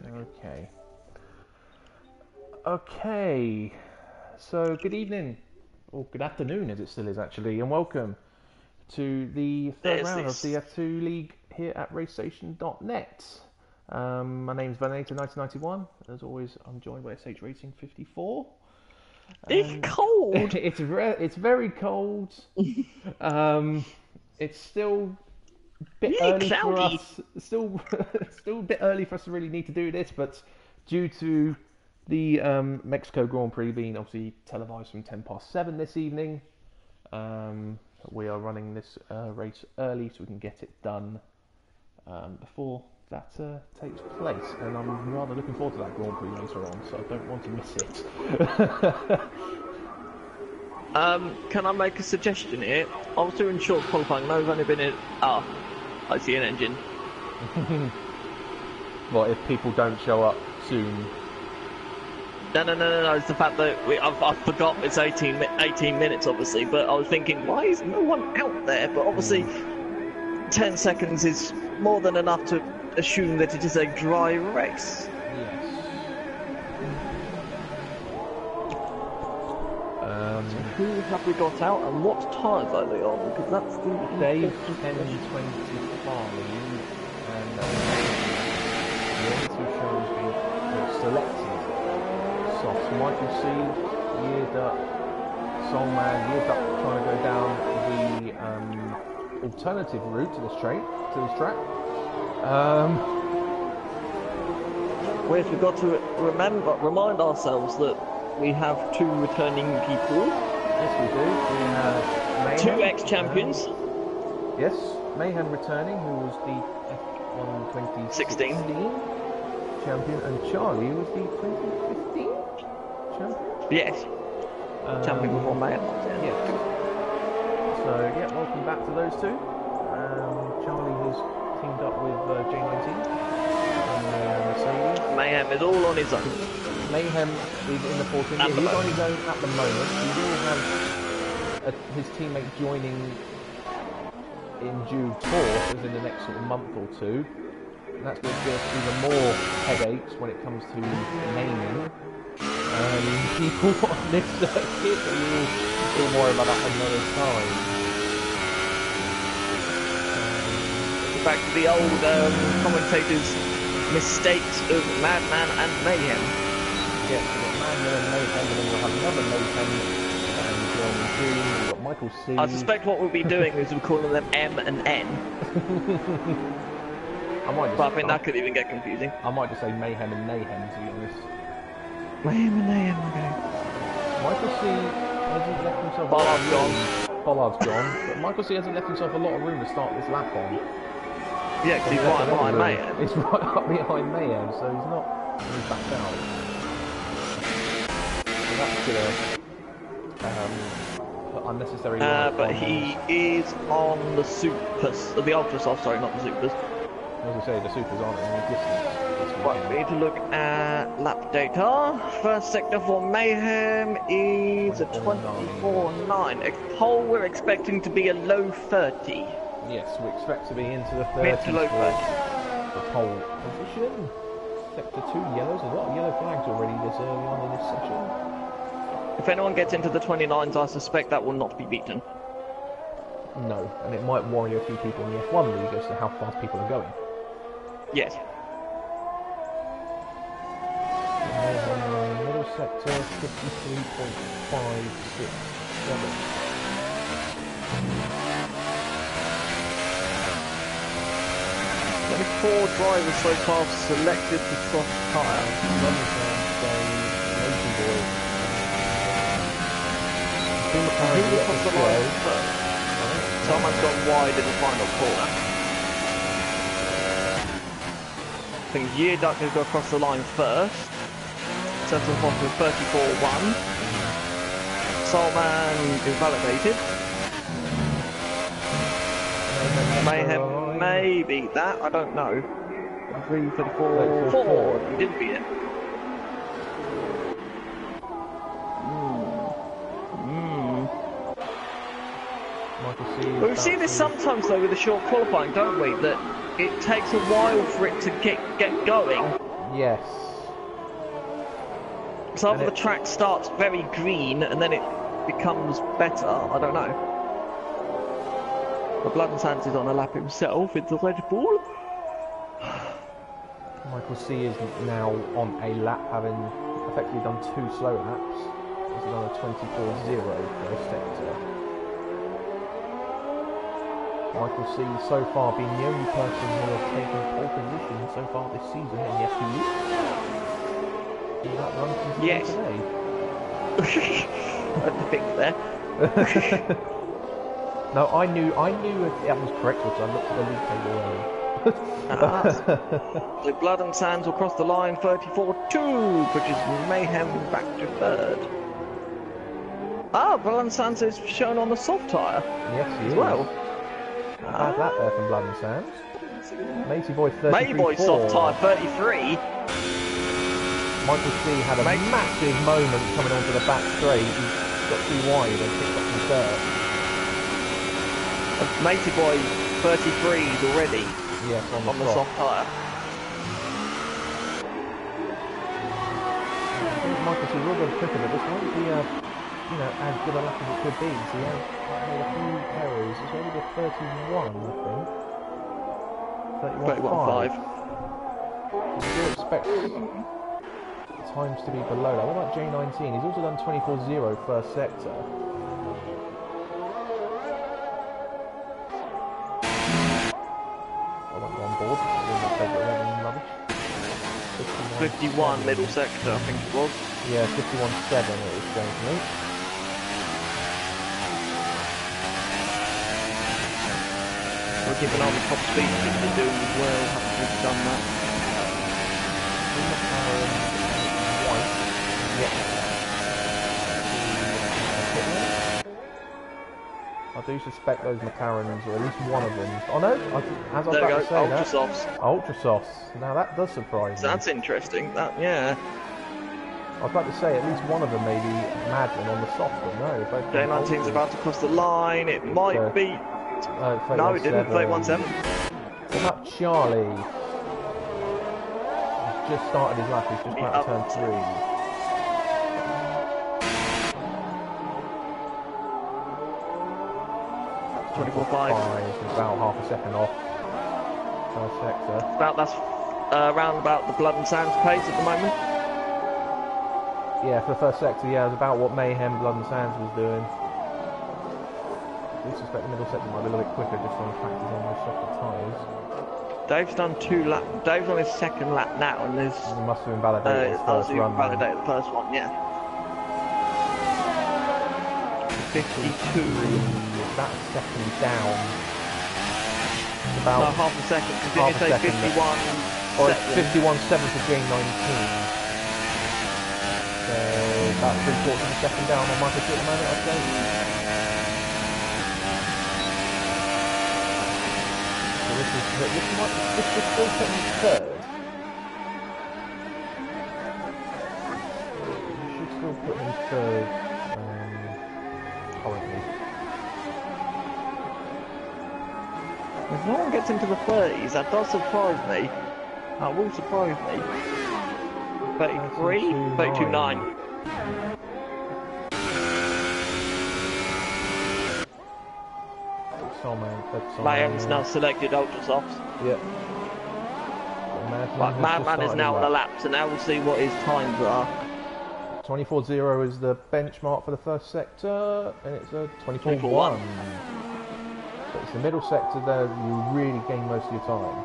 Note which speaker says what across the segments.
Speaker 1: Okay. Okay. So, good evening, or good afternoon as it still is actually, and welcome to the third round of the F2 League here at racestation.net. My name's Vernon, 1991. As always, I'm joined by SH Racing 54.
Speaker 2: It's cold!
Speaker 1: It's very cold. It's still a bit early for us. Still a bit early for us to really need to do this, but due to the Mexico Grand Prix being obviously televised from 7:10 this evening, we are running this race early so we can get it done before that takes place. And I'm rather looking forward to that Grand Prix later on, so I don't want to miss it.
Speaker 2: Can I make a suggestion here? I was doing short qualifying and I've only been in... Ah, I see an engine.
Speaker 1: What, if people don't show up soon?
Speaker 2: No, it's the fact that I forgot it's 18 minutes, obviously, but I was thinking, why is no one out there? But obviously, 10 seconds is more than enough to assume that it is a dry race.
Speaker 1: Yes.
Speaker 2: So who have we got out and what tyres are they on? Because that's the...
Speaker 1: Dave 1025, and the only two shows being selected. Soft Michael C, geared up, Soulman geared up trying to go down the alternative route to this track.
Speaker 2: Whereas we've got to remind ourselves that we have two returning people.
Speaker 1: Yes, we do. We have Mayhem,
Speaker 2: two ex-champions.
Speaker 1: Yes, Mayhem returning, who was the F1 2016 champion, and Charlie was the 2015 champion.
Speaker 2: Yes. Champion before Mayhem.
Speaker 1: Yes. So yeah, welcome back to those two. Charlie has teamed up with J19 and Mercedes.
Speaker 2: Mayhem is all on his own.
Speaker 1: Mayhem is in the 14th. Yeah, he's on his own at the moment. He will have his teammate joining in due course, as in the next sort of month or two. And that's going to give us even more headaches when it comes to naming people on this circuit. We'll worry about that another time.
Speaker 2: Back to the old commentators' mistakes of Madman and Mayhem.
Speaker 1: Yes, we've got Madman and Mayhem, and then we'll have another Mayhem and June. We've got Michael C.
Speaker 2: I suspect what we'll be doing is we're calling them M and N. But I think that could even get confusing.
Speaker 1: I might just say Mayhem and Mayhem, to be honest.
Speaker 2: Mayhem and Mayhem, okay.
Speaker 1: Michael C hasn't left himself
Speaker 2: Bollard's gone.
Speaker 1: Bollard's gone, but Michael C hasn't left himself a lot of room to start this lap on.
Speaker 2: Yeah, because he's right behind Mayhem.
Speaker 1: He's right up behind Mayhem, so he's not really backed out. So that's gonna put unnecessary
Speaker 2: but he is on the Supers, the Ultra Soft, sorry, not the Supers.
Speaker 1: As I say, the Supers aren't in any distance.
Speaker 2: Right, we need to look at lap data. First sector for Mayhem is a 24.9. A pole we're expecting to be a low 30.
Speaker 1: Yes, we expect to be into the 30s
Speaker 2: mid to low 30s.
Speaker 1: The pole position. Sector 2 yellows. There's a lot of yellow flags already this early on in this session.
Speaker 2: If anyone gets into the 29s, I suspect that will not be beaten.
Speaker 1: No, and it might worry a few people in the F1 league as to how fast people are going.
Speaker 2: Yes.
Speaker 1: Middle sector, 53.567.
Speaker 2: Only 4 drivers so far selected the soft tyre. Who across the line first? Someone's gone wide in the final corner. I think Yearduck has got across the line first. Sets off onto 34.1. Soulman is validated. Mayhem may beat that, I don't know. 3:34.4. He did beat it. But we see this sometimes though with the short qualifying, don't we? That it takes a while for it to get going.
Speaker 1: Yes.
Speaker 2: So either the track starts very green and then it becomes better, I don't know. But Blood and Sands is on a lap himself into Red Bull.
Speaker 1: Michael C is now on a lap, having effectively done 2 slow laps. He's done a 24.0 first sector. Michael C so far being the only person who has taken pole position so far this season, and yes, he is. That run continues today.
Speaker 2: I picked there.
Speaker 1: No, I knew that was correct because I looked at the league table earlier.
Speaker 2: So Blood and Sands will cross the line 34.2, which is Mayhem back to 3rd. Blood and Sands is shown on the soft tyre.
Speaker 1: Yes, he is.
Speaker 2: Well.
Speaker 1: Bad that there from Blood and Sands. Matey Boy 33.4.
Speaker 2: Matey Boy soft tyre 33.
Speaker 1: Michael C had a massive moment coming onto the back straight. He got too wide and picked up some dirt.
Speaker 2: Matey Boy 33s already.
Speaker 1: Yes, on
Speaker 2: the soft tyre.
Speaker 1: Michael C will go quicker, but this won't be as good a lap as it could be. So he has made a few errors. It's only the 31, I think. 31.5. I still expect times to be below that. What about J19? He's also done 24.0 first sector. I won't go on board.
Speaker 2: 51 middle sector, I think it was.
Speaker 1: Yeah, 51.7 it was going to me.
Speaker 2: We'll keep an eye on the top speed if they do as well, haven't we done that?
Speaker 1: I do suspect those McLarens, or at least one of them. Oh no, as I was about to say
Speaker 2: Ultra Softs.
Speaker 1: Ultra Softs. Now that does surprise me.
Speaker 2: That's interesting. Yeah.
Speaker 1: I was about to say at least one of them may be Madden on the soft, but no.
Speaker 2: J19's about to cross the line. It might be. No, it didn't. 31.7.
Speaker 1: What about Charlie? He's just started his lap. He's just about to turn 3.
Speaker 2: 24.5.
Speaker 1: About half a second off. First sector.
Speaker 2: That's around about the Blood and Sands pace at the moment.
Speaker 1: Yeah, for the first sector, yeah, it was about what Mayhem, Blood and Sands was doing. I do suspect the middle sector might be a little bit quicker just on the fact he's on those softer tyres.
Speaker 2: Dave's done 2 laps. Dave's on his 2nd lap now, and there's.
Speaker 1: He must have invalidated his first run.
Speaker 2: Invalidated the first one, yeah. 52.
Speaker 1: That's second down. About
Speaker 2: no, half a second. Because didn't you say 51?
Speaker 1: Or it's 51.7 for J19. So about 3/4 of a second down on Michael C at the moment, I'd say. So this is still put in 3rd. You should still put in 3rd currently.
Speaker 2: If no one gets into the 30s, that does surprise me. That will surprise me. 33? 32.9. Mayhem's now selected Ultra Softs.
Speaker 1: Yep.
Speaker 2: Madman is now on a lap, so now we'll see what his times are.
Speaker 1: 24.0 is the benchmark for the first sector, and it's a 24.1. So it's the middle sector there you really gain most of your time.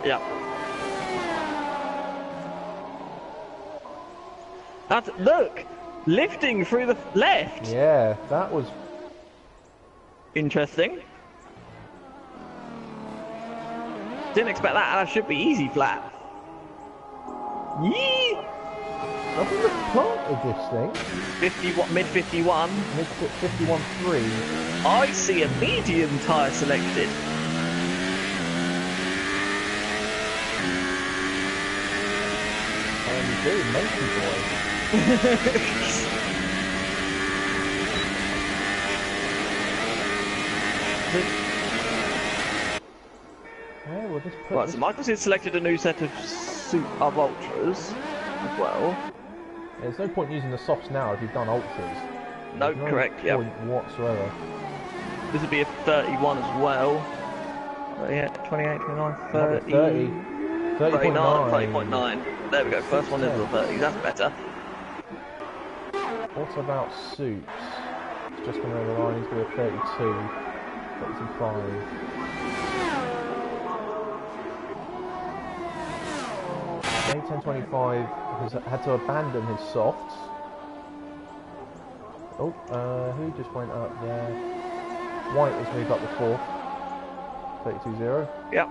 Speaker 2: Yeah. Look! Lifting through the left!
Speaker 1: Yeah, that was
Speaker 2: interesting. Didn't expect that, and that should be easy flat. Yee!
Speaker 1: I think they've planted this thing.
Speaker 2: 51, mid 51.
Speaker 1: Mid 51.3.
Speaker 2: I see a medium tyre selected.
Speaker 1: And you do, Matey Boy. Yeah, we'll just put
Speaker 2: right, so Michael's selected a new set of suit of ultras as well.
Speaker 1: There's no point using the softs now if you've done ultras.
Speaker 2: No,
Speaker 1: There's
Speaker 2: correct,
Speaker 1: no
Speaker 2: yeah.
Speaker 1: point whatsoever.
Speaker 2: This would be a 31 as well. Yeah, 28, 29, 30.
Speaker 1: 30.9.
Speaker 2: 30.9. There we go, first one is the 30, that's better.
Speaker 1: What about suits? It's just going over the line, he's going to 32. 32.5. A1025 has had to abandon his softs. Oh, who just went up there? White has moved up the fourth. 32.0.
Speaker 2: Yep.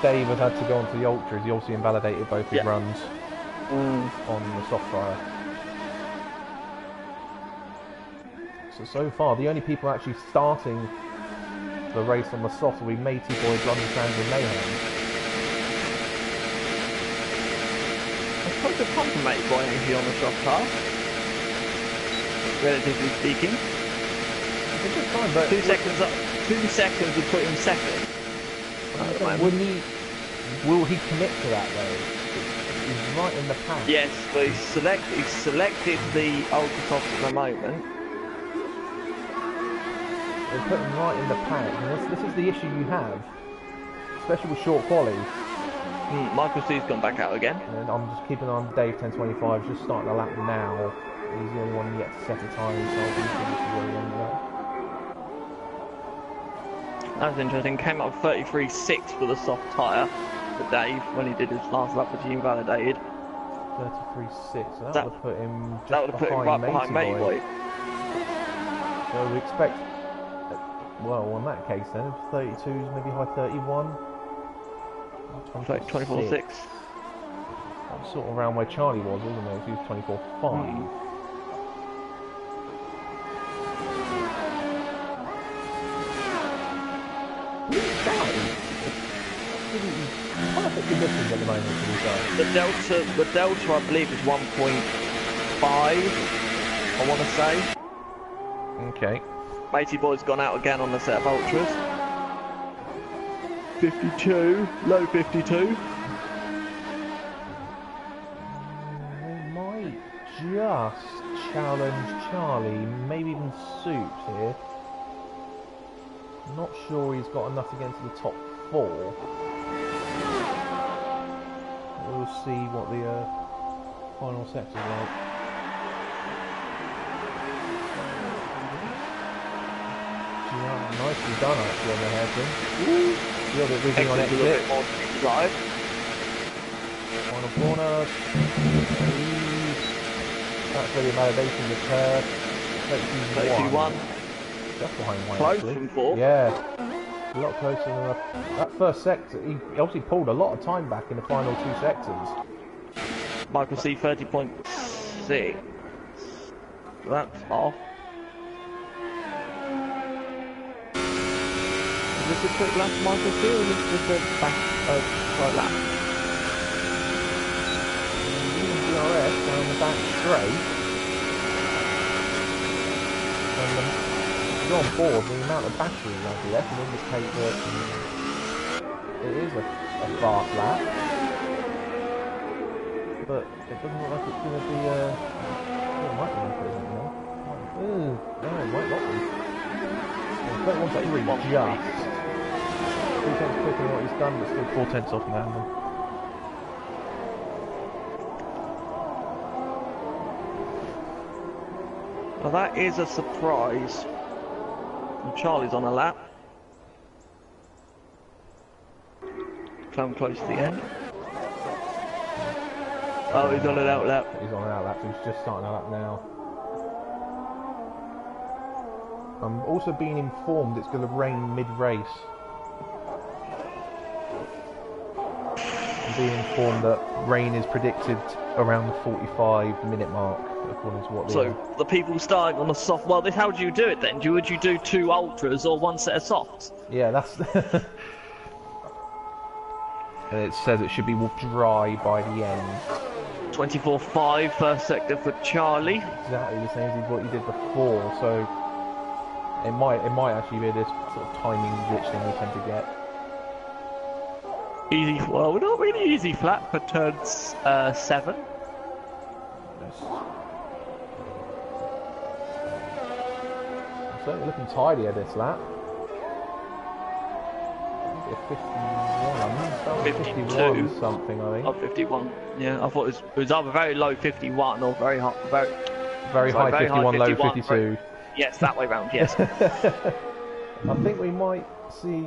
Speaker 1: Dave has had to go onto the ultras. He obviously invalidated both his runs on the soft tire. So far, the only people actually starting the race on the soft will be Matey Boy, Johnny Sands and Mayhem.
Speaker 2: I suppose they've come from Matey Boy actually on the soft car. Relatively speaking.
Speaker 1: It's a good time, but
Speaker 2: 2 seconds up. 2 seconds would put him second.
Speaker 1: Will he commit to that though? He's right in the pack.
Speaker 2: Yes, but he's selected the ultra soft at the moment.
Speaker 1: They put him right in the pack, and this is the issue you have, especially with short qualies.
Speaker 2: Michael C's gone back out again.
Speaker 1: And I'm just keeping on Dave 1025, just starting a lap now. He's the only one yet to set a time, so I think this is really end of that.
Speaker 2: That was interesting. Came up 33.6 for the soft tyre for Dave when he did his last lap, which he invalidated.
Speaker 1: 33.6, so that would have put him just
Speaker 2: that would have put him right behind Matey Boy.
Speaker 1: So we expect, well, in that case then, 32s, maybe high 31.
Speaker 2: 24.6.
Speaker 1: That's sort of around where Charlie was, wasn't it? He was 24.5. Perfect conditions at the moment for these guys.
Speaker 2: The delta, I believe, is 1.5. I want to say.
Speaker 1: Okay.
Speaker 2: Matey Boy's gone out again on the set of ultras. 52, low 52.
Speaker 1: They might just challenge Charlie, maybe even Soups here. Not sure he's got enough to get into the top 4. We'll see what the final sector's like. Yeah, nicely done actually on the hairpin. A little bit rigging on exit.
Speaker 2: A little bit more drive.
Speaker 1: Final corner. That's where the validation occurred.
Speaker 2: 31.
Speaker 1: Just behind White.
Speaker 2: Close
Speaker 1: actually.
Speaker 2: from 4.
Speaker 1: Yeah. A lot closer than that first sector. He obviously pulled a lot of time back in the final 2 sectors.
Speaker 2: Michael C 30.6. That's off. Is this a quick lap for Michael C or is this just a back right lap?
Speaker 1: DRS down the back straight. And you're on board, the amount of battery I've left will indicate that it is a fast lap. But it doesn't look like it's going to be it might be improvement now. No, it might not be. 31.3 just. 3 tenths quicker than what he's done, but still 4 tenths off now.
Speaker 2: Well, that is a surprise. And Charlie's on a lap. Come close to the end. Oh, he's on an out lap.
Speaker 1: He's on an out lap, so he's just starting a lap now. I'm also being informed it's going to rain mid-race. I'm being informed that rain is predicted around the 45-minute mark, according to what
Speaker 2: So the people starting on the soft. Well, how do you do it then? Would you do 2 ultras or 1 set of softs?
Speaker 1: Yeah, that's. And it says it should be dry by the end.
Speaker 2: 24.5 first sector for Charlie.
Speaker 1: Exactly the same as what he did before, so it might actually be this sort of timing glitch thing we tend to get.
Speaker 2: Easy, well, not really easy flat for turns 7.
Speaker 1: Yes. Certainly looking tidier this lap. 51 something, I think.
Speaker 2: Oh, 51. Yeah, I thought it was either very low 51 or very high,
Speaker 1: very high 51, low 52.
Speaker 2: Yes, that way round. Yes.
Speaker 1: I think we might see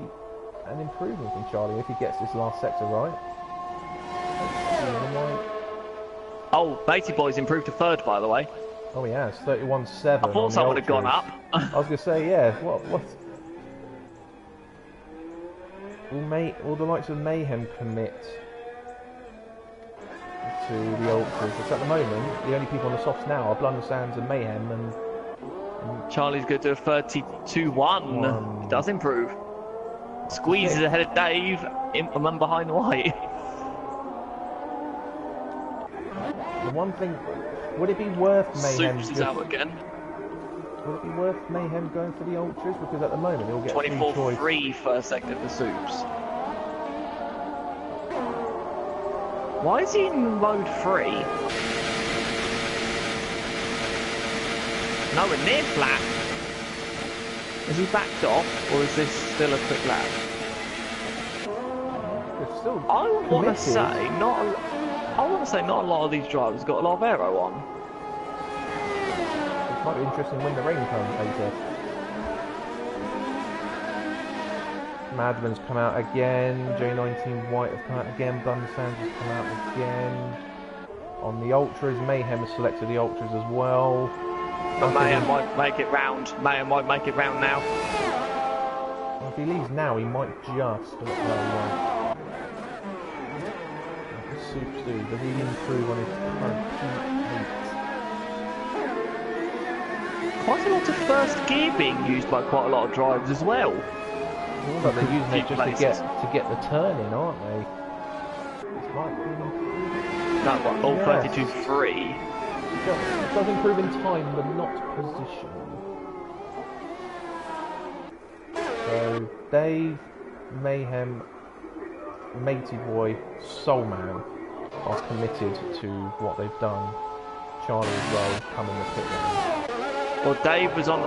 Speaker 1: an improvement from Charlie if he gets this last sector right.
Speaker 2: Oh, Beatty Boy's improved to 3rd, by the way.
Speaker 1: Oh, he has. 31.7.
Speaker 2: I thought someone had gone up.
Speaker 1: I was going to say, yeah. What? Will the likes of Mayhem commit to the Ultras? Because at the moment, the only people on the softs now are Blunder Sands and Mayhem, and
Speaker 2: Charlie's going to do a 32.1. He does improve. Squeezes ahead of Dave, Implement behind White.
Speaker 1: The one thing, would it be worth Mayhem?
Speaker 2: Soups is out again.
Speaker 1: Would it be worth Mayhem going for the Ultras? Because at the moment he'll get
Speaker 2: 24.3 first sector for Soups. Why is he in mode 3? Nowhere near flat. Is he backed off, or is this still a quick lap? I want to say not a lot of these drivers got a lot of aero on.
Speaker 1: It might be interesting when the rain comes later. Madman's come out again. J19 White have come out again. Blunder Sands has come out again. On the Ultras, Mayhem has selected the Ultras as well.
Speaker 2: But Mayhem might make it round. Mayhem might make it round now.
Speaker 1: Well, if he leaves now, he might just. What does Soups do? Does he improve on his current P8?
Speaker 2: Quite a lot of first gear being used by quite a lot of drivers as well.
Speaker 1: But they're using it just to get the turn in, aren't they? It's like
Speaker 2: no, what, all 32.3.
Speaker 1: It does improve in time, but not position. So, Dave, Mayhem, Matey Boy, Soulman are committed to what they've done. Charlie as well, come in the pit lane.
Speaker 2: Well, Dave was on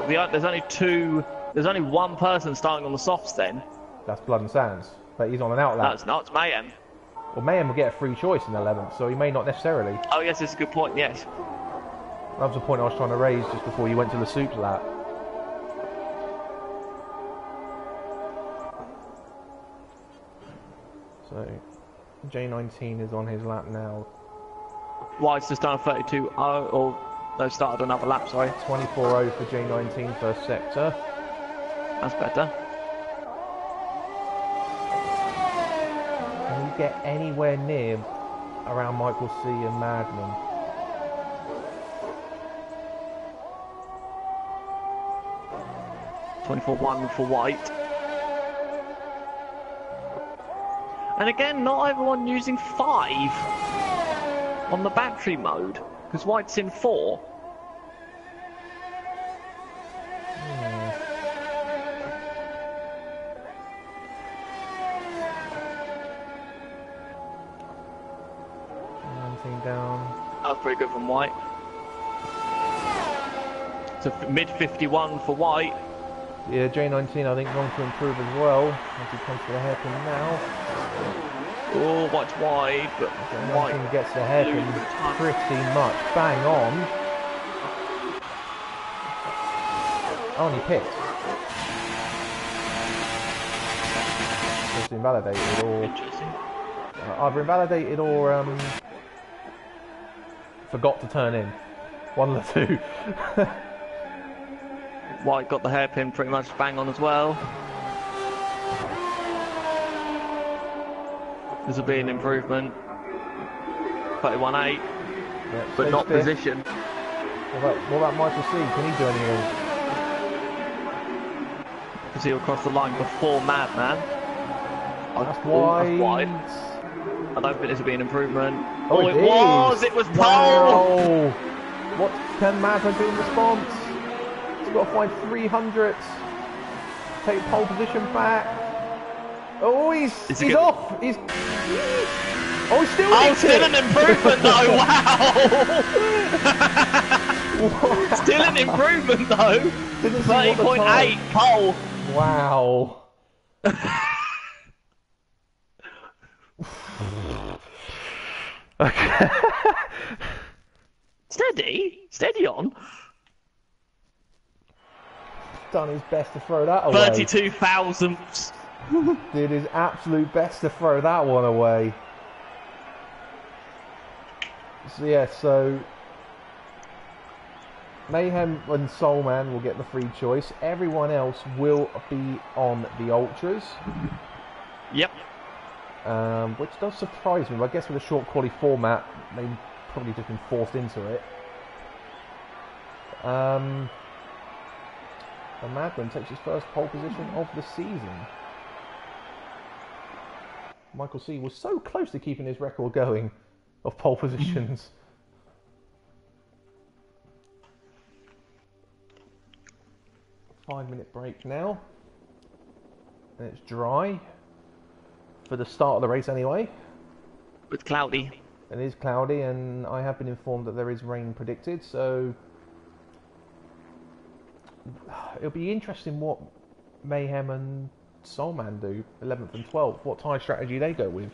Speaker 2: there's only one person starting on the softs then.
Speaker 1: That's Blood and Sands, but he's on an outlap.
Speaker 2: That's not, it's Mayhem.
Speaker 1: Well, Mayhem will get a free choice in 11th, so he may not necessarily.
Speaker 2: Oh yes, it's a good point, yes.
Speaker 1: That was the point I was trying to raise just before you went to the Soups lap. So, J19 is on his lap now.
Speaker 2: White's just done a 32.0, or they started another lap, sorry.
Speaker 1: 24.0 for J19 first sector.
Speaker 2: That's better.
Speaker 1: Can we get anywhere near around Michael C and Madman?
Speaker 2: $24.1 for White. And again, not everyone using 5 on the battery mode, because White's in 4.
Speaker 1: Down.
Speaker 2: That was pretty good from White. So mid 51 for White.
Speaker 1: Yeah, J19 I think going to improve as well as he comes to the hairpin now.
Speaker 2: Oh, White's wide, but
Speaker 1: J19 gets the hairpin pretty much bang on. Oh, and he picked. It's invalidated or either invalidated or forgot to turn in. One of the two.
Speaker 2: White got the hairpin pretty much bang on as well. This will be an improvement. 31.8,
Speaker 1: Yeah,
Speaker 2: but not
Speaker 1: fifth.
Speaker 2: position.
Speaker 1: What about Michael C? Can he do anything?
Speaker 2: Because he'll cross the line before Madman.
Speaker 1: That's wide.
Speaker 2: I don't think this will be an improvement.
Speaker 1: Oh,
Speaker 2: it was! It was pole!
Speaker 1: Wow. What can Madman do in response? He's got to find 300. Take pole position back. Oh, he's
Speaker 2: good?
Speaker 1: off. He's still
Speaker 2: Oh, still an improvement though. Wow. Still an improvement though.
Speaker 1: Didn't see what the
Speaker 2: 30.8
Speaker 1: time.
Speaker 2: pole.
Speaker 1: Wow. Okay.
Speaker 2: Steady on.
Speaker 1: Done his best to throw that away.
Speaker 2: 32 thousandths.
Speaker 1: Did his absolute best to throw that one away. So yeah, so Mayhem and Soulman will get the free choice. Everyone else will be on the Ultras.
Speaker 2: Yep.
Speaker 1: Which does surprise me. But I guess with a short quality format, they've probably just been forced into it. The Madman takes his first pole position of the season. Michael C was so close to keeping his record going of pole positions. 5-minute break now. And it's dry. For the start of the race anyway.
Speaker 2: It's cloudy.
Speaker 1: It is cloudy, and I have been informed that there is rain predicted, so it'll be interesting what Mayhem and Soulman do, 11th and 12th, what tyre strategy they go with.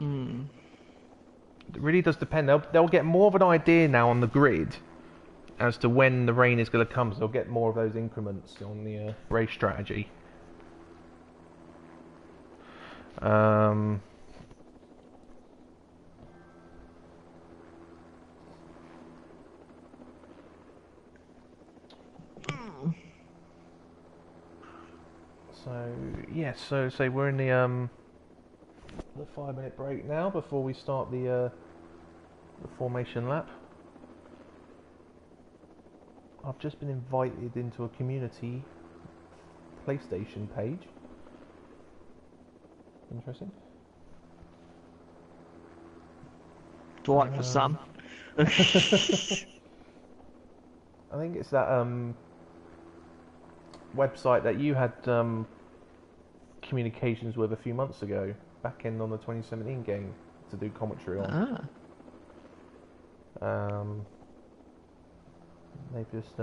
Speaker 1: It really does depend. They'll get more of an idea now on the grid as to when the rain is going to come, so they'll get more of those increments on the race strategy. So yeah, so we're in the 5-minute break now before we start the formation lap. I've just been invited into a community PlayStation page. Interesting.
Speaker 2: Dwight for some.
Speaker 1: I think it's that website that you had communications with a few months ago, back in on the 2017 game, to do commentary on. They've just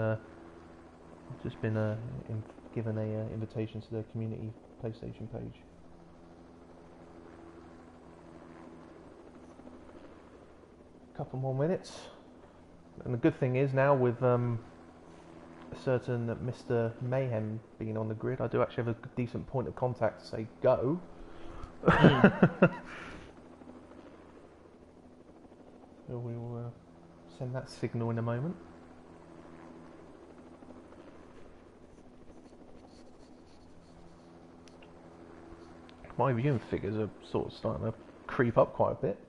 Speaker 1: been given a invitation to their community PlayStation page. Couple more minutes, and the good thing is now with a certain Mr. Mayhem being on the grid, I do actually have a decent point of contact to say go. So we'll send that signal in a moment. My viewing figures are sort of starting to creep up quite a bit.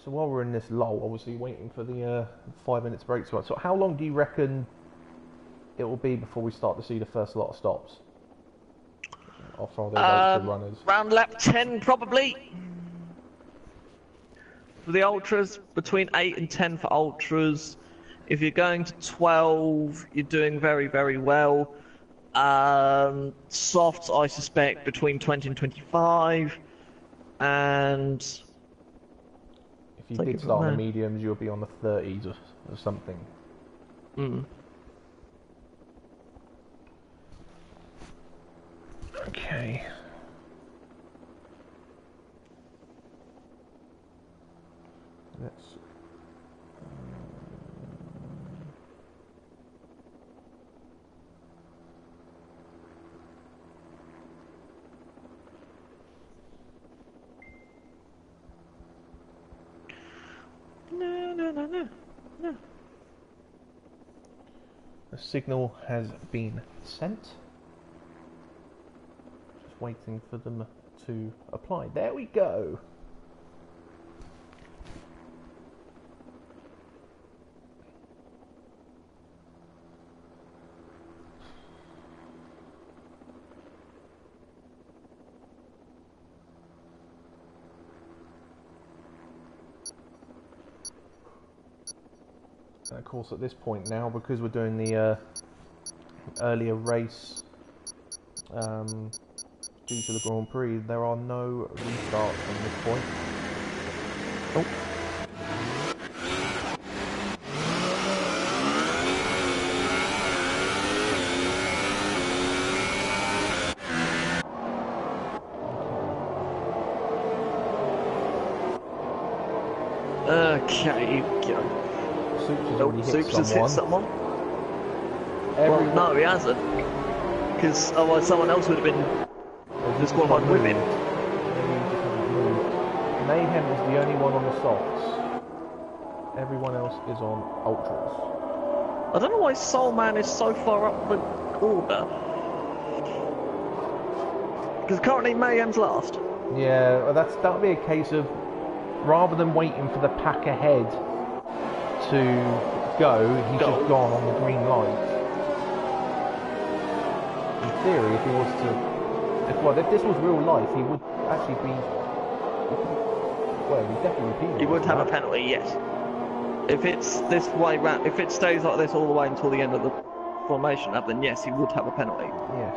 Speaker 1: So while we're in this lull, obviously waiting for the 5 minutes break to run. So how long do you reckon it will be before we start to see the first lot of stops? Off all those ultra runners.
Speaker 2: Round lap 10 probably. For the ultras, between 8 and 10 for ultras. If you're going to 12, you're doing very, very well. Softs, I suspect, between 20 and 25. And
Speaker 1: if you did start on the mediums, you'll be on the 30s or something. Okay. Let's.
Speaker 2: No.
Speaker 1: The signal has been sent. Just waiting for them to apply. There we go. And of course, at this point now, because we're doing the earlier race due to the Grand Prix, there are no restarts from this point. Oh.
Speaker 2: Okay, go.
Speaker 1: Soups has already
Speaker 2: hit someone. Well, no, he hasn't. Because otherwise someone else would have been disqualified with him.
Speaker 1: Mayhem is the only one on the softs. Everyone else is on ultras.
Speaker 2: I don't know why Soul Man is so far up the order. Because currently Mayhem's last.
Speaker 1: Yeah, that'll be a case of, rather than waiting for the pack ahead to go, he's just gone on the green light. In theory, if he was to... if this was real life, he would actually be... Well, he'd definitely be penalised.
Speaker 2: He would have a penalty, yes. If it's this way round, if it stays like this all the way until the end of the formation lap, then yes, he would have a penalty.
Speaker 1: Yes.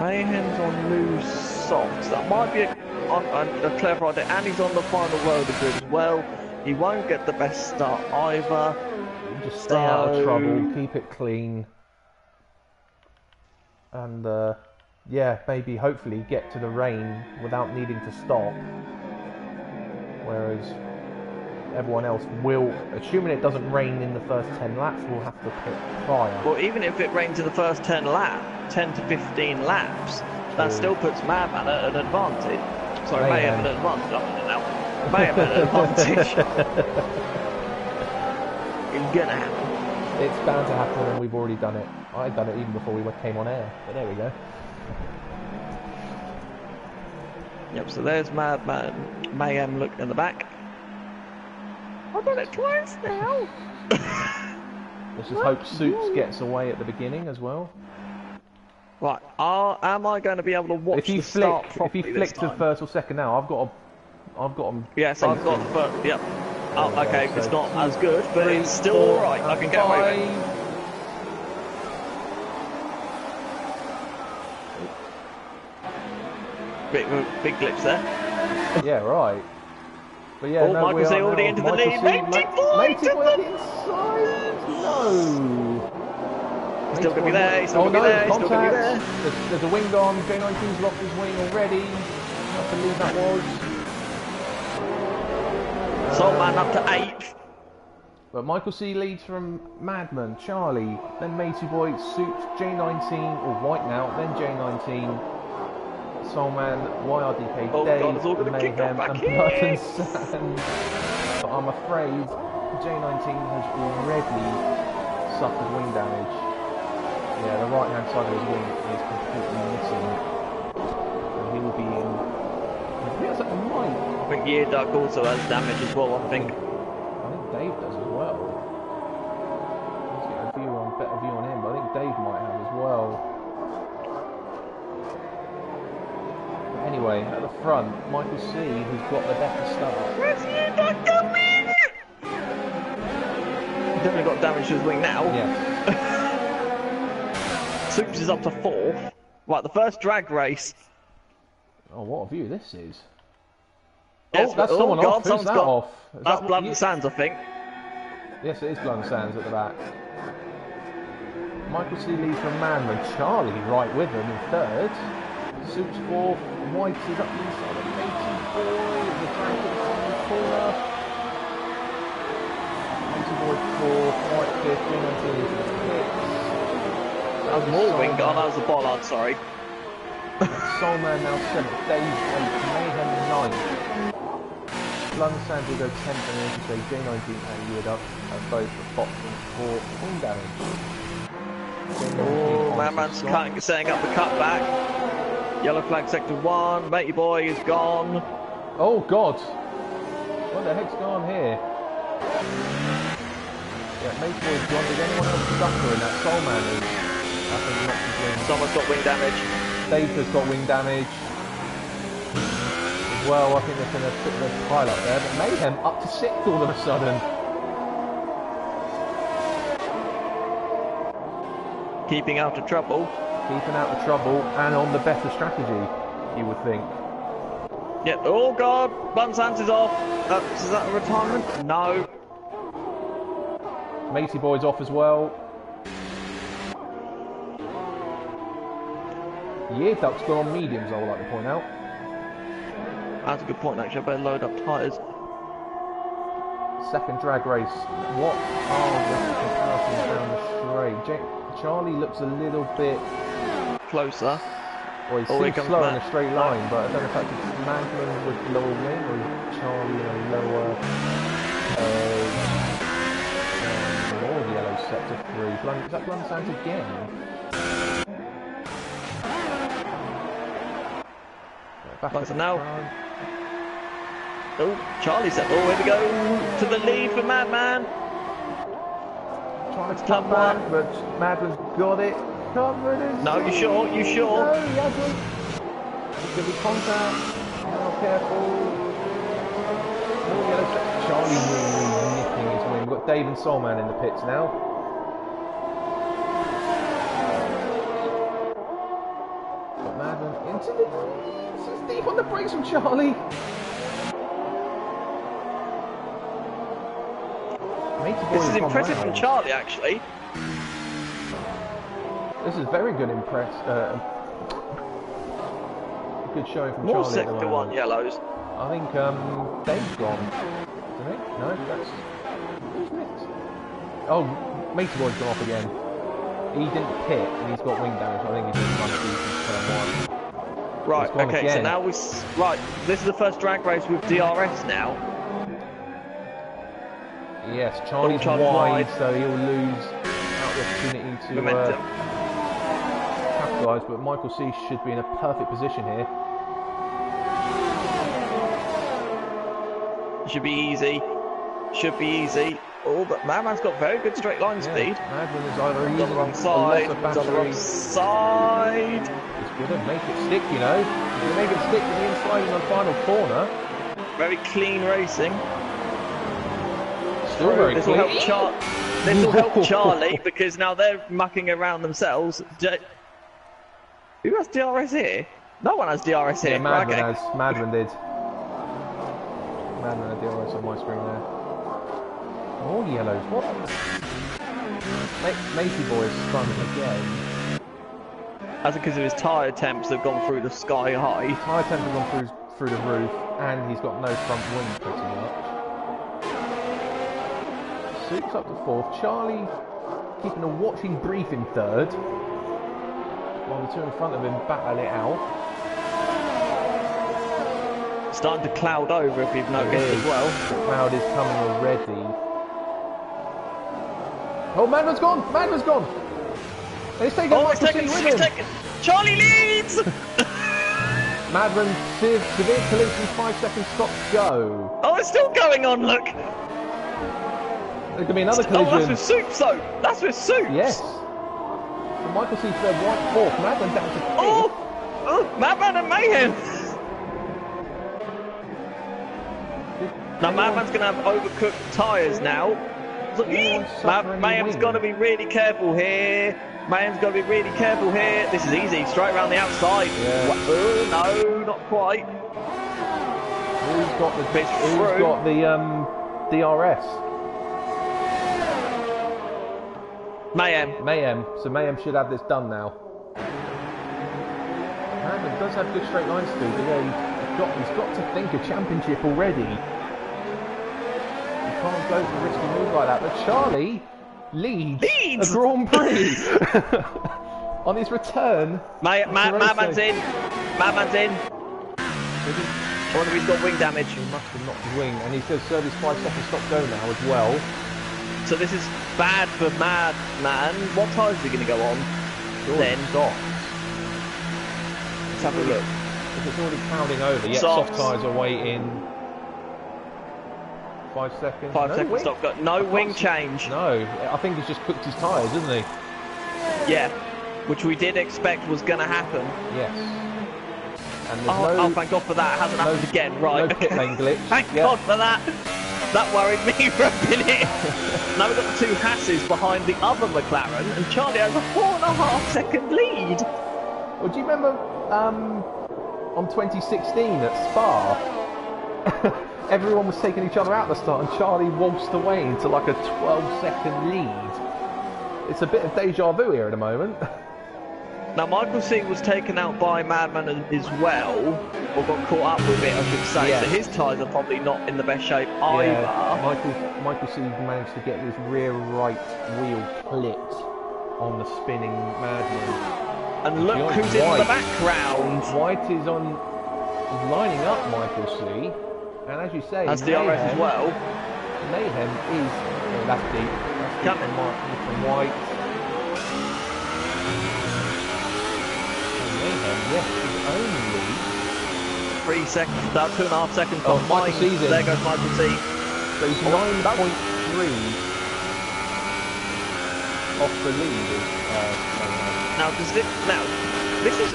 Speaker 2: Mayhem's on loose softs. That might be a clever idea. And he's on the final row of the grid as well. He won't get the best start either.
Speaker 1: Just stay out of trouble, keep it clean. And yeah, maybe hopefully get to the rain without needing to stop. Whereas everyone else will, assuming it doesn't rain in the first 10 laps, will have to pit prior.
Speaker 2: Well, even if it rains in the first 10 to 15 laps, that still puts Madman at an advantage. Sorry, Mayhem at an advantage. Mayhem at an advantage. It's gonna happen.
Speaker 1: It's bound to happen, and we've already done it. I'd done it even before we came on air, but there we go.
Speaker 2: Yep, so there's Madman. Mayhem look in the back. I've done it twice now.
Speaker 1: Let's just hope Soups gets away at the beginning as well.
Speaker 2: Right, am I going to be able to watch the start properly?
Speaker 1: If you flick to first or second now, I've got them.
Speaker 2: Yes, I've got the first. Yep. Oh, okay, so it's not as good, but it's still alright. I can get away with it. Big glitch there.
Speaker 1: Yeah, right. But yeah,
Speaker 2: no, Michael C already into the lead. Matey Boy to the
Speaker 1: inside. No.
Speaker 2: Still gonna be there. He's still gonna be there. He's still gonna be there.
Speaker 1: There's a wing gone. J19's lost his wing already. I believe that was.
Speaker 2: Soul Man up to 8th.
Speaker 1: But Michael C leads from Madman, Charlie, then Matey Boy, Soups, J19, or White now, then J19, Soulman, YRDK, Dave, Mayhem, and Blood and Sand. But I'm afraid J19 has already suffered wing damage. Yeah, the right hand side of his wing is completely missing. And he will be in... He has like a mic.
Speaker 2: I think Year Duck also has damage as well, I think.
Speaker 1: Dave does as well. Let's get a better view on him, but I think Dave might have as well. But anyway, at the front, Michael C, who's got the better start.
Speaker 2: Where's Year Duck going? He's definitely got damage to his wing now.
Speaker 1: Yeah.
Speaker 2: Soups is up to 4th. Right, the first drag race.
Speaker 1: Oh, what a view this is.
Speaker 2: Yes,
Speaker 1: oh, that's someone off. Who's that off?
Speaker 2: That's Blood and Sands, I think.
Speaker 1: Yes, it is Blood and Sands at the back. Michael C leads from Madman. Charlie right with him in 3rd. Soups 4th. White is up the inside of Matey Boy. The drag in the corner. Matey Boy 4th. White 5th. J19 is in the pits.
Speaker 2: That was more wing gone. That was the bollard, sorry.
Speaker 1: Soulman now 7th. Dave 8th. Mayhem 9th. Blood and Sands will go 10th, and then you say J19 and Yeared Up and both the bottom for wing damage.
Speaker 2: Oh, Madman's setting up the cutback. Yellow flag sector 1. Matey Boy is gone.
Speaker 1: Oh God! What the heck's going on here? Yeah, Matey Boy's gone. Did anyone else suffer in that? Soulman is. I think he knocked his wing.
Speaker 2: Someone's got wing damage.
Speaker 1: Data's got wing damage. As well, I think there's been a bit of a pile up there, but Mayhem up to 6th all of a sudden.
Speaker 2: Keeping out of trouble.
Speaker 1: Keeping out of trouble and on the better strategy, you would think.
Speaker 2: Yeah. Oh God, Bunsans is off. Is that a retirement? No.
Speaker 1: Matey Boy's off as well. Year Duck's gone on mediums, I would like to point out.
Speaker 2: That's a good point, actually. I better load up tyres.
Speaker 1: Second drag race. What are the comparisons down the straight? Charlie looks a little bit
Speaker 2: Closer.
Speaker 1: Well, he seems slow in a straight line, but I don't know if that's Magman with lower wing or Charlie in a lower. More yellow sector 3. Is that Blundstones again? Back
Speaker 2: That's now. Oh, Charlie said, oh, here we go to the lead for Madman.
Speaker 1: Trying to come back, but Madman's got it. Covered as
Speaker 2: no, you sure? You sure?
Speaker 1: No, he hasn't. There's going to be contact. Oh, careful. Oh, yellow sector. Charlie really nipping his wing. We've got Dave and Soulman in the pits now. Got Madman into the... It's deep on the brakes from Charlie.
Speaker 2: This is impressive from Charlie, actually.
Speaker 1: This is very good good showing from
Speaker 2: More
Speaker 1: Charlie.
Speaker 2: sector 1 yellows.
Speaker 1: I think Dave's gone. Isn't he? No, that's... Who's next? Oh, Matey Boy's gone off again. He didn't pit and he's got wing damage. I think he's just run through turn 1.
Speaker 2: Right, okay, again. So now we... Right, this is the first drag race with DRS now.
Speaker 1: Yes, Charlie's wide, so he'll lose out the opportunity to capitalise, but Michael C should be in a perfect position here.
Speaker 2: Should be easy. Should be easy. Oh, but Madman's got very good straight line speed.
Speaker 1: Madman is either
Speaker 2: on the wrong side. He's on the wrong side.
Speaker 1: He's going to make it stick, you know. He's going to make it stick to the inside in the final corner.
Speaker 2: Very clean racing.
Speaker 1: This will
Speaker 2: help Charlie because now they're mucking around themselves. Who has DRS here? No one has DRS here.
Speaker 1: Yeah, Madman has. Madman did. Madman had DRS on my screen there. More yellows. What? Matey Boy is spun again.
Speaker 2: That's because of his tyre temps that have gone through the sky high.
Speaker 1: His tyre temps have gone through the roof, and he's got no front wing pretty much. Soup's up to 4th. Charlie keeping a watching brief in 3rd. While the two in front of him battle it out.
Speaker 2: Starting to cloud over if you've noticed as well.
Speaker 1: The cloud is coming already. Oh, Madman's gone! Madman's gone! And he's taking Michael C with him.
Speaker 2: Charlie leads!
Speaker 1: Madman, severe collision, 5 seconds, stop, go.
Speaker 2: Oh, it's still going on, look!
Speaker 1: There could be another collision.
Speaker 2: Oh, that's with Soup, so. That's with Soup.
Speaker 1: Yes. So Michael C's third, White 4th, Madman down to 5th.
Speaker 2: Oh, Madman and Mayhem. Now Madman's going to have overcooked tyres now. Mayhem's got to be really careful here. Mayhem's got to be really careful here. This is easy, straight around the outside.
Speaker 1: Yeah.
Speaker 2: Oh, no, not quite.
Speaker 1: Who's got the DRS?
Speaker 2: Mayhem.
Speaker 1: So Mayhem should have this done now. Madman does have good straight line speed, but yeah, he's got to think a championship already. You can't go for a risky move like that. But Charlie leads a Grand Prix on his return.
Speaker 2: Madman's in. Madman's in. I wonder if he's got wing damage.
Speaker 1: He must have knocked his wing, and he says service 5 seconds stop go now as well.
Speaker 2: So this is bad for Madman. What tyres is he going to go on? Then
Speaker 1: soft.
Speaker 2: Let's have a look.
Speaker 1: If it's already pounding over, yet soft tyres are waiting 5 seconds.
Speaker 2: 5 seconds stop go. No wing change.
Speaker 1: No, I think he's just cooked his tyres, isn't he?
Speaker 2: Yeah. which we did expect was going to happen.
Speaker 1: Yes. And
Speaker 2: Oh, thank God for that. It hasn't happened again. Right.
Speaker 1: No pit lane glitch.
Speaker 2: Thank God for that. That worried me for a minute. Now we've got the two Hasses behind the other McLaren, and Charlie has a 4.5 second lead.
Speaker 1: Well, do you remember on 2016 at Spa? Everyone was taking each other out at the start, and Charlie waltzed away into like a 12-second lead. It's a bit of deja vu here at the moment.
Speaker 2: Now Michael C was taken out by Madman as well, or got caught up with it, I should say.
Speaker 1: Yeah.
Speaker 2: So his tyres are probably not in the best shape either.
Speaker 1: Yeah, Michael C managed to get his rear right wheel clipped on the spinning Madman.
Speaker 2: And look who's in the background.
Speaker 1: White is lining up Michael C, and as you say,
Speaker 2: as DRS as well.
Speaker 1: Mayhem is that's deep. That's
Speaker 2: coming
Speaker 1: from White. Yes, it's only
Speaker 2: 3 seconds, about 2.5 seconds
Speaker 1: on
Speaker 2: behind. There goes Michael C.
Speaker 1: So he's 9.3 off the lead.
Speaker 2: Now this is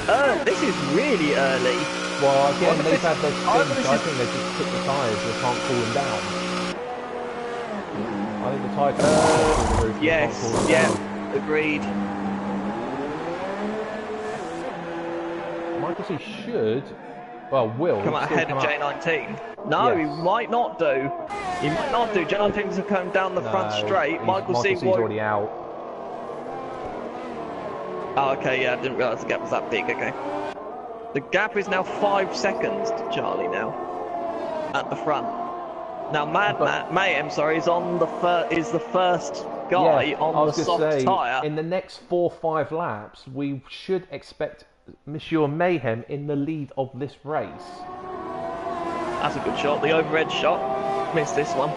Speaker 2: early. This is really early.
Speaker 1: Well, again, they've had their spins, so I think they just took the tyres. They can't cool them down. I think the tyres can't cool the roof.
Speaker 2: Yes, yeah, agreed.
Speaker 1: Michael C should, will
Speaker 2: come out ahead of J19. No, yes. He might not do. He might not do. J19's have come down the front straight. Michael C's
Speaker 1: already out.
Speaker 2: Oh, okay, yeah, I didn't realise the gap was that big. Okay, the gap is now 5 seconds to Charlie now at the front. Now, Mayhem, sorry, is on the the first guy on the soft tyre.
Speaker 1: In the next 4 or 5 laps, we should expect Monsieur Mayhem in the lead of this race.
Speaker 2: That's a good shot. The overhead shot. Missed this one.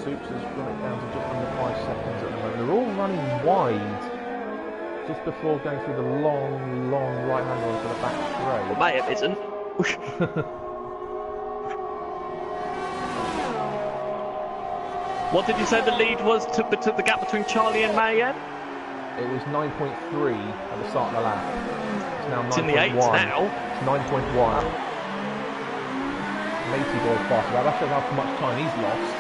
Speaker 1: Soups has run it down to just under 5 seconds at the moment. They're all running wide just before going through the long right hand onto the back straight.
Speaker 2: Well, Mayhem isn't. What did you say the lead was to the gap between Charlie and Mayhem?
Speaker 1: It was 9.3 at the start of the lap. It's now 9.1.
Speaker 2: It's in the 8s now.
Speaker 1: It's 9.1. Matey boy fast. Well, that shows how much time he's lost.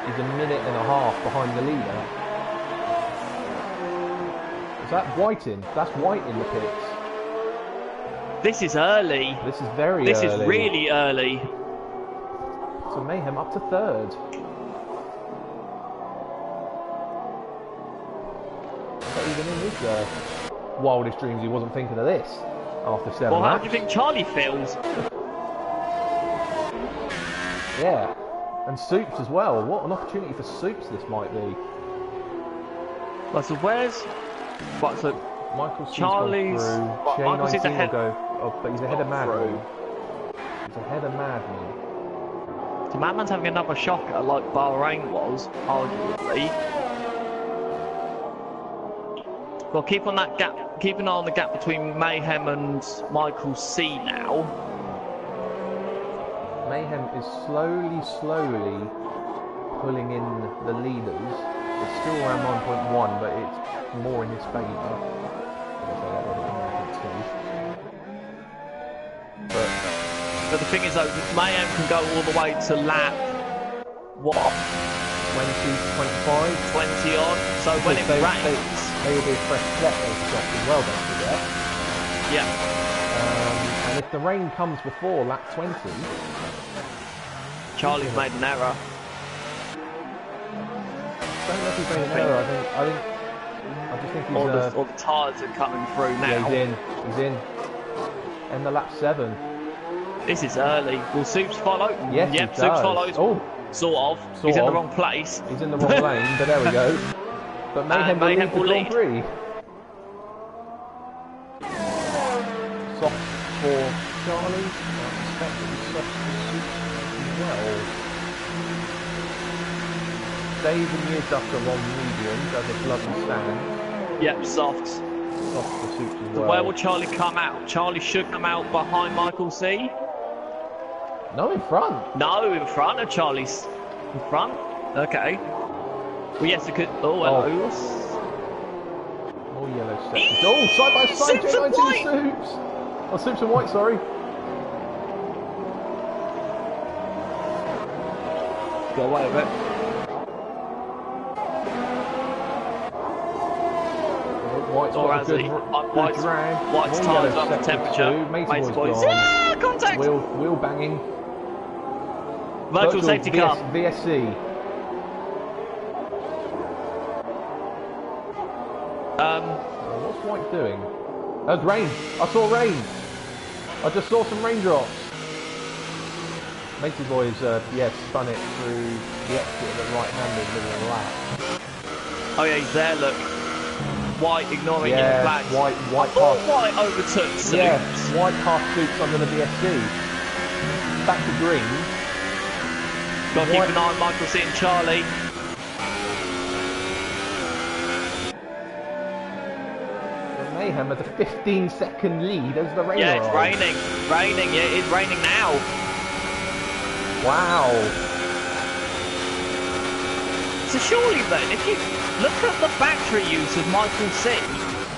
Speaker 1: He's a minute and a half behind the leader. Is that White in? That's White in the pits.
Speaker 2: This is early.
Speaker 1: This is very early.
Speaker 2: This is really early.
Speaker 1: So Mayhem up to 3rd. Even in his wildest dreams, he wasn't thinking of this after 7
Speaker 2: Well, how
Speaker 1: laps.
Speaker 2: do you think Charlie feels?
Speaker 1: Yeah, and Soups as well. What an opportunity for Soups this might be.
Speaker 2: Well, so where's... What, so
Speaker 1: Michael C's
Speaker 2: Charlie's...
Speaker 1: Michael C's
Speaker 2: ahead...
Speaker 1: but he's ahead of Madman. He's ahead of Madman.
Speaker 2: So Madman's having another shocker like Bahrain was, arguably. Well, keep on that gap. Keep an eye on the gap between Mayhem and Michael C now.
Speaker 1: Mayhem is slowly pulling in the leaders. It's still around 9.1, but it's more in his favour.
Speaker 2: But the thing is, though, Mayhem can go all the way to lap what?
Speaker 1: 20, 25,
Speaker 2: 20 on. So when it rains.
Speaker 1: They will be a fresh set they've got as well, don't forget.
Speaker 2: Yeah.
Speaker 1: And if the rain comes before lap 20...
Speaker 2: Charlie's made an error.
Speaker 1: I don't know if he's made an error. I just think he's...
Speaker 2: All the tyres are coming through now.
Speaker 1: Yeah, he's in. End the lap 7.
Speaker 2: This is early. Will Soups follow?
Speaker 1: Yes,
Speaker 2: yep,
Speaker 1: he
Speaker 2: Soups
Speaker 1: does.
Speaker 2: follows.
Speaker 1: Oh.
Speaker 2: Sort of. He's in the wrong place.
Speaker 1: He's in the wrong lane, but there we go. But Mayhem will lead the Grand Prix. Soft for Charlie. I expect it to be soft for Soups as well. Dave and Yearducker on mediums as a bloody stand.
Speaker 2: Yep, soft.
Speaker 1: Soft for Soups as well.
Speaker 2: Where will Charlie come out? Charlie should come out behind Michael C.
Speaker 1: No, in front.
Speaker 2: No, in front of Charlie's. In front? Okay. Well, yes, it could. Oh, hello.
Speaker 1: More yellow sections. Oh, side by side,
Speaker 2: Soups and
Speaker 1: J19 Soups! Oh, Soups and White, sorry.
Speaker 2: Go away with it.
Speaker 1: White's got a good drag.
Speaker 2: White's
Speaker 1: More
Speaker 2: tired
Speaker 1: yellow
Speaker 2: up the
Speaker 1: sector
Speaker 2: temperature.
Speaker 1: too. Matey Boy's
Speaker 2: Yeah,
Speaker 1: gone.
Speaker 2: contact!
Speaker 1: Wheel banging.
Speaker 2: Virtual safety car.
Speaker 1: VSC. What's White doing? There's rain. I saw rain. I just saw some raindrops. Matey Boy's, spun it through the exit of the right-handed middle of the lap.
Speaker 2: Oh yeah, he's there, look. White ignoring
Speaker 1: Yeah,
Speaker 2: yellow flags.
Speaker 1: White
Speaker 2: thought
Speaker 1: passed.
Speaker 2: White overtook Soups.
Speaker 1: Yeah, White passed Soups under the VSC. Back to green.
Speaker 2: Got to keep an eye on Michael C and Charlie.
Speaker 1: Mayhem has a 15-second lead as the rain
Speaker 2: Yeah, it's
Speaker 1: arrives.
Speaker 2: raining. Yeah, it's raining now.
Speaker 1: Wow.
Speaker 2: So surely then, if you look at the battery use of Michael C,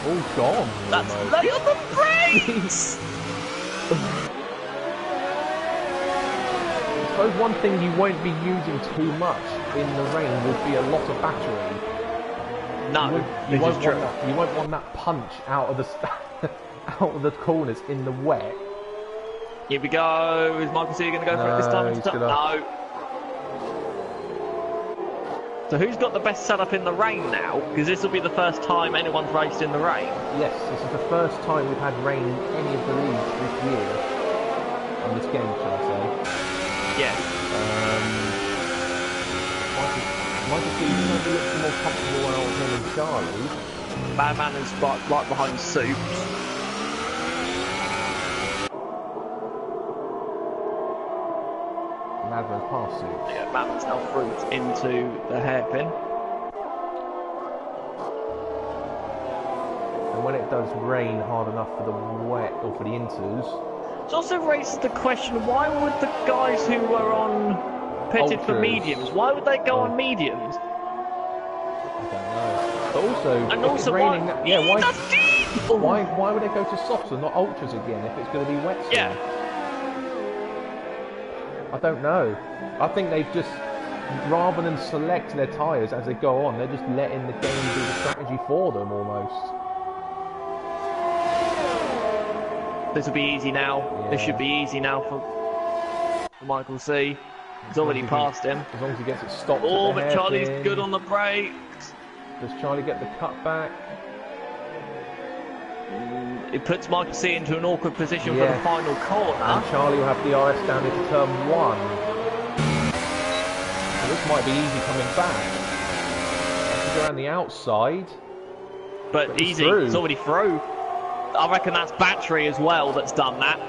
Speaker 1: All gone.
Speaker 2: that's
Speaker 1: almost.
Speaker 2: lay on the brakes.
Speaker 1: I suppose one thing you won't be using too much in the rain would be a lot of battery.
Speaker 2: No,
Speaker 1: You
Speaker 2: this is true.
Speaker 1: won't want that punch out of the out of the corners in the wet.
Speaker 2: Here we go. Is Michael C going to go for it this time?
Speaker 1: he's
Speaker 2: No.
Speaker 1: gonna-
Speaker 2: So who's got the best setup in the rain now? Because this will be the first time anyone's raced in the rain.
Speaker 1: Yes, this is the first time we've had rain in any of the leagues this year. On this game, shall I say.
Speaker 2: Yes.
Speaker 1: Michael C certainly looks more comfortable when I was him and Charlie.
Speaker 2: Madman is right behind Soups.
Speaker 1: Madman's past Soups.
Speaker 2: Yeah, Madman's now through into the hairpin.
Speaker 1: And when it does rain hard enough for the wet or for the inters,
Speaker 2: It also raises the question, why would the guys who were on pitted for
Speaker 1: Ultras.
Speaker 2: mediums, why would they go on mediums?
Speaker 1: I don't know. But also,
Speaker 2: And
Speaker 1: if
Speaker 2: also,
Speaker 1: it's raining,
Speaker 2: why? That's deep!
Speaker 1: why would they go to softs and not ultras again if it's going to be wet? Soon?
Speaker 2: Yeah.
Speaker 1: I don't know. I think they've just, rather than select their tyres as they go on, they're just letting the game do the strategy for them almost.
Speaker 2: This will be easy now.
Speaker 1: Yeah.
Speaker 2: This should be easy now for Michael C. He's already passed him.
Speaker 1: As long as he gets it stopped.
Speaker 2: Oh,
Speaker 1: at the
Speaker 2: but Charlie's
Speaker 1: hairpin.
Speaker 2: good on the brakes.
Speaker 1: Does Charlie get the cut back?
Speaker 2: It puts Michael C into an awkward position for
Speaker 1: Yeah.
Speaker 2: the final corner.
Speaker 1: And Charlie will have DRS down into turn 1. So this might be easy coming back. Has to go around the outside.
Speaker 2: But
Speaker 1: he's
Speaker 2: easy,
Speaker 1: through.
Speaker 2: it's already through. I reckon that's battery as well that's done that.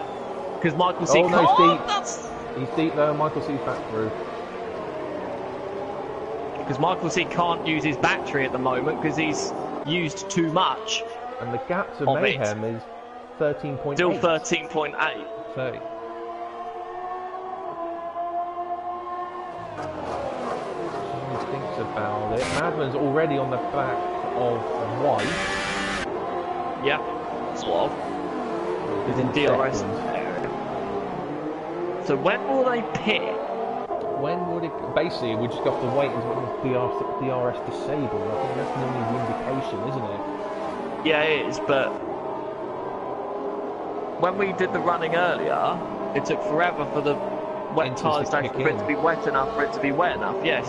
Speaker 2: Because Michael C
Speaker 1: Oh, no,
Speaker 2: can't.
Speaker 1: it's deep.
Speaker 2: That's
Speaker 1: He's deep though, Michael C's back through.
Speaker 2: because Michael C can't use his battery at the moment because he's used too much.
Speaker 1: And the gap to
Speaker 2: Of it.
Speaker 1: Mayhem is 13.8.
Speaker 2: Still 13.8.
Speaker 1: So, he thinks about it. Madman's already on the back of White.
Speaker 2: Yeah, sort of. He's in DRS
Speaker 1: second.
Speaker 2: area. So when will they pit?
Speaker 1: When would it... Basically, we just got to wait until the DRS disabled. I think that's normally the indication, isn't it?
Speaker 2: Yeah, it is, but when we did the running earlier, it took forever for the wet
Speaker 1: Inters
Speaker 2: tyres
Speaker 1: to
Speaker 2: to
Speaker 1: kick
Speaker 2: for it
Speaker 1: in.
Speaker 2: to be wet enough for it to be wet enough, yes.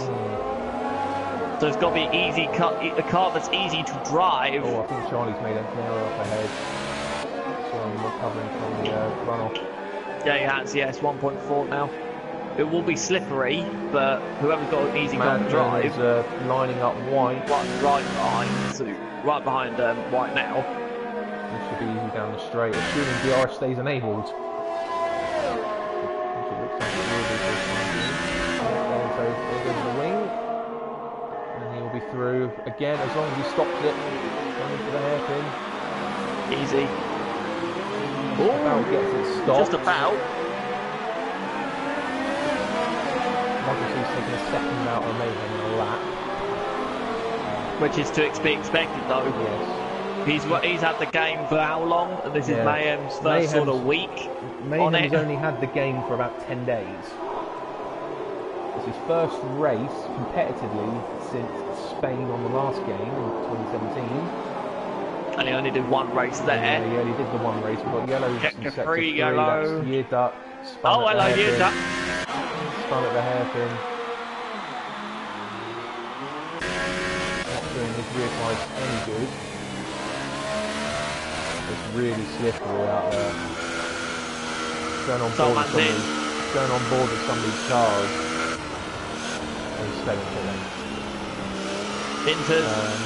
Speaker 2: So it's got to be easy, a car that's easy to drive.
Speaker 1: Oh, I think Charlie's made an error up ahead. So I'm recovering from the runoff.
Speaker 2: Yeah, he has, yes, 1.4 now. It will be slippery, but whoever's got an easy car to
Speaker 1: Madman
Speaker 2: drive,
Speaker 1: is lining up White.
Speaker 2: right behind, so right behind White now.
Speaker 1: This should be easy down the straight, assuming DRS stays enabled. Which it looks like it will be for the time being. So there goes the wing. And he'll be through again as long as he stops it. Going for the hairpin.
Speaker 2: Easy.
Speaker 1: About gets it stopped.
Speaker 2: Just about.
Speaker 1: Michael C's taking a second out of Mayhem in a lap.
Speaker 2: Which is to be expected though.
Speaker 1: Yes.
Speaker 2: He's had the game for how long? And this is Mayhem's first sort of week.
Speaker 1: Mayhem's only had the game for about 10 days. It's his first race competitively since Spain on the last game in 2017.
Speaker 2: And he only did one race there.
Speaker 1: Yeah, he only did the one race. We've got yellows in sector 3.
Speaker 2: Yellow.
Speaker 1: That's Year Duck.
Speaker 2: Oh, hello, Year Duck.
Speaker 1: Spun at the hairpin. Not doing his rear tyres any good. It's really slippery out there. Going on board with somebody's cars. And he's staying for them.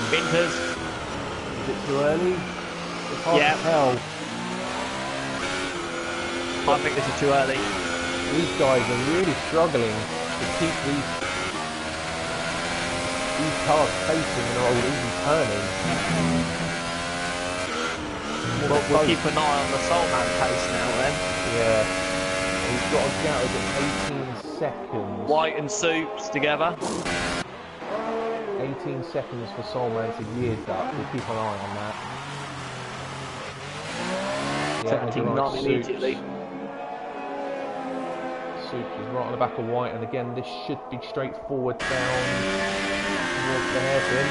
Speaker 2: Winters.
Speaker 1: Is it too early? It's hard to tell.
Speaker 2: I think this is too early.
Speaker 1: These guys are really struggling to keep these cars facing and all even turning.
Speaker 2: We'll keep an eye on the Soulman pace now then.
Speaker 1: Yeah. He's got a gap of 18 seconds.
Speaker 2: White and Soups together.
Speaker 1: 18 seconds for Soulman to Year Duck. We'll keep an eye on that.
Speaker 2: 17-9 immediately.
Speaker 1: Soups is right on the back of White, and again this should be straightforward down towards the hairpin.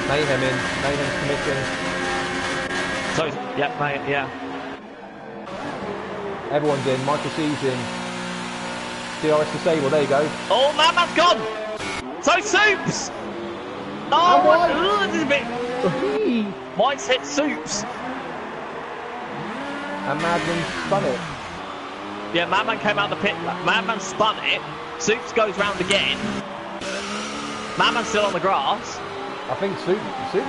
Speaker 1: Mayhem in. Mayhem's committing.
Speaker 2: So, yeah.
Speaker 1: Everyone's in. Michael C's in. DRS disabled. There you go.
Speaker 2: Oh, Madman's gone! So, Soups! Oh, what? This is a bit... White's hit Soups.
Speaker 1: And Madman spun it.
Speaker 2: Yeah, Madman came out of the pit. Madman spun it. Soups goes round again. Madman's still on the grass.
Speaker 1: I think Soups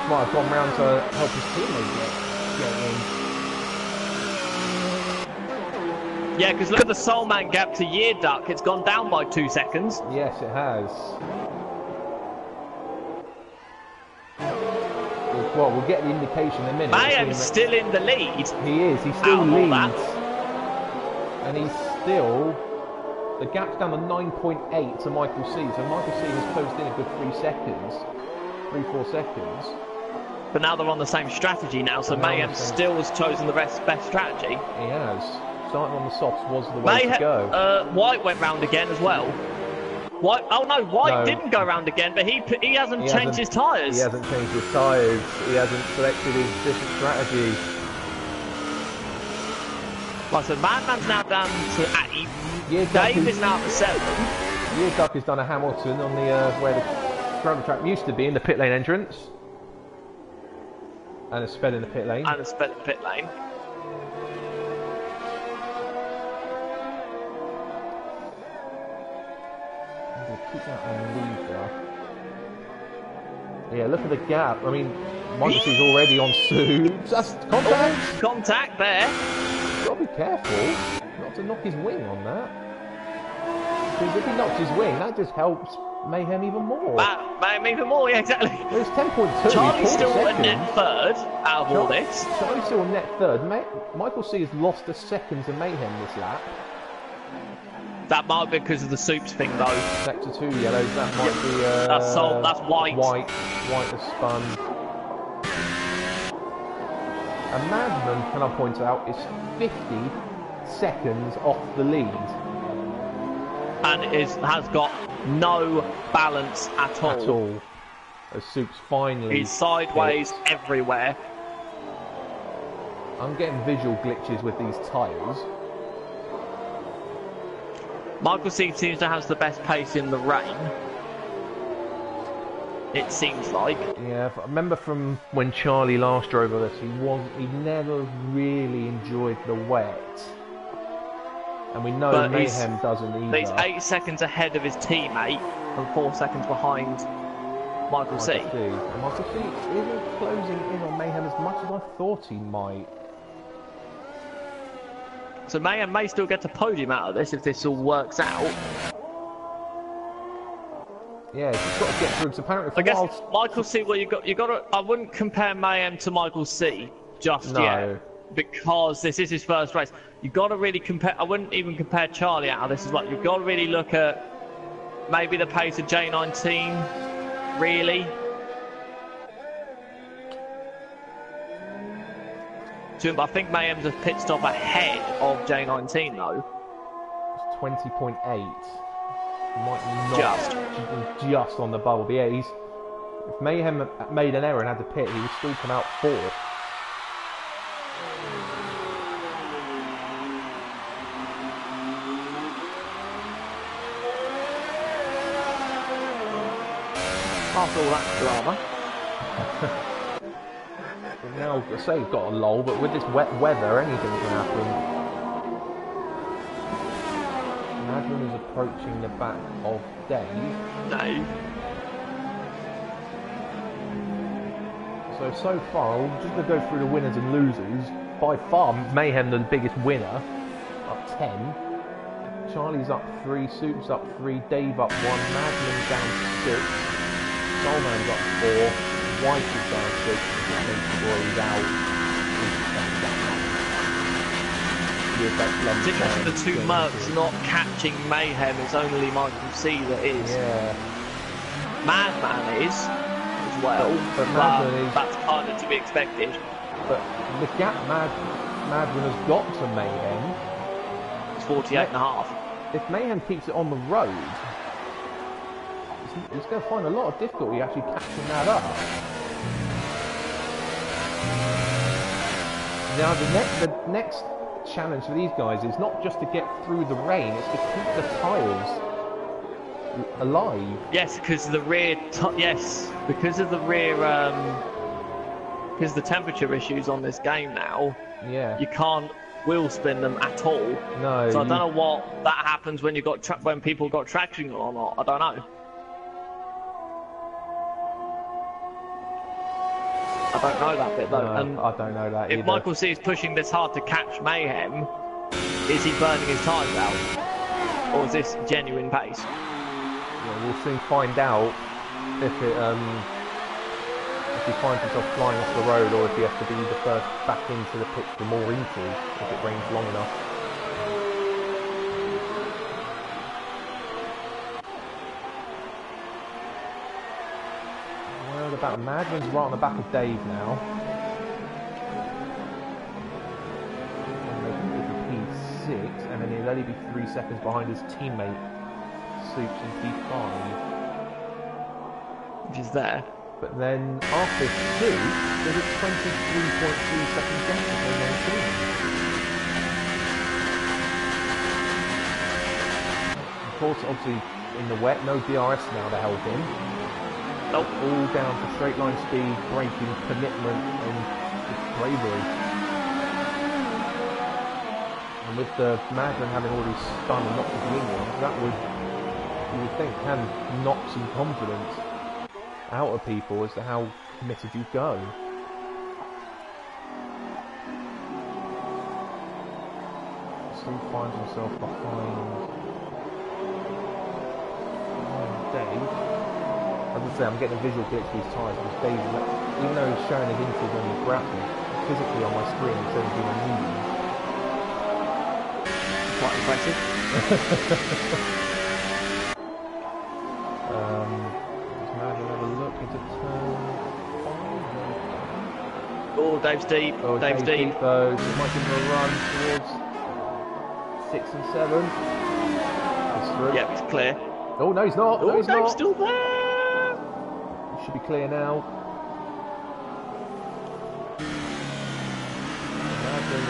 Speaker 1: might have gone round to help his teammate get in.
Speaker 2: Yeah, because look at the Soulman gap to Year Duck. It's gone down by 2 seconds.
Speaker 1: Yes, it has. Well, we'll get the indication in a minute.
Speaker 2: Mayhem's still in the lead.
Speaker 1: He is. He still leads. And he's still... The gap's down to 9.8 to Michael C. So Michael C has closed in a good 4 seconds.
Speaker 2: But now they're on the same strategy now, so Mayhem still has chosen the best strategy.
Speaker 1: He has. Starting on the softs was the way to go.
Speaker 2: White went round again as well. White didn't go round again, but he hasn't changed his tyres.
Speaker 1: He hasn't changed his tyres. He hasn't selected his different strategy.
Speaker 2: Right, so Madman's now down to 8. Dave is now at 7.
Speaker 1: Year Duck has done a Hamilton on the where the gravel track used to be in the pit lane entrance. And a sped in the pit lane. Keep that on leader. Yeah, look at the gap. I mean, Michael C's already on Soups. That's contact.
Speaker 2: Contact there.
Speaker 1: Got to be careful not to knock his wing on that. Because if he knocks his wing, that just helps Mayhem even more.
Speaker 2: Mayhem even more, yeah, exactly.
Speaker 1: There's 10.2.
Speaker 2: Charlie's still a net third out of all this.
Speaker 1: Charlie's still a net third. Michael C has lost a second to Mayhem this lap.
Speaker 2: That might be because of the Soups thing, though.
Speaker 1: Sector 2 yellows, that might be...
Speaker 2: that's White.
Speaker 1: White has spun. And Madman, can I point out, is 50 seconds off the lead.
Speaker 2: And has got no balance at all.
Speaker 1: As Soups finally...
Speaker 2: He's sideways everywhere.
Speaker 1: I'm getting visual glitches with these tyres.
Speaker 2: Michael C seems to have the best pace in the rain. It seems like.
Speaker 1: Yeah, I remember from when Charlie last drove with us, he never really enjoyed the wet. And we know Mayhem doesn't either.
Speaker 2: He's 8 seconds ahead of his teammate and 4 seconds behind Michael C.
Speaker 1: And Michael C isn't closing in on Mayhem as much as I thought he might.
Speaker 2: So Mayhem may still get a podium out of this if this all works out.
Speaker 1: Yeah, he's got to get through. So apparently,
Speaker 2: I guess Michael C. Well, you got to. I wouldn't compare Mayhem to Michael C. just yet because this is his first race. You got to really compare. I wouldn't even compare Charlie out of this as well. You've got to really look at maybe the pace of J19. Really, to him. I think Mayhem's a pit stop ahead of J19 though.
Speaker 1: It's 20.8. Might not just on the bulb. Yeah, if Mayhem made an error and had to pit, he would still come out 4th.
Speaker 2: After all that drama.
Speaker 1: Now, I say he's got a lull, but with this wet weather, anything can happen. Madden is approaching the back of Dave.
Speaker 2: Dave.
Speaker 1: So far, we're just going to go through the winners and losers. By far, Mayhem the biggest winner, up 10. Charlie's up 3, Soup's up 3, Dave up 1, Madman down 6. Soulman's up 4, White is down 6, which makes sure he's out.
Speaker 2: It's interesting the two Mercs not catching Mayhem, it's only Michael C that is.
Speaker 1: Yeah.
Speaker 2: Madman is, as well,
Speaker 1: but Madman is...
Speaker 2: that's harder to be expected.
Speaker 1: But the gap Madman has got to Mayhem.
Speaker 2: It's 48.5.
Speaker 1: If Mayhem keeps it on the road, he's going to find a lot of difficulty actually catching that up. Now the next challenge for these guys is not just to get through the rain, it's to keep the tyres alive.
Speaker 2: Yes, because the rear, because of the rear, because the temperature issues on this game now.
Speaker 1: Yeah.
Speaker 2: You can't wheel spin them at all.
Speaker 1: No.
Speaker 2: So I don't know what that happens when you got when people got traction or not. I don't know. I don't know that bit though.
Speaker 1: No,
Speaker 2: and
Speaker 1: I don't know that
Speaker 2: if
Speaker 1: either.
Speaker 2: Michael C is pushing this hard to catch Mayhem, is he burning his tyres out? Or is this genuine pace?
Speaker 1: Yeah, we'll soon find out if he finds himself flying off the road or if he has to be the first back into the pits for more inches if it rains long enough. About Madman's right on the back of Dave now. P6, and then he'll only be 3 seconds behind his teammate Soups in P5.
Speaker 2: Which is there.
Speaker 1: But then after 2, there's a 23.3 second gap between those two. Of course, obviously in the wet, no DRS now to help him.
Speaker 2: Nope.
Speaker 1: All down to straight line speed, braking, commitment, and bravery. And with the Madman having already spun and knocked the green one, that would, you would think, can knock some confidence out of people as to how committed you go. Still finds himself behind Dave. As I say, I'm getting a visual glitch for these tyres because Dave, even though he's showing his inches on the graphic, physically on my screen it says he's been moving.
Speaker 2: Quite impressive.
Speaker 1: Let's have a look into turn 5.
Speaker 2: Oh, Dave's deep.
Speaker 1: Oh,
Speaker 2: Dave's deep.
Speaker 1: Though, so it might give him a run towards 6 and 7. It's through.
Speaker 2: Yep, he's clear.
Speaker 1: Oh, no, he's not.
Speaker 2: Oh,
Speaker 1: no, he's
Speaker 2: Dave's
Speaker 1: not.
Speaker 2: still there.
Speaker 1: Should be clear now.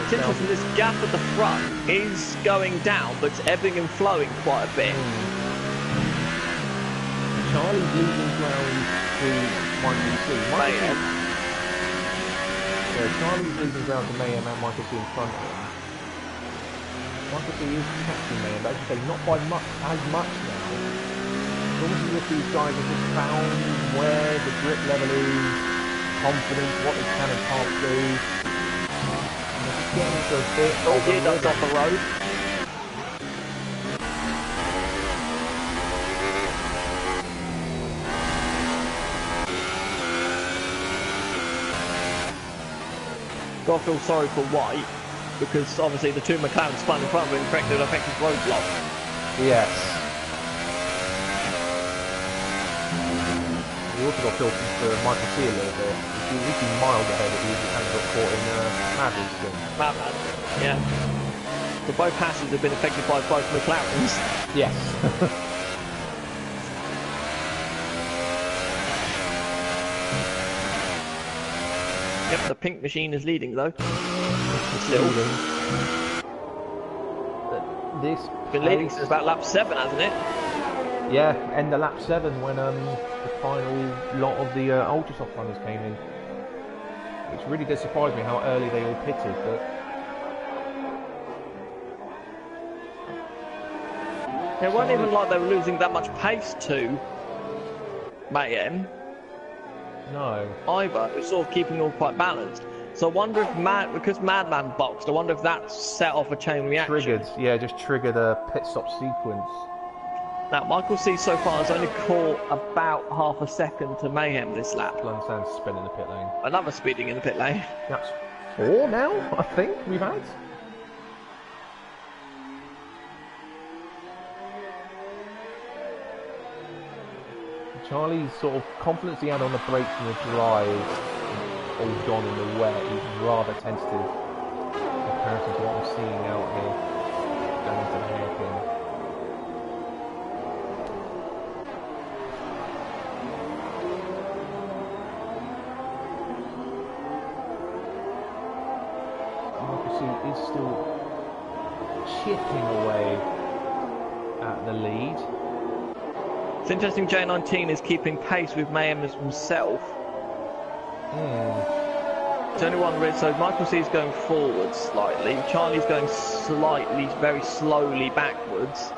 Speaker 2: It's interesting, this gap at the front is going down, but it's ebbing and flowing quite a bit.
Speaker 1: Charlie's losing ground to Michael C.
Speaker 2: Mayhem.
Speaker 1: So Charlie's losing ground to Mayhem and Michael C in front of him. Michael C is catching Mayhem, but as you say, not by much, as much now. It's almost as if these guys have just found where the grip level is, confidence, what they can and can't do. And they're just getting into a bit
Speaker 2: Oh, here goes off the road. Got to feel sorry for White, because obviously the two McLaren spun in front of him and created an effective roadblock.
Speaker 1: Yes. We also got feel for Michael C a little bit. He's been miles ahead if he hadn't got caught in Madrid's thing.
Speaker 2: Madman, yeah. So both passes have been affected by both McLarens.
Speaker 1: Yes.
Speaker 2: Yep, the pink machine is leading though.
Speaker 1: Still. This
Speaker 2: been leading since about lap 7, hasn't it?
Speaker 1: Yeah, end of lap 7 when the final lot of the Ultrasoft runners came in. Which really did surprise me how early they all pitted, but
Speaker 2: it wasn't even like they were losing that much pace to Mayhem.
Speaker 1: no.
Speaker 2: Either. It was sort of keeping all quite balanced. So I wonder if because Madman boxed, I wonder if that set off a chain reaction.
Speaker 1: Just triggered a pit stop sequence.
Speaker 2: Now, Michael C so far has only caught about half a second to Mayhem this lap.
Speaker 1: Lundstein's spin in the pit lane.
Speaker 2: Another speeding in the pit lane.
Speaker 1: That's 4 now, I think, we've had. Charlie's sort of confidence he had on the brakes and the drive all gone in the wet. He's rather tentative in comparison to what I'm seeing out here going into the hairpin. Is still chipping away at the lead.
Speaker 2: It's interesting J19 is keeping pace with Mayhem as himself. It's only one risk, so Michael C is going forward slightly, Charlie's going slightly, very slowly backwards.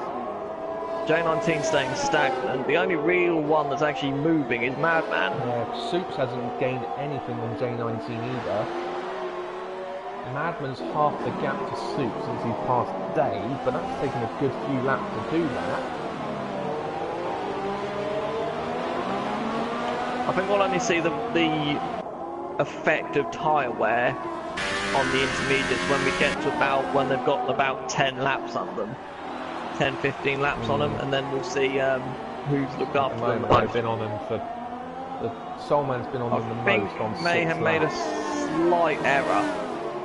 Speaker 2: J19 staying stagnant. The only real one that's actually moving is Madman.
Speaker 1: Yeah, Soups hasn't gained anything on J19 either. Madman's half the gap to Soup since he passed Dave, but that's taken a good few laps to do that.
Speaker 2: I think we'll only see the effect of tyre wear on the intermediates when we get to when they've got about 10 laps on them. 10-15 laps on them, and then we'll see who's looked after them.
Speaker 1: I've been on them for... The Soulman's been on them the most on 6
Speaker 2: Mayhem made a slight error,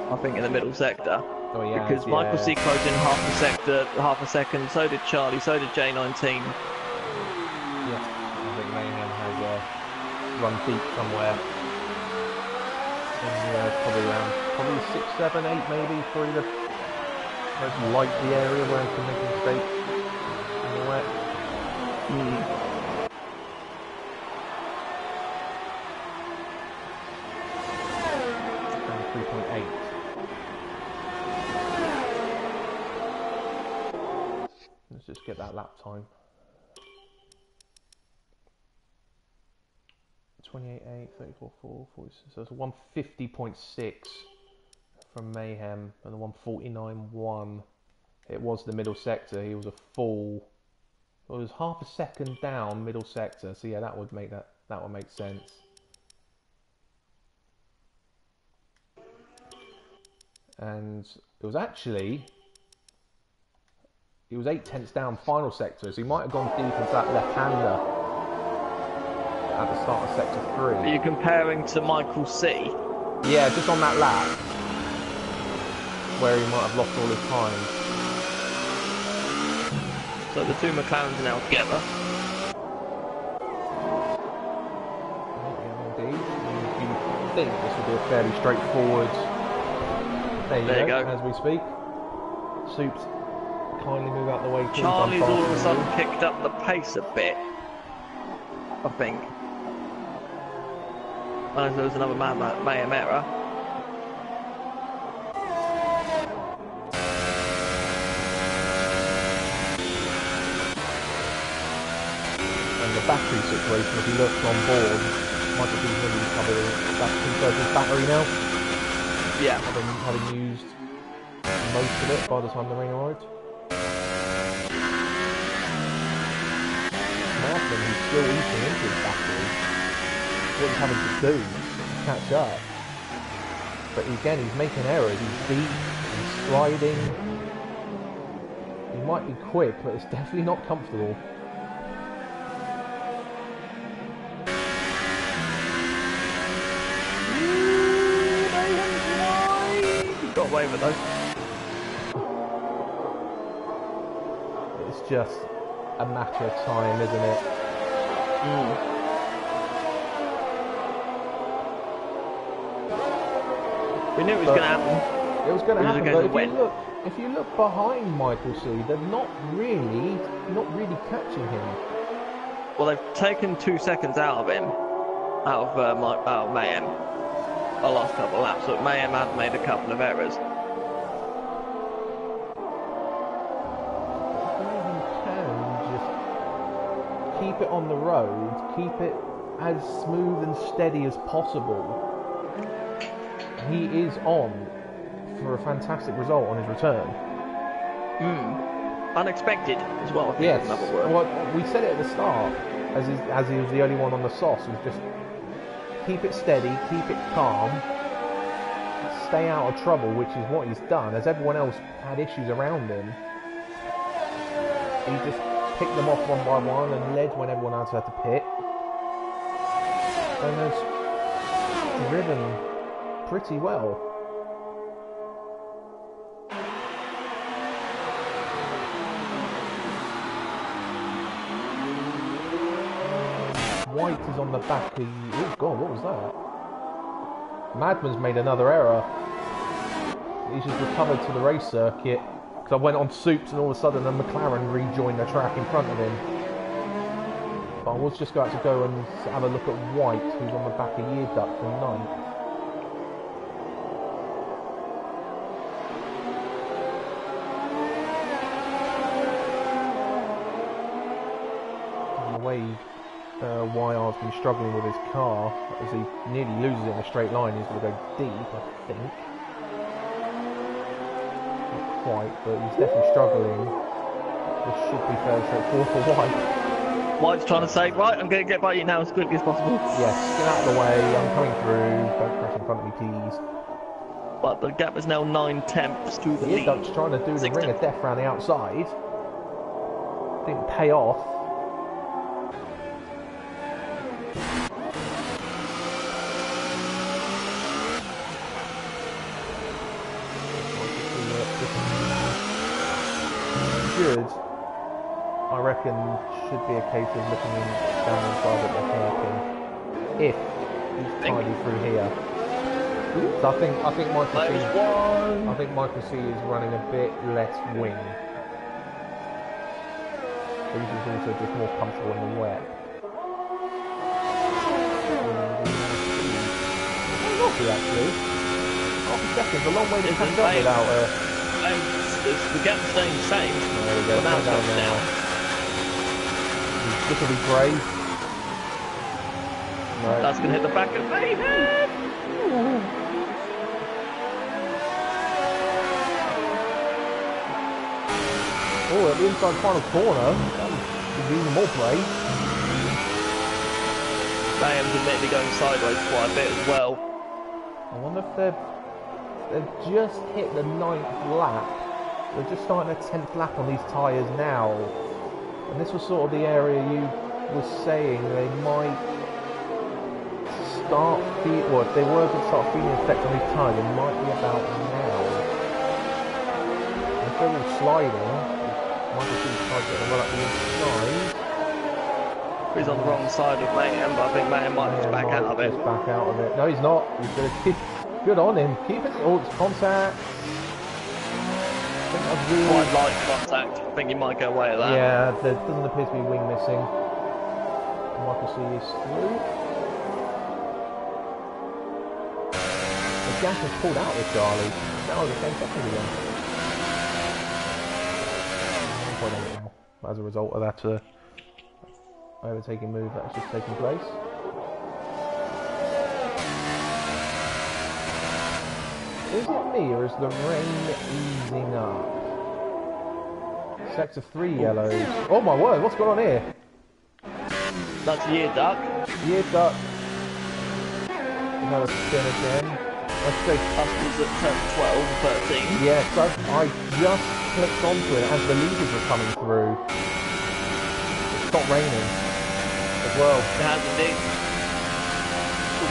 Speaker 2: I think, in the middle sector.
Speaker 1: Oh, yeah,
Speaker 2: because Michael C closed in half a second, so did Charlie, so did J19.
Speaker 1: Yes, I think Mayhem has run deep somewhere. Probably around 6, 7, 8 maybe, probably the most likely area where he can make a mistake in the wet. 3.8. Let's just get that lap time. 28.8, 34.4, 46. So it's a 150.6 from Mayhem and the 149.1. It was the middle sector. He was a full. It was half a second down middle sector. So yeah, that would make sense. And it was actually. He was 8/10 down final sector, so he might have gone deep into that left-hander at the start of sector 3.
Speaker 2: Are you comparing to Michael C?
Speaker 1: Yeah, just on that lap, where he might have lost all his time.
Speaker 2: So the two McLarens are now together.
Speaker 1: Yeah, indeed. You think this would be a fairly straightforward. There you go. As we speak. Soups, kindly move out the way.
Speaker 2: Charlie's all of a sudden picked up the pace a bit, I think. Unless there was another Mayhem error.
Speaker 1: And the battery situation, if you look on board, Michael B's maybe recovered that 2/3 his battery now.
Speaker 2: Yeah.
Speaker 1: Having used most of it by the time the rain arrived. Martin, who's still eating into his battery, what he's having to do is catch up. But again, he's making errors. He's deep, he's sliding. He might be quick, but it's definitely not comfortable.
Speaker 2: got away with those.
Speaker 1: It's just a matter of time, isn't it?
Speaker 2: We knew it was going to happen.
Speaker 1: It was going to happen, but if you look behind Michael C, they're not really catching him.
Speaker 2: Well, they've taken 2 seconds out of him, out of Mayhem, the last couple of laps. But Mayhem had made a couple of errors.
Speaker 1: You can just keep it on the road, keep it as smooth and steady as possible. He is on for a fantastic result on his return.
Speaker 2: Unexpected as well, I think.
Speaker 1: Yes.
Speaker 2: Another word.
Speaker 1: Well, we said it at the start, as he was the only one on the sauce, was just keep it steady, keep it calm, stay out of trouble, which is what he's done. As everyone else had issues around him, he just picked them off one by one and led when everyone else had to pit. And has driven pretty well. White is on the back of... Oh god, what was that? Madman's made another error. He's just recovered to the race circuit. Because I went on Soups and all of a sudden a McLaren rejoined the track in front of him. But I was just going to go and have a look at White, who's on the back of Year Duck from 9th. And the way YR's been struggling with his car, as he nearly loses it in a straight line, he's going to go deep, I think. Not quite, but he's definitely struggling. This should be fairly straightforward for White.
Speaker 2: White's trying to say, right, I'm going to get by you now as quickly as possible.
Speaker 1: Yes, get out of the way, I'm coming through, don't crash in front of me please.
Speaker 2: But the gap is now 9/10 to the lead.
Speaker 1: Duck's trying to do the ring of death around the outside. Didn't pay off. Good, I reckon, should be a case of looking in down inside at the hairpin if he's tidy through here. So I think Michael C is running a bit less wing. But he's also just more comfortable in the wet. Not actually. Half a second, a long way to catch up without
Speaker 2: the gap staying the same.
Speaker 1: There we go,
Speaker 2: now
Speaker 1: down now. This will be brave. No.
Speaker 2: That's going to hit the back of Mayhem.
Speaker 1: Oh, at the inside final corner, that was even more brave.
Speaker 2: Mayhem's admittedly going sideways quite a bit as well.
Speaker 1: I wonder if they've just hit the 9th lap. They're just starting a 10th lap on these tyres now. And this was sort of the area you were saying they might start feeling, well, if they were to start feeling the effect on these tyres, it might be about now. And if they're all sliding, Michael C's tyres getting well up the inside.
Speaker 2: He's on the wrong side of Mayhem, but I think Mayhem might just back out of it.
Speaker 1: Back out of it. No, he's not. He's going to keep. Good on him. Keep it. Oh, it's contact. I think that's really...
Speaker 2: Quite light contact. I think he might go away at that.
Speaker 1: Yeah, there doesn't appear to be wing missing. Michael C is through. The gas has pulled out with Charlie. Now the 10 seconds again. 1.8 now, as a result of that overtaking move that's just taken place. Is it me, or is the rain easing up? Sector 3 yellows. Oh my word, what's going on here?
Speaker 2: That's Year Duck.
Speaker 1: Year Duck. Another spin again. Let's go.
Speaker 2: Customs at turn 12 and 13.
Speaker 1: Yes, I just clicked onto it as the leaders were coming through. It stopped raining as well.
Speaker 2: It has indeed.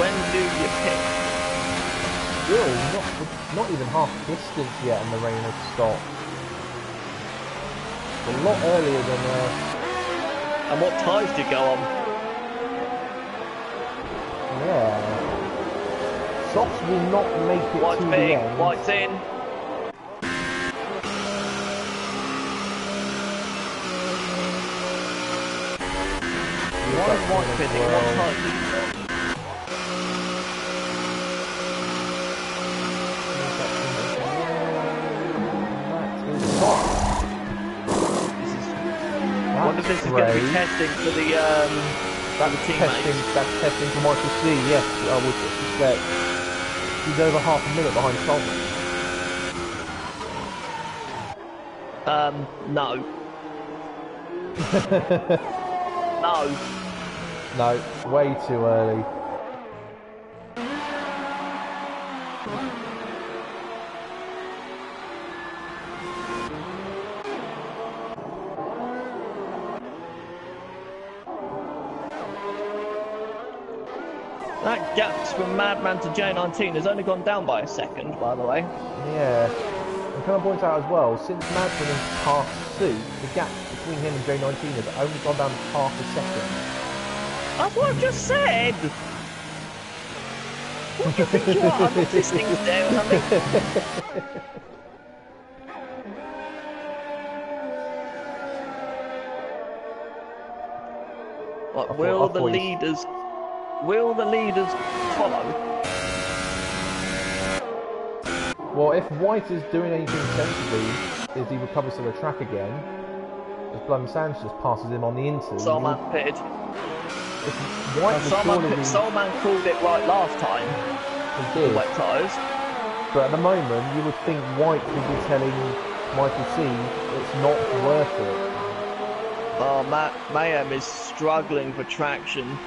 Speaker 2: When do you pick?
Speaker 1: still not even half distance yet, and the rain has stopped. A lot earlier than.
Speaker 2: And what ties did go on?
Speaker 1: Yeah. Softs will not make it
Speaker 2: White's
Speaker 1: to
Speaker 2: big,
Speaker 1: the end.
Speaker 2: White's in. Why is White pitting? What time? I wonder if this is going to be testing for the teammates.
Speaker 1: That's testing for Michael C. Yes, I would suspect. He's over half a minute behind Solomon.
Speaker 2: No. No.
Speaker 1: No, way too early.
Speaker 2: That gap from Madman to J19 has only gone down by a second, by the way.
Speaker 1: Yeah. And can I point out as well, since Madman has passed Sue, the gap between him and J19 has only gone down half a second.
Speaker 2: That's what I've just said! What do you think you are? I'm not listening to there or something. What, will the leaders follow?
Speaker 1: Well, if White is doing anything sensibly, is he recovers to the track again, as Blum Sands just passes him on the into.
Speaker 2: Solman pitted.
Speaker 1: Solman
Speaker 2: called it right last time.
Speaker 1: He did.
Speaker 2: Wet tyres.
Speaker 1: But at the moment, you would think White would be telling Michael C it's not worth it.
Speaker 2: Oh, Mayhem is struggling for traction.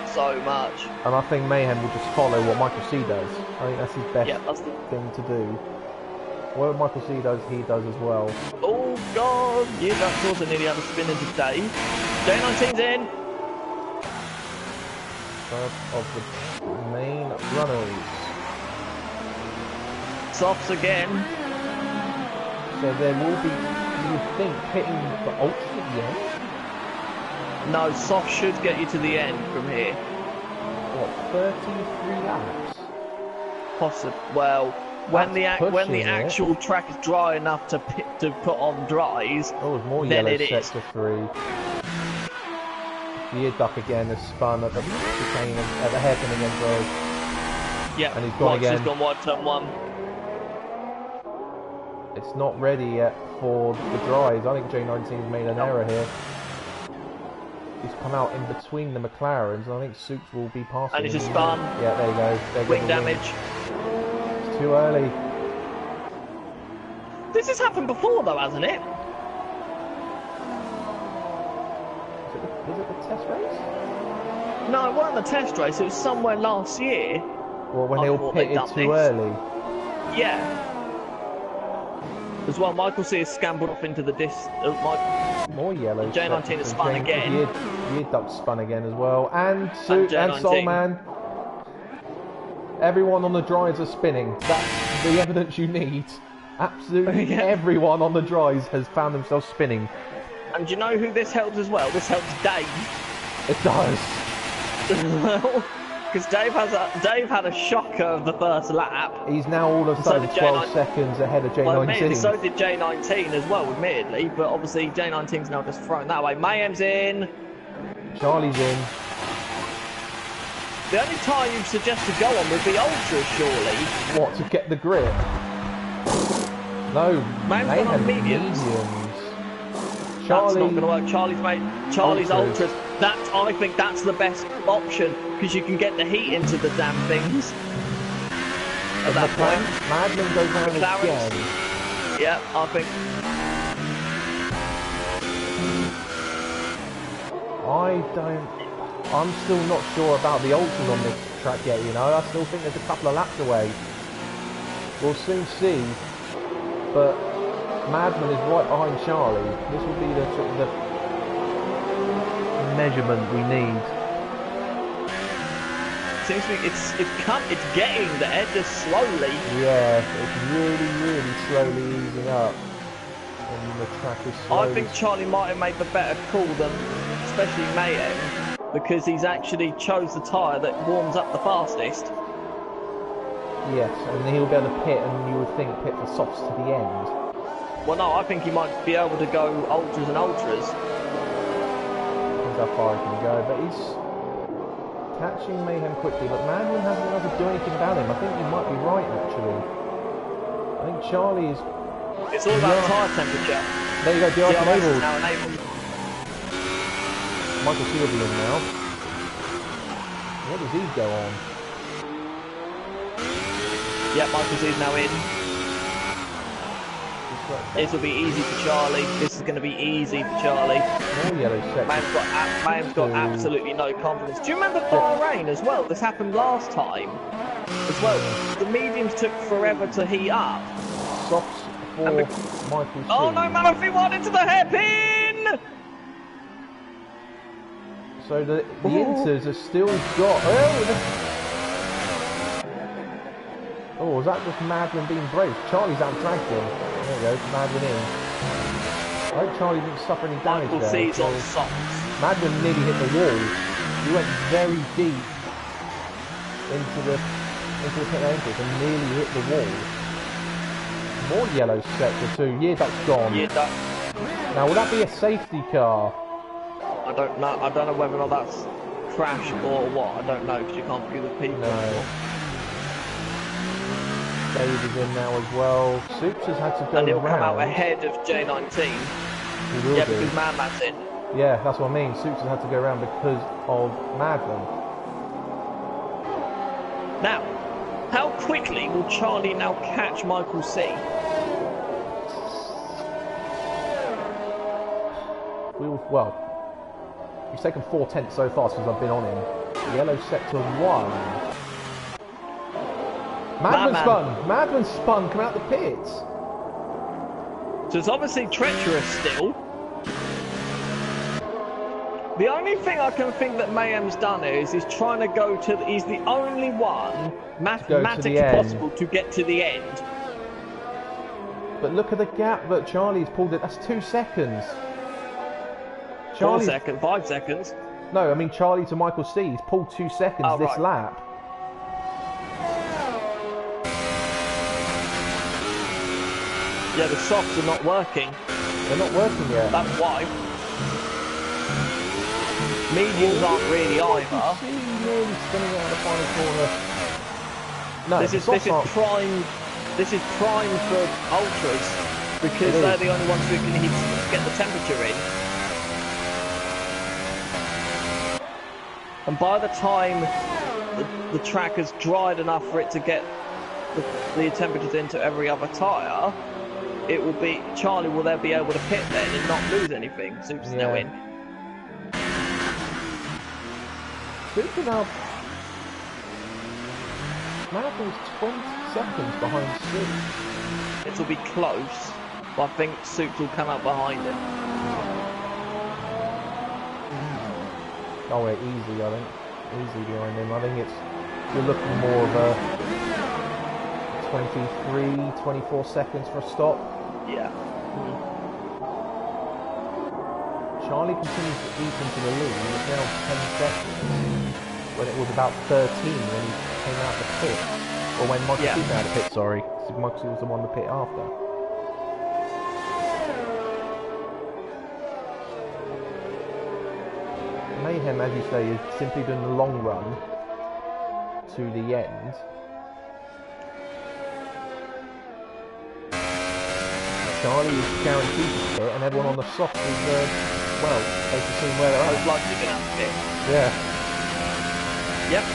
Speaker 2: So much.
Speaker 1: And I think Mayhem will just follow what Michael C does. I think that's his best thing to do. What Michael C does, he does as well.
Speaker 2: Oh god! Yeah, that's also nearly had a spin into Dave. J19's in!
Speaker 1: First of the main runners.
Speaker 2: Softs again.
Speaker 1: So there will be, you would think, pitting for Ultra at the end?
Speaker 2: No, Soft should get you to the end from here.
Speaker 1: What, 33 laps?
Speaker 2: Possibly. Well, when the actual track is dry enough to put on dries,
Speaker 1: oh, there's more
Speaker 2: then
Speaker 1: yellow
Speaker 2: it
Speaker 1: sector 3. The duck again has spun at the chicane at the hairpin again, sorry.
Speaker 2: Yeah,
Speaker 1: and he's gone again.
Speaker 2: He's gone wide turn 1.
Speaker 1: It's not ready yet for the dries. I think J19's made an error here. He's come out in between the McLarens, and I think Soups will be passing.
Speaker 2: And it's a spun.
Speaker 1: Yeah, there you go.
Speaker 2: Wing damage.
Speaker 1: It's too early.
Speaker 2: This has happened before, though, hasn't it?
Speaker 1: Was it the test race?
Speaker 2: No, it wasn't the test race. It was somewhere last year.
Speaker 1: Well, when they all pitted too early.
Speaker 2: Yeah. As well, Michael C has scampered off into the
Speaker 1: more yellow.
Speaker 2: J19 has spun again.
Speaker 1: Year Duck spun again as well. And Soulman. Everyone on the dries are spinning. That's the evidence you need. Absolutely everyone on the dries has found themselves spinning.
Speaker 2: And do you know who this helps as well? This helps Dave.
Speaker 1: It does.
Speaker 2: Well, because Dave had a shocker of the first lap.
Speaker 1: He's now all of a sudden 12 seconds ahead of J19.
Speaker 2: Well, so did J19 as well, admittedly, but obviously J19's now just thrown that way. Mayhem's in.
Speaker 1: Charlie's in.
Speaker 2: The only tyre you'd suggest to go on would be Ultras, surely.
Speaker 1: What, to get the grip? No,
Speaker 2: Mayhem's on mediums. That's not going to work. Charlie's Ultras. I think that's the best option, because you can get the heat into the damn things. At that point.
Speaker 1: Madman goes down again.
Speaker 2: Yeah, I think.
Speaker 1: I'm still not sure about the Ultras on this track yet, you know. I still think there's a couple of laps away. We'll soon see. But Madman is right behind Charlie. This will be the measurement we need.
Speaker 2: seems to be it's getting there just slowly.
Speaker 1: Yeah, it's really slowly easing up. And the track is slowly...
Speaker 2: I think Charlie might have made the better call than especially Mayhem, because he's actually chose the tyre that warms up the fastest.
Speaker 1: Yes, and he'll be able to pit, and you would think pit for softs to the end.
Speaker 2: Well, no, I think he might be able to go ultras and ultras.
Speaker 1: That's how far he can go, but he's catching Mayhem quickly, but Madden hasn't been able to do anything about him. I think you might be right, actually. I think Charlie is...
Speaker 2: It's all about tyre temperature.
Speaker 1: There you go, DRS enabled.
Speaker 2: Is now enabled.
Speaker 1: Michael C will be in now. What does he go on?
Speaker 2: Yeah, Michael C's now in. This will be easy for Charlie. This is going to be easy for Charlie.
Speaker 1: More yellow sector.
Speaker 2: Mayhem's got absolutely no confidence. Do you remember Bahrain as well? This happened last time as well. The mediums took forever to heat up.
Speaker 1: Softs for Michael C.
Speaker 2: Oh no, Murphy won into the hairpin!
Speaker 1: So the Inters have still got... Oh, was that just Madden being brave? Charlie's out-dragged him. There we go, Madden in. I hope Charlie didn't suffer any damage
Speaker 2: Michael
Speaker 1: there.
Speaker 2: C's on socks.
Speaker 1: Madden nearly hit the wall. He went very deep into the pit entrance and nearly hit the wall. More yellow sector too. Yeah, that's gone.
Speaker 2: Yeah,
Speaker 1: Now, will that be a safety car?
Speaker 2: I don't know. I don't know whether or not that's crash or what. I don't know because you can't view the people.
Speaker 1: No. Dave is in now as well. Soups has had to go
Speaker 2: and he'll
Speaker 1: around.
Speaker 2: come out ahead of J19.
Speaker 1: He will
Speaker 2: yeah,
Speaker 1: do.
Speaker 2: because Madman's in.
Speaker 1: Yeah, that's what I mean. Soups has had to go around because of Madman.
Speaker 2: Now, how quickly will Charlie now catch Michael C?
Speaker 1: Well, he's taken 4 tenths so far since I've been on him. Yellow sector 1. Madman spun, come out the pits.
Speaker 2: So it's obviously treacherous still. The only thing I can think that Mayhem's done is he's trying to go to... he's the only one mathematically possible to get to the end.
Speaker 1: But look at the gap that Charlie's pulled it. That's 2 seconds.
Speaker 2: 4 seconds, 5 seconds.
Speaker 1: No, I mean Charlie to Michael C. He's pulled 2 seconds this lap.
Speaker 2: Yeah, the softs are not working.
Speaker 1: They're not working yet.
Speaker 2: That's why. Mediums aren't really either.
Speaker 1: Nearly spinning out the final corner. No,
Speaker 2: this is prime. This is prime for ultras because they're the only ones who can get the temperature in. And by the time the track is dried enough for it to get the temperatures into every other tyre, it will be Charlie will then be able to pit then and not lose anything. Soup's now in.
Speaker 1: Super now. Marathon's 20 seconds behind Soup.
Speaker 2: It will be close, but I think Soups will come out behind him.
Speaker 1: Oh wait, easy I think. Easy behind him. I think you're looking more of a 23, 24 seconds for a stop.
Speaker 2: Yeah.
Speaker 1: Charlie continues to eat into the lead. It's now 10 seconds. When it was about 13 when he came out the pit. Or when Michael came out the pit, sorry. Michael was the one to pit after. Mayhem, as you say, is simply doing the long run to the end. Charlie is guaranteed to pit, and everyone on the soft is, well, basically seeing where they're at.
Speaker 2: Most likely going to pit.
Speaker 1: Yeah.
Speaker 2: Yep.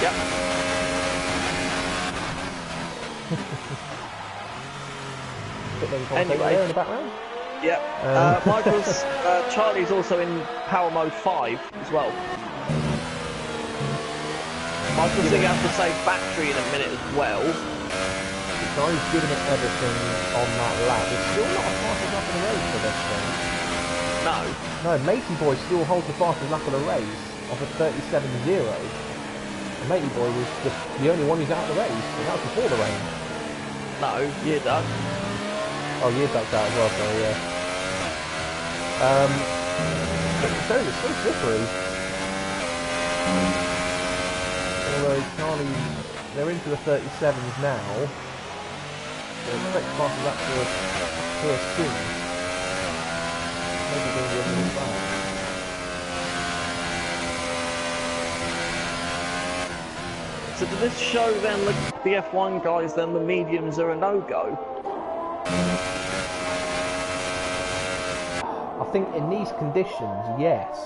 Speaker 2: Yep.
Speaker 1: Anyway, there in the background.
Speaker 2: Yep. Michael's Charlie's also in power mode 5 as well. Michael's going to have to save battery in a minute as well.
Speaker 1: Charlie's giving it everything on that lap. It's still not a fastest lap of the race for this thing.
Speaker 2: No.
Speaker 1: No, Matey Boy still holds the fastest lap of the race. of a 37.0. And Matey Boy was the only one who's out of the race, and that was before the rain.
Speaker 2: No, year duck.
Speaker 1: Oh, year duck's out as well, sorry, yeah. It's so slippery. Although Charlie, they're into the 37s now. So expect faster lap for us soon. Maybe they'll be able to back.
Speaker 2: So does this show then the F1 guys then the mediums are a no-go?
Speaker 1: I think in these conditions, yes.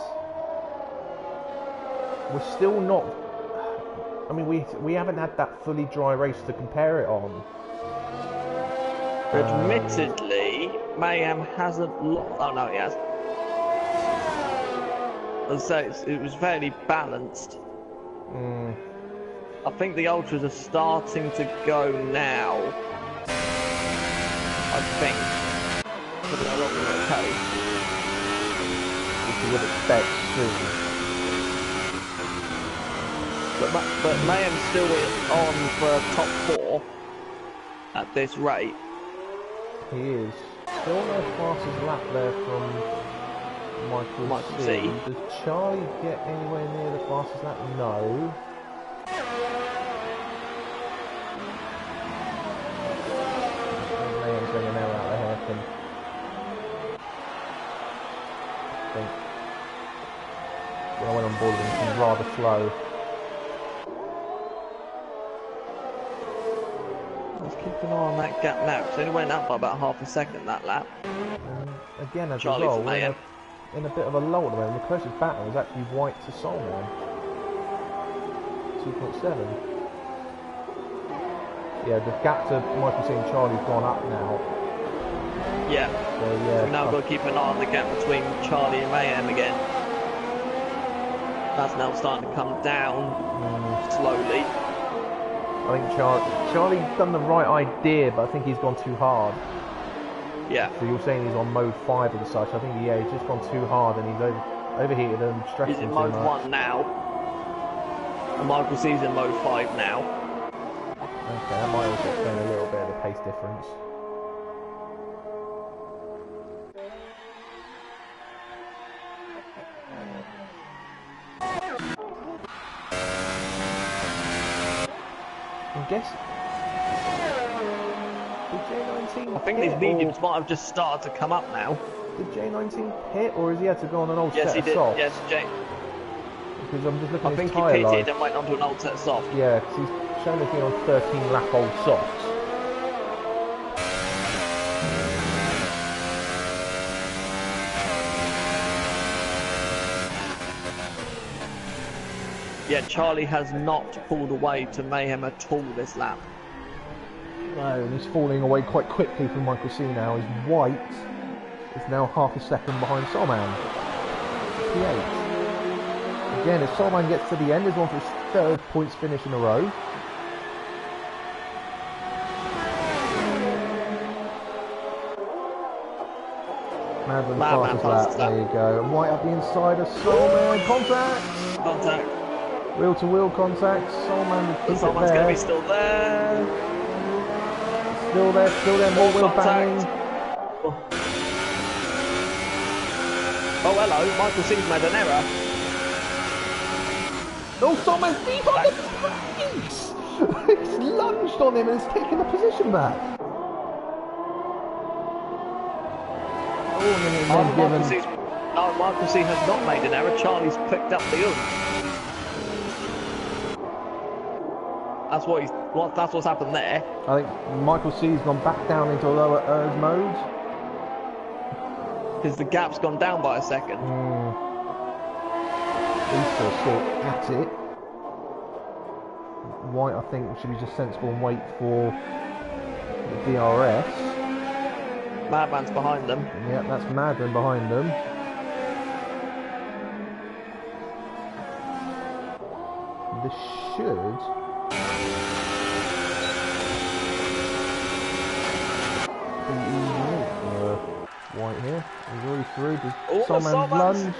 Speaker 1: We're still not. I mean, we haven't had that fully dry race to compare it on.
Speaker 2: Admittedly, Mayhem hasn't. Oh no, he has. As I say, it was fairly balanced. I think the ultras are starting to go now. I think. But they're not going to coast.
Speaker 1: Which you would expect soon.
Speaker 2: But Mayhem's still on for top 4 at this rate.
Speaker 1: He is. Still no fastest lap there from Michael C. Does Charlie get anywhere near the fastest lap? No. Mayhem's getting an error out of the hairpin. I think. When I went on board, it was rather slow.
Speaker 2: Let's keep an eye on that gap now, because it only went up by about half a second that lap.
Speaker 1: Again, as
Speaker 2: Charlie's
Speaker 1: a result,
Speaker 2: Mayhem.
Speaker 1: we're in a bit of a lull at the moment. The closest battle is actually White to Solman. 2.7. Yeah, the gap to Michael C and Charlie's gone up now.
Speaker 2: Yeah.
Speaker 1: So yeah.
Speaker 2: We've now got to keep an eye on the gap between Charlie and Mayhem again. That's now starting to come down slowly.
Speaker 1: I think Charlie's done the right idea, but I think he's gone too hard.
Speaker 2: Yeah.
Speaker 1: So you're saying he's on mode 5 of the such. I think he's just gone too hard and he's overheated and stressed
Speaker 2: He's
Speaker 1: him
Speaker 2: in
Speaker 1: too
Speaker 2: mode
Speaker 1: much.
Speaker 2: 1 now. And Michael C's in mode 5 now.
Speaker 1: Okay, that might also explain a little bit of the pace difference. I guess did J19
Speaker 2: I think these mediums might have just started to come up now.
Speaker 1: Did J19 pit, or has he had to go on an old
Speaker 2: Yes,
Speaker 1: set
Speaker 2: he
Speaker 1: of
Speaker 2: did.
Speaker 1: softs?
Speaker 2: Yes, Jay.
Speaker 1: Because I'm just looking
Speaker 2: I
Speaker 1: at his
Speaker 2: think he
Speaker 1: tyre
Speaker 2: pitted
Speaker 1: life.
Speaker 2: and went onto an old set of soft.
Speaker 1: Yeah, because he's showing us here on 13 lap old softs.
Speaker 2: Yeah, Charlie has not pulled away to Mayhem at all this lap.
Speaker 1: No, and he's falling away quite quickly from Michael C now. His White is now half a second behind Solman. P8. Again, if Solman gets to the end, he's on for his 3rd points finish in a row. Madden fastest lap, there you go. And White up the inside of Solman. Contact!
Speaker 2: Contact.
Speaker 1: Wheel to wheel contact. Solman will keep it
Speaker 2: Someone's
Speaker 1: there.
Speaker 2: going to be still there.
Speaker 1: Still there, more wheel banging.
Speaker 2: Oh, hello. Michael C's made an error.
Speaker 1: Oh, Solman's deep on the brakes! It's lunged on him and it's taken the position back. Oh, and then
Speaker 2: No, Michael C has not made an error. Charlie's picked up the oomph. That's what's happened there.
Speaker 1: I think Michael C's gone back down into lower urge mode.
Speaker 2: Because the gap's gone down by a second.
Speaker 1: He's still at it. White, I think, should be just sensible and wait for the DRS.
Speaker 2: Madman's behind them.
Speaker 1: Yeah, that's Madden behind them. This should... White here. He's already through. Does Solman lunge?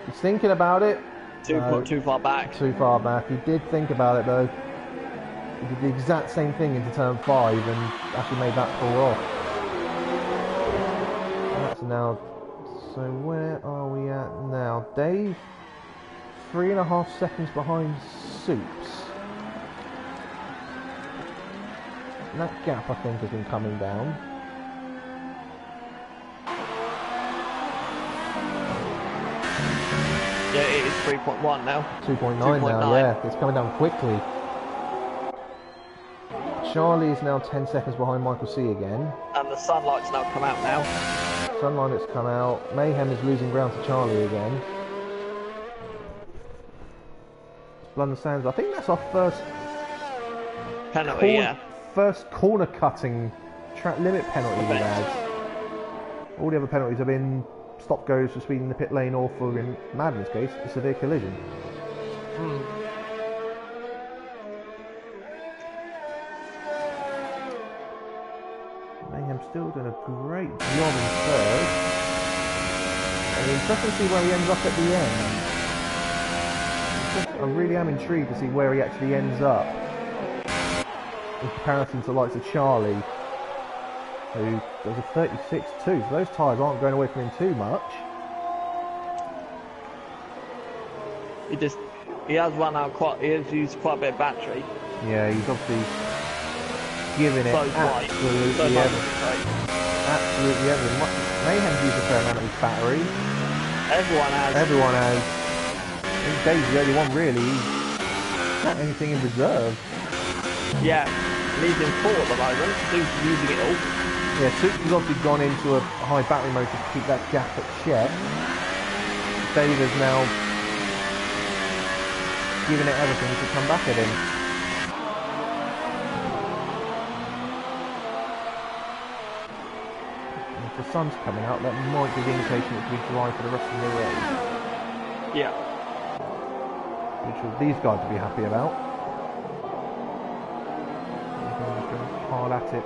Speaker 1: He's thinking about it.
Speaker 2: Too far back.
Speaker 1: Too far back. He did think about it though. He did the exact same thing into turn 5 and actually made that pull off. And that's now. So where are we at now? Dave, 3.5 seconds behind Soups. And that gap I think has been coming down.
Speaker 2: Yeah, it is 3.1 now.
Speaker 1: 2.9 now, yeah. It's coming down quickly. Charlie is now 10 seconds behind Michael C again.
Speaker 2: And the sunlight's now come out now.
Speaker 1: Sunlight has come out. Mayhem is losing ground to Charlie again. Blood and Sands. I think that's our first
Speaker 2: penalty,
Speaker 1: first corner cutting track limit penalty we've had. All the other penalties have been stop goes for speeding the pit lane or for, in Madden's case, a severe collision. Mayhem's still doing a great job in third. And it's interesting to see where he ends up at the end. I really am intrigued to see where he actually ends up in comparison to the likes of Charlie, who does a 36.2, so those tyres aren't going away from him too much.
Speaker 2: He has run out he has used quite a bit of battery.
Speaker 1: Yeah, he's obviously giving it absolutely everything. Absolutely everything. Mayhem's used a fair amount of his battery. Everyone has. I think Dave's the only one really who's got anything in reserve.
Speaker 2: Yeah, leads in 4 at the moment. Who's using it all?
Speaker 1: Yeah, Soups has obviously gone into a high battery mode to keep that gap at check. Dave is now giving it everything to come back at him. And if the sun's coming out, that might be the indication it's going to be dry for the rest of the race.
Speaker 2: Yeah.
Speaker 1: Which will these guys will be happy about. Hard at it.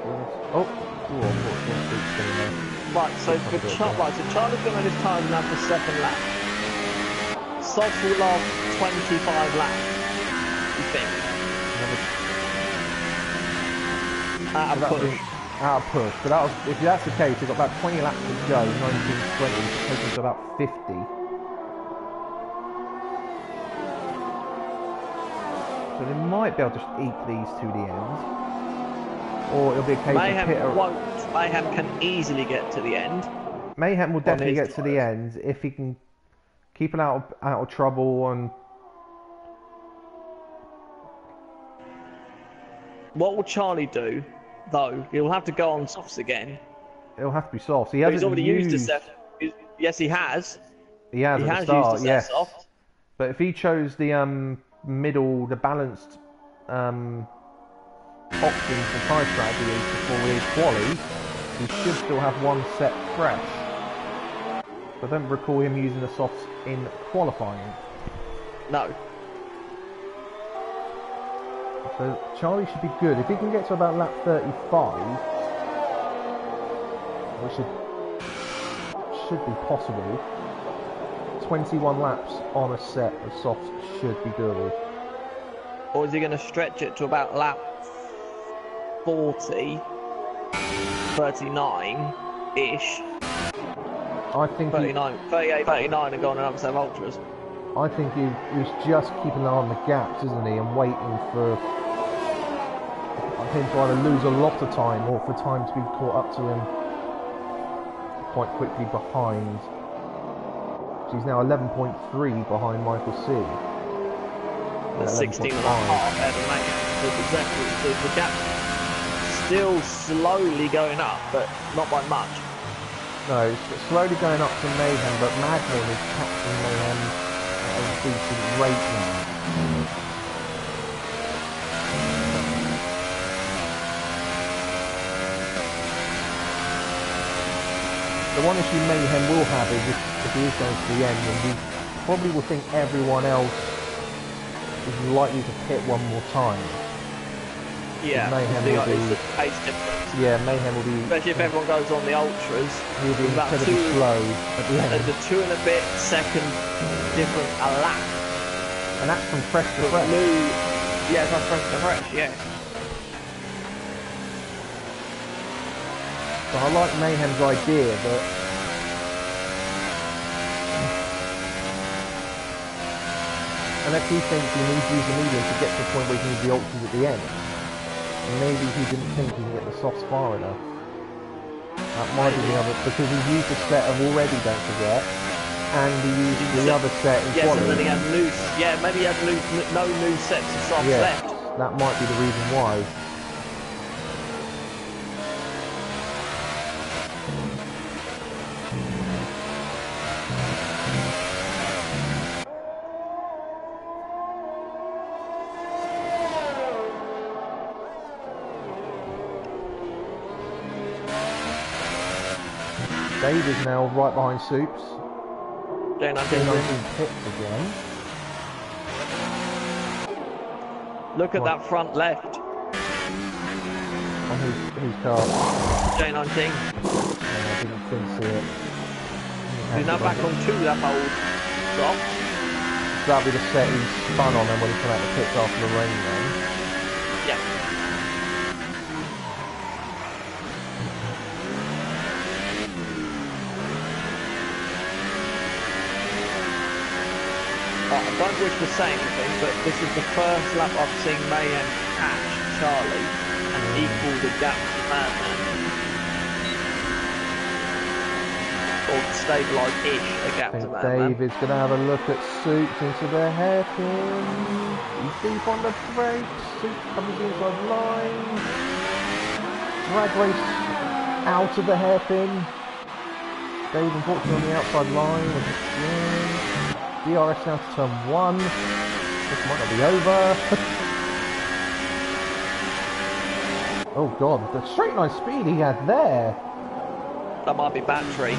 Speaker 2: Right, so Charlie's going to his time now for 7 laps. Soft will last 25 laps, you think? Out of push.
Speaker 1: But that was, if that's the case, we've got about 20 laps to go, 19, 20, to take him to about 50. So they might be able to just eke these to the end. Or it'll be a case of
Speaker 2: Mayhem can easily get to the end.
Speaker 1: Mayhem will definitely get to the end if he can keep it out of trouble. And
Speaker 2: what will Charlie do, though? He'll have to go on softs again.
Speaker 1: It'll have to be soft.
Speaker 2: He's already used a set. Yes, he has.
Speaker 1: He has at the start, yes. Soft. But if he chose the middle, the balanced options for tyre strategy before we quali, he should still have one set fresh. I don't recall him using the softs in qualifying.
Speaker 2: No.
Speaker 1: So Charlie should be good. If he can get to about lap 35, which should be possible, 21 laps on a set of softs should be doable.
Speaker 2: Or is he going to stretch it to about lap 40, 39-ish?
Speaker 1: I think
Speaker 2: 38, 39 and going another set of ultras.
Speaker 1: I think he's just keeping an eye on the gaps, isn't he, and waiting for him to either lose a lot of time or for time to be caught up to him quite quickly behind. He's now 11.3 behind Michael C.
Speaker 2: That's 16 and a half ahead of Mayhem. So the gap's still slowly going up, but not by much.
Speaker 1: No, it's slowly going up to Mayhem, but Magnum is catching Mayhem at a decent rate now. The one issue Mayhem will have is if he is going to the end, and he probably will think everyone else is likely to hit one more time.
Speaker 2: Yeah,
Speaker 1: Mayhem will be,
Speaker 2: the pace difference.
Speaker 1: Yeah, Mayhem will be...
Speaker 2: Especially if everyone goes on the ultras.
Speaker 1: He'll be incredibly slow at the end.
Speaker 2: There's a 2 and a bit second difference a lap
Speaker 1: And that's from fresh to fresh.
Speaker 2: Yeah, it's from fresh to fresh, yeah.
Speaker 1: So I like Mayhem's idea that unless he thinks he needs to use the medium to get to the point where he can use the ultras at the end, maybe he didn't think he can get the softs far enough. That might be the other, because he's used the set of already, don't forget, and he used the other set in
Speaker 2: yes,
Speaker 1: quality.
Speaker 2: And then he had loose, yeah, maybe he had no new sets of softs left.
Speaker 1: That might be the reason why. Dave is now right behind Soups. J19 pits again.
Speaker 2: Look at that front left.
Speaker 1: On whose car?
Speaker 2: J19.
Speaker 1: I didn't see it.
Speaker 2: He's now back on 2 lap old soft.
Speaker 1: That'll be the set he spun on then when he came out the pits after the rain then.
Speaker 2: Yeah. I don't wish to say anything, but this is the first lap I've seen Mayhem catch Charlie and equal the gap to Vernon. Or stabilise-ish a gap to Vernon.
Speaker 1: David's going to have a look at Soups into the hairpin. He's deep on the brakes. Soups comes inside line. Drag race out of the hairpin. Dave unfortunately on the outside line. DRS now to turn 1. This might not be over. Oh god, the straight line speed he had there.
Speaker 2: That might be battery.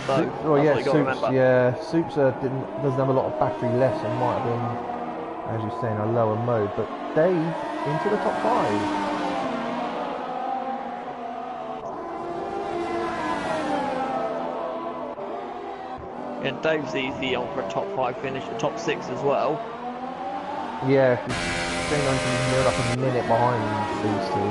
Speaker 2: So,
Speaker 1: oh yeah, Soups doesn't have a lot of battery left, so it might have been, as you're saying, a lower mode. But Dave into the top 5.
Speaker 2: And Dave's easy on for a top 5 finish, a top 6 as well.
Speaker 1: Yeah, J19's near up a minute behind these two.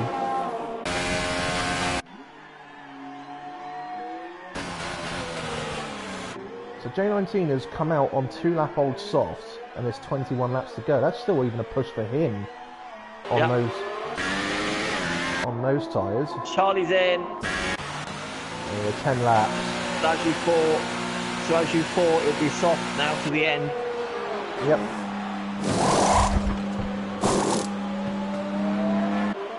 Speaker 1: So J19 has come out on 2 lap old softs, and there's 21 laps to go. That's still even a push for him on those tyres.
Speaker 2: Charlie's in.
Speaker 1: Yeah, 10 laps.
Speaker 2: So as you thought, it'll be soft now to the end.
Speaker 1: Yep.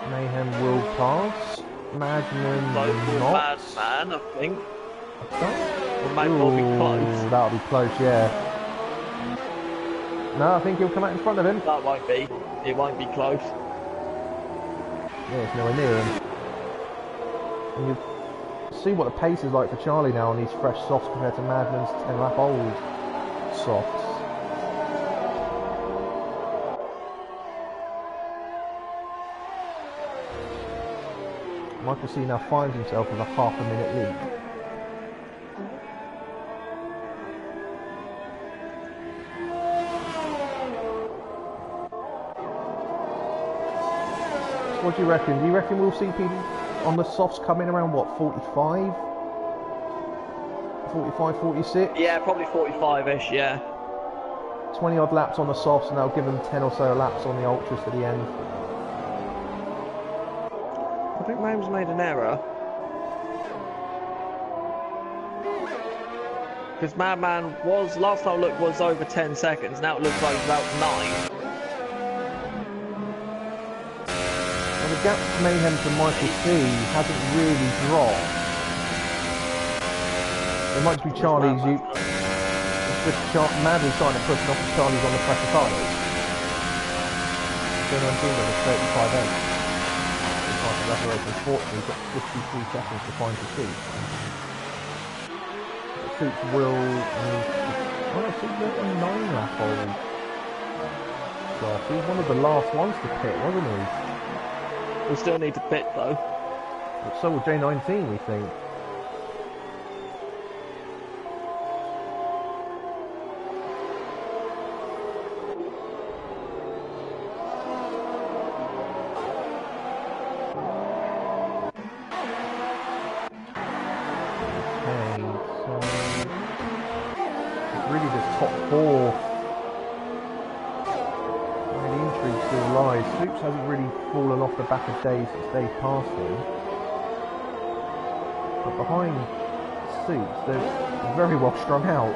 Speaker 1: Mayhem will pass. Magnum not.
Speaker 2: Madman, I think.
Speaker 1: It
Speaker 2: might well be close.
Speaker 1: That'll be close, yeah. No, I think he'll come out in front of him.
Speaker 2: That won't be. It won't be close.
Speaker 1: Yeah, it's nowhere near him. And you see what the pace is like for Charlie now on these fresh softs compared to Madman's 10 lap old softs. Michael C now finds himself with a half-a-minute lead. What do you reckon? Do you reckon we'll see people on the softs come in around what, 45? 45, 46?
Speaker 2: Yeah, probably 45-ish, yeah.
Speaker 1: 20 odd laps on the softs, and that'll give them 10 or so laps on the ultras to the end.
Speaker 2: I think Mayhem's made an error. Because Madman was, last time I looked, was over 10 seconds, now it looks like about 9.
Speaker 1: Well, the gap to Mayhem to Michael C hasn't really dropped. It might be Charlie's. It's just Madden's starting to push off Charlie's on the pressure tyres. So I'm doing it at 35.8. Unfortunately, he's got 53 seconds to find the seat. Soups will need to... Oh, Soups went a 9 lap already. Gosh, he was one of the last ones to pit, wasn't he?
Speaker 2: We still need to pit though.
Speaker 1: So will J19, we think. top four. The intrigue still lies. Stoops hasn't really fallen off the back of Dave since Dave passed him. But behind Stoops, they're very well strung out.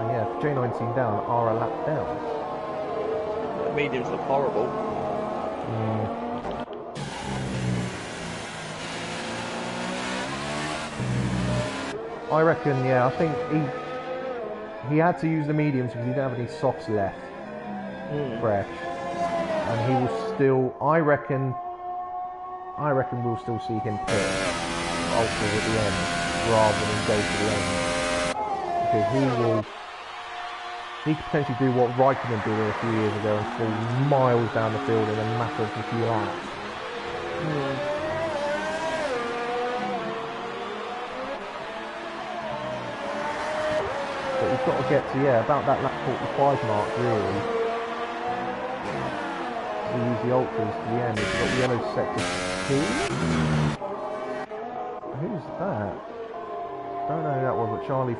Speaker 1: And yeah, J19 down are a lap down.
Speaker 2: The mediums look horrible.
Speaker 1: I reckon, yeah, I think he had to use the mediums because he didn't have any softs left fresh, and he will still. I reckon we'll still see him pit ultras at the end rather than go to the end, because he could potentially do what Raikkonen did a few years ago and fall miles down the field in a matter of a few laps. But we've got to get to, about that lap 45 mark, really. We use the ultras to the end. We've got the yellow sector 2. Who's that? Don't know who that was, but Charlie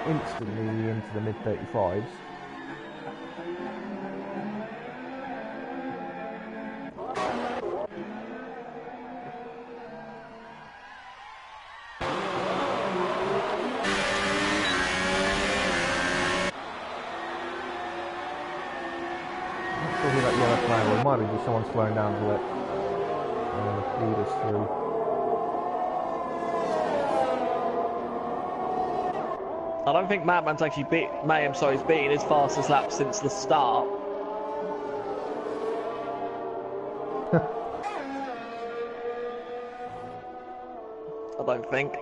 Speaker 1: instantly into the mid-35s. That yellow flag, or it might be just someone slowing down to let lead us through.
Speaker 2: I don't think Madman's actually is beating his fastest lap since the start. I don't think.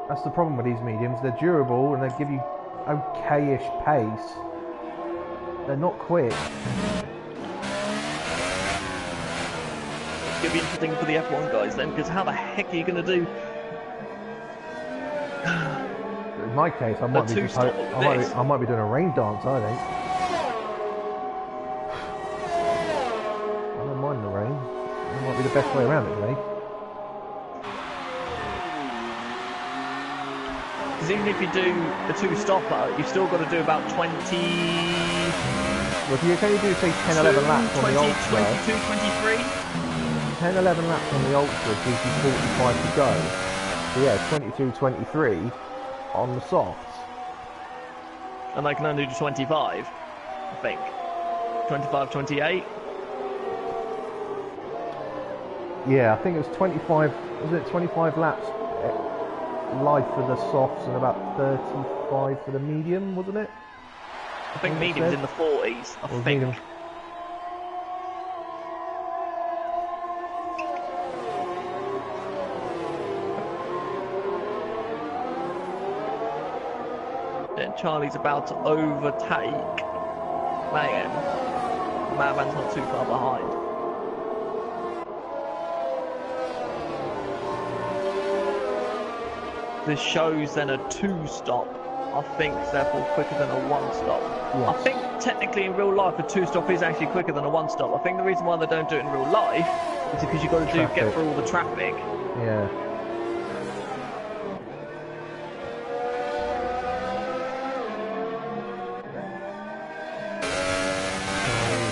Speaker 1: That's the problem with these mediums. They're durable and they give you okay-ish pace. They're not quick.
Speaker 2: It's going to be interesting for the F1 guys then, because how the heck are you going to do?
Speaker 1: In my case, I might be doing a rain dance. I think. I don't mind the rain. It might be the best way around it today.
Speaker 2: Because even if you do a two-stopper, you've still got to do about 20...
Speaker 1: Well, if you can only do, say, 10, 11 laps on the Ultra...
Speaker 2: 22, 23?
Speaker 1: 10, 11 laps on the Ultra gives you 45 to go. So yeah, 22, 23 on the softs.
Speaker 2: And I can only do 25, I think. 25, 28?
Speaker 1: Yeah, I think it was 25... Was it 25 laps live for the softs and about 35 for the medium, wasn't it?
Speaker 2: I think medium's in the 40s, I think. Medium. And Charlie's about to overtake Mayhem. Madman's not too far behind. This shows then a two-stop. I think therefore quicker than a one-stop. Yes. I think technically in real life a two-stop is actually quicker than a one-stop. I think the reason why they don't do it in real life is because you've got to get through all the traffic.
Speaker 1: Yeah.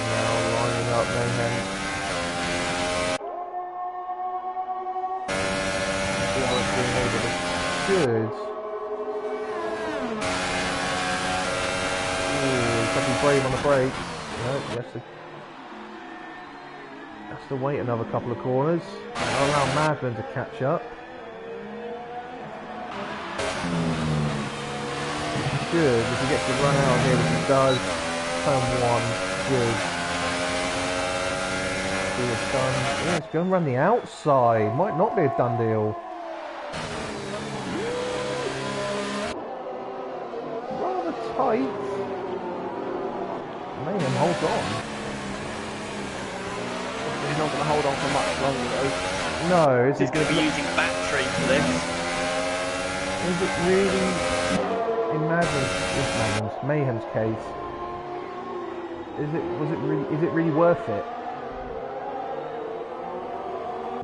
Speaker 1: Now lining up then. Good. Brave on the brakes. No, has to wait another couple of corners. That'll allow Madman to catch up. Good, if he gets to run out here, which he does. Turn one, good. It's done. Yeah, it's going to run the outside. Might not be a done deal. Rather tight. Mayhem holds on.
Speaker 2: He's not going to hold on for much longer though.
Speaker 1: No,
Speaker 2: he's going to be using battery for this.
Speaker 1: Is it really, in Mayhem's case, is it really worth it?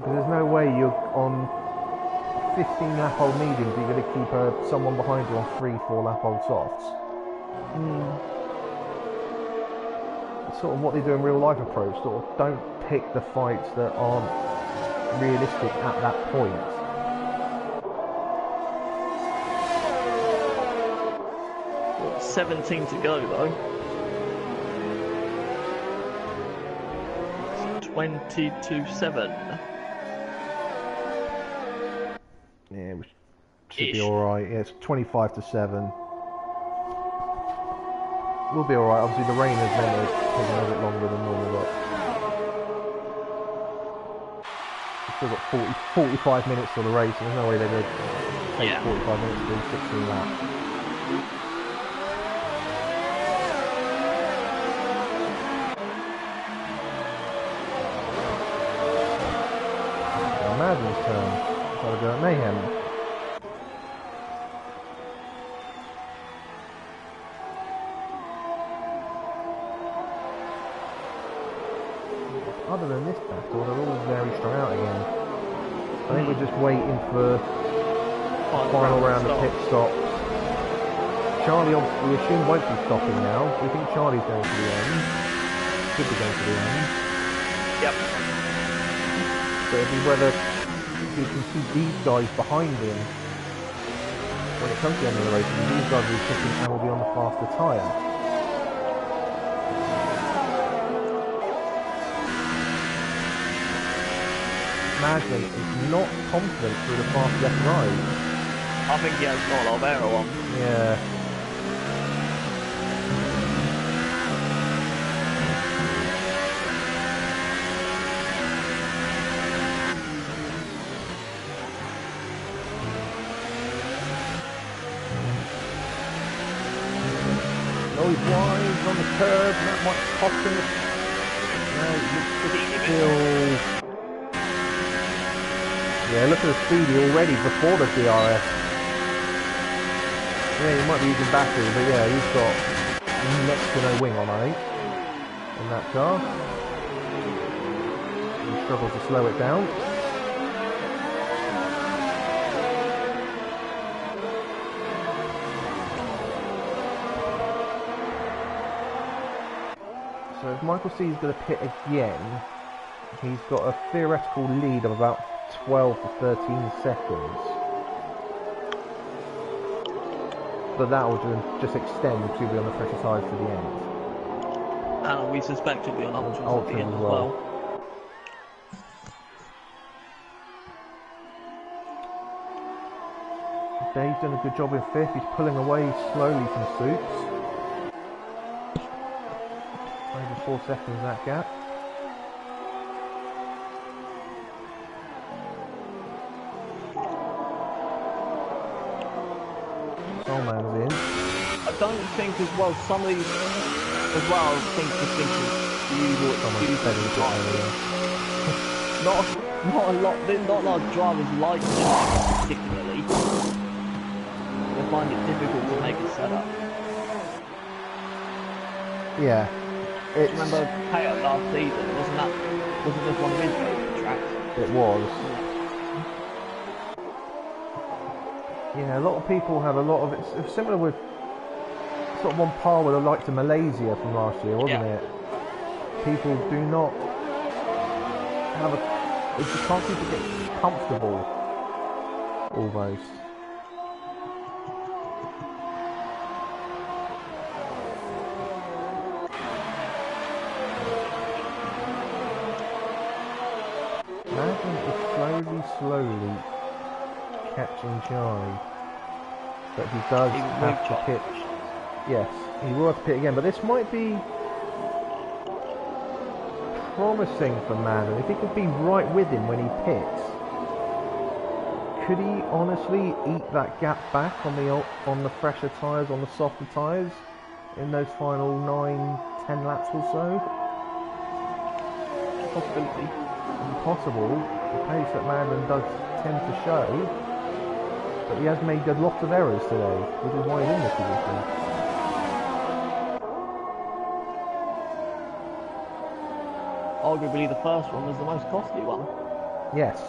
Speaker 1: Because there's no way you're on 15 lap old mediums, you're going to keep someone behind you on 3-4 lap old softs. It's sort of what they do in real life approach, sort of don't pick the fights that aren't realistic at that point.
Speaker 2: Well, 17 to go though. 20-7.
Speaker 1: Yeah, we should be alright. Yeah, it's 25-7. We'll be alright. Obviously the rain has meant it's taking a little bit longer than normal, but we've still got 45 minutes till the race, and there's no way they're going to take 45 minutes to do 16 laps. Madden's turn. Got to go at Mayhem. Other than this battle, they're all very strung out again. I think we're just waiting for final round of pit stops. Charlie, obviously, we assume won't be stopping now. We think Charlie's going to the end. Should be going to the end.
Speaker 2: Yep.
Speaker 1: But it'll be whether we can keep these guys behind him when it comes to the end of the race. And these guys will be picking and will be on the faster tyre. Madden is not confident through the fast left right.
Speaker 2: I think he has not a lot of air on.
Speaker 1: Yeah. Oh, he's wide on the curve, and that might cost him. No, it looks still. Yeah, look at the speed already before the DRS. Yeah, he might be using battery, but yeah, he's got next to no wing on, I think, in that car. He struggles to slow it down. So if Michael C is going to pit again, he's got a theoretical lead of about 12 to 13 seconds. But that will just extend to be on the pressure tyres to the end.
Speaker 2: And we suspect it'll be on ultras at the end as well.
Speaker 1: Dave's done a good job in fifth. He's pulling away slowly from Soups. Over 4 seconds that gap. Soulman's in.
Speaker 2: I don't think as well, some of these as well, I think the thing is not a lot of drivers like them particularly. They find it difficult to make a setup.
Speaker 1: Yeah.
Speaker 2: Remember Payout last season, wasn't this one of his favourite tracks?
Speaker 1: It was. Yeah, a lot of people have a lot of it's similar with sort of on par with the likes of Malaysia from last year, wasn't it? People do not have they just can't seem to get comfortable almost. Madden is slowly catching Charlie, but he does have to pit. Yes, he will have to pit again, but this might be promising for Madden. If he could be right with him when he pits, could he honestly eat that gap back on the fresher tyres, on the softer tyres, in those final 9-10 laps or so?
Speaker 2: Possibility.
Speaker 1: Impossible. The pace that Madden does tend to show, but he has made a lot of errors today, which is why he's in this position.
Speaker 2: Arguably the first one was the most costly one.
Speaker 1: Yes.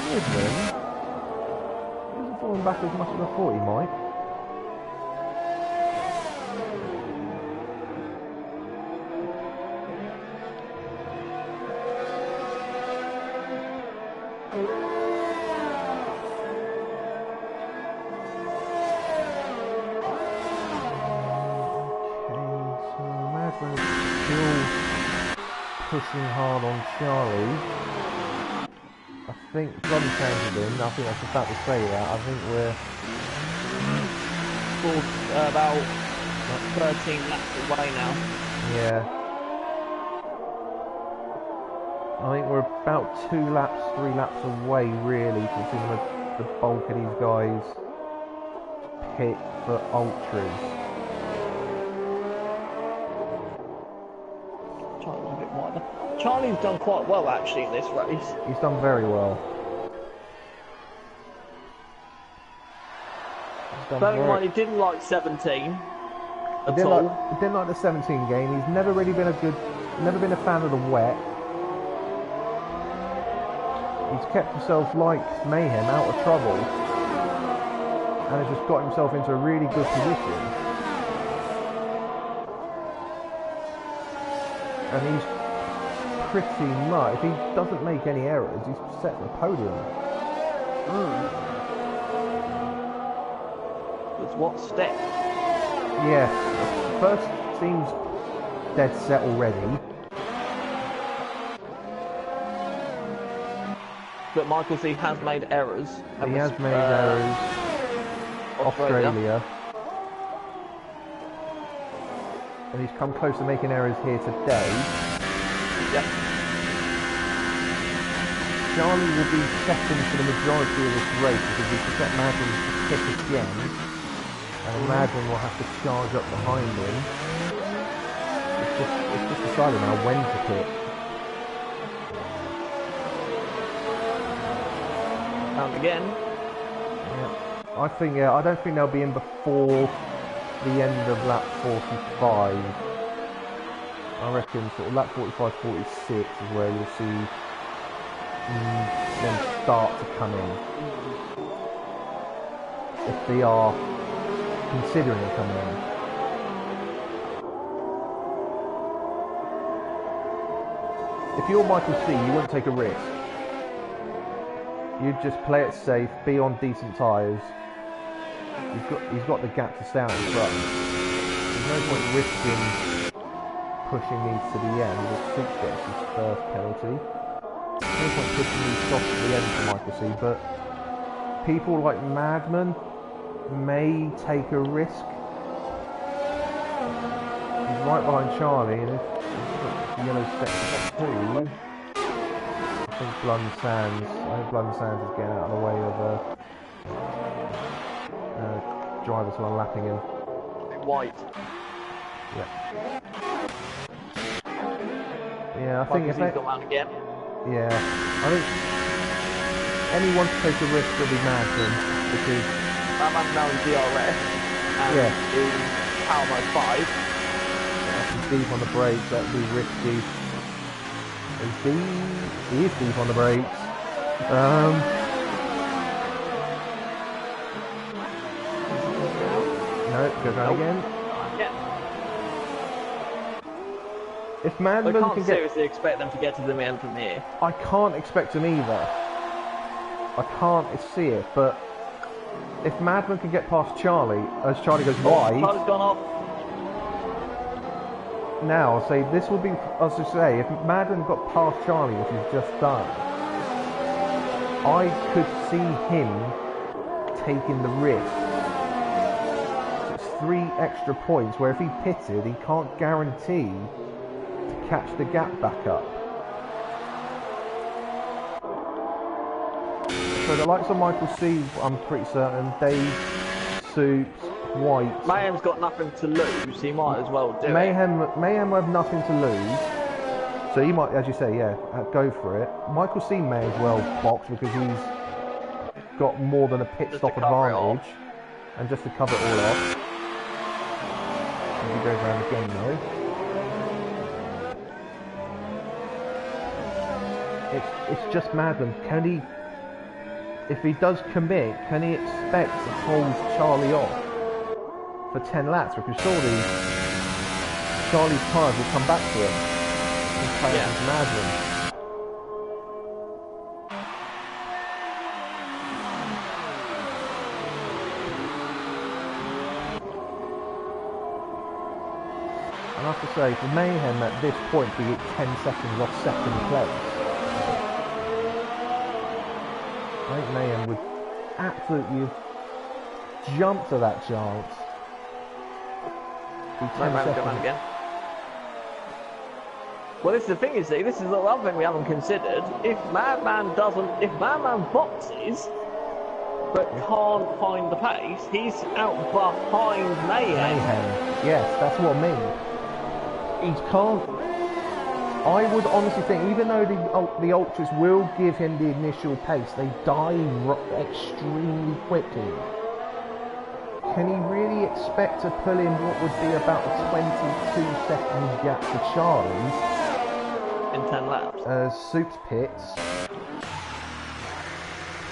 Speaker 1: He isn't falling back as much as I thought he might. Pushing hard on Charlie. I think Bloody Sands in. I think I was about to say that. I think we're
Speaker 2: about 13 laps away now.
Speaker 1: Yeah. I think we're about 3 laps away really from seeing the bulk of these guys pit for ultras.
Speaker 2: Charlie's done quite well actually in this race.
Speaker 1: He's done very well.
Speaker 2: Bearing in mind he didn't like 17
Speaker 1: He
Speaker 2: at
Speaker 1: didn't
Speaker 2: all.
Speaker 1: like the 17 game. He's never really been never been a fan of the wet. He's kept himself, like Mayhem, out of trouble and has just got himself into a really good position. And he's pretty much, if he doesn't make any errors, he's set the podium.
Speaker 2: It's what step?
Speaker 1: Yes, first seems dead set already.
Speaker 2: But Michael C has made errors.
Speaker 1: He has made errors. Australia. And he's come close to making errors here today.
Speaker 2: Yep.
Speaker 1: Charlie will be second for the majority of this race because we set Madden to pick again. And Madden will have to charge up behind him. It's just decided now when to pit.
Speaker 2: And again.
Speaker 1: Yeah. I don't think they'll be in before the end of lap 45. I reckon sort of lap 45, 46 is where you'll see them start to come in. If they are considering coming in. If you're Michael C, you wouldn't take a risk. You'd just play it safe, be on decent tyres. He's got the gap to stay out in front. There's no point risking pushing these to the end. If Six gets his first penalty. No point pushing these soft to the end for Michael C, but people like Madman may take a risk. He's right behind Charlie, and if the yellow steps up too, I think Bloody Sands is getting out of the way of drivers who are lapping him.
Speaker 2: White.
Speaker 1: Yeah. Yeah, I think if they...
Speaker 2: got out again.
Speaker 1: Yeah, I think anyone to take a risk will be Madman because...
Speaker 2: That man's now in DRS and in Power Mode 5.
Speaker 1: That's deep on the brakes, that would be risky. He is deep on the brakes. No, goes round again.
Speaker 2: Yeah.
Speaker 1: If Madman
Speaker 2: I can't seriously expect them to get to the end from here.
Speaker 1: I can't expect him either. I can't see it, but if Madman can get past Charlie, as Charlie goes wide...
Speaker 2: Charlie's gone off.
Speaker 1: Now, I'll say this will be... As I say, if Madman got past Charlie, which he's just done, I could see him taking the risk. It's 3 extra points, where if he pitted, he can't guarantee to catch the gap back up. So the likes of Michael C, I'm pretty certain, Dave, Soups, White...
Speaker 2: Mayhem's got nothing to lose, he might as well do
Speaker 1: Mayhem will have nothing to lose, so he might, as you say, go for it. Michael C may as well box because he's got more than a pit stop advantage, and just to cover it all off. as he goes around again though. It's just Madden. Can he, if he does commit, can he expect to hold Charlie off for 10 laps? Because surely Charlie's tyres will come back to him. He's Madden. And I have to say, for Mayhem at this point to get 10 seconds off second place, I think Mayhem would absolutely have jumped to that chance. Be 10 seconds.
Speaker 2: Again. Well, this is the thing, you see, this is the other thing we haven't considered. If Madman boxes, but can't find the pace, he's out behind Mayhem.
Speaker 1: Yes, that's what I mean. He can't. I would honestly think, even though the ultras will give him the initial pace, they die extremely quickly. Can he really expect to pull in what would be about a 22-second gap to Charlie
Speaker 2: in 10 laps?
Speaker 1: Soup's pits.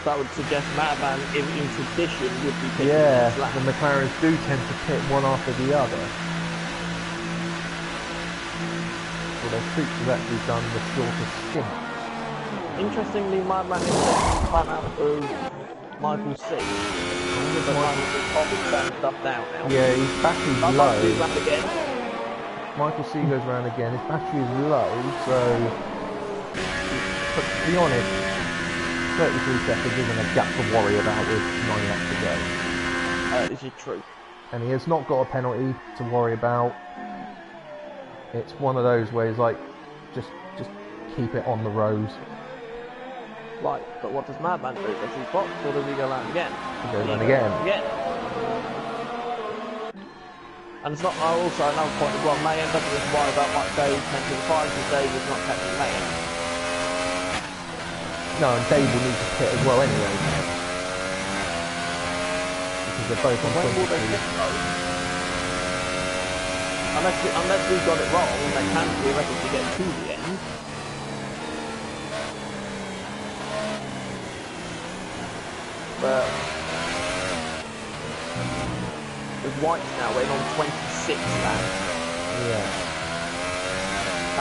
Speaker 2: That would suggest Madman in tradition would be pitting.
Speaker 1: Yeah, the McLarens do tend to pit one after the other. Although Soups has actually done the shortest stint.
Speaker 2: Interestingly, Madman is taking time out of Michael C. But Michael probably turned stuff down now.
Speaker 1: Yeah, his battery's low.
Speaker 2: Again.
Speaker 1: Michael C goes around again. His battery is low, so but to be honest, 33 seconds isn't a gap to worry about with 9 laps to go.
Speaker 2: This is true.
Speaker 1: And he has not got a penalty to worry about. It's one of those where he's like, just keep it on the road.
Speaker 2: Right, but what does Madman do? Does he box or does he go around again?
Speaker 1: He goes around again.
Speaker 2: And it's not also another point as well, Mayhem doesn't just worry about what Dave mentioned prior to Dave is not catching Mayhem.
Speaker 1: No, and Dave will need to pit as well anyway. Because they're both on 22.
Speaker 2: Unless we've got it wrong, they can theoretically get to the end. But with White's now waiting on 26 laps.
Speaker 1: Yeah.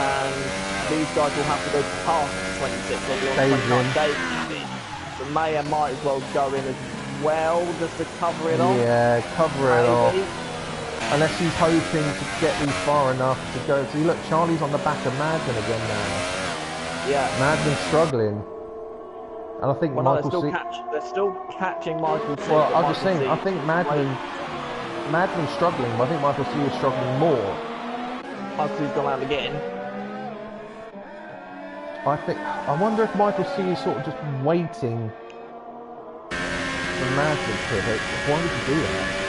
Speaker 2: And these guys will have to go past 26. They'll be on 29 days. So Mayhem might as well go in as well just to cover it off.
Speaker 1: Yeah, cover it off. Unless he's hoping to get these far enough to go. See, look, Charlie's on the back of Madden again now.
Speaker 2: Yeah.
Speaker 1: Madden's struggling. And I think Michael C...
Speaker 2: They're still catching Michael C.
Speaker 1: Well, I'm just saying, I think Madden's struggling, but I think Michael C is struggling more.
Speaker 2: Michael C's gone out again.
Speaker 1: I wonder if Michael C is sort of just waiting for Madden to hit. Why would he do that?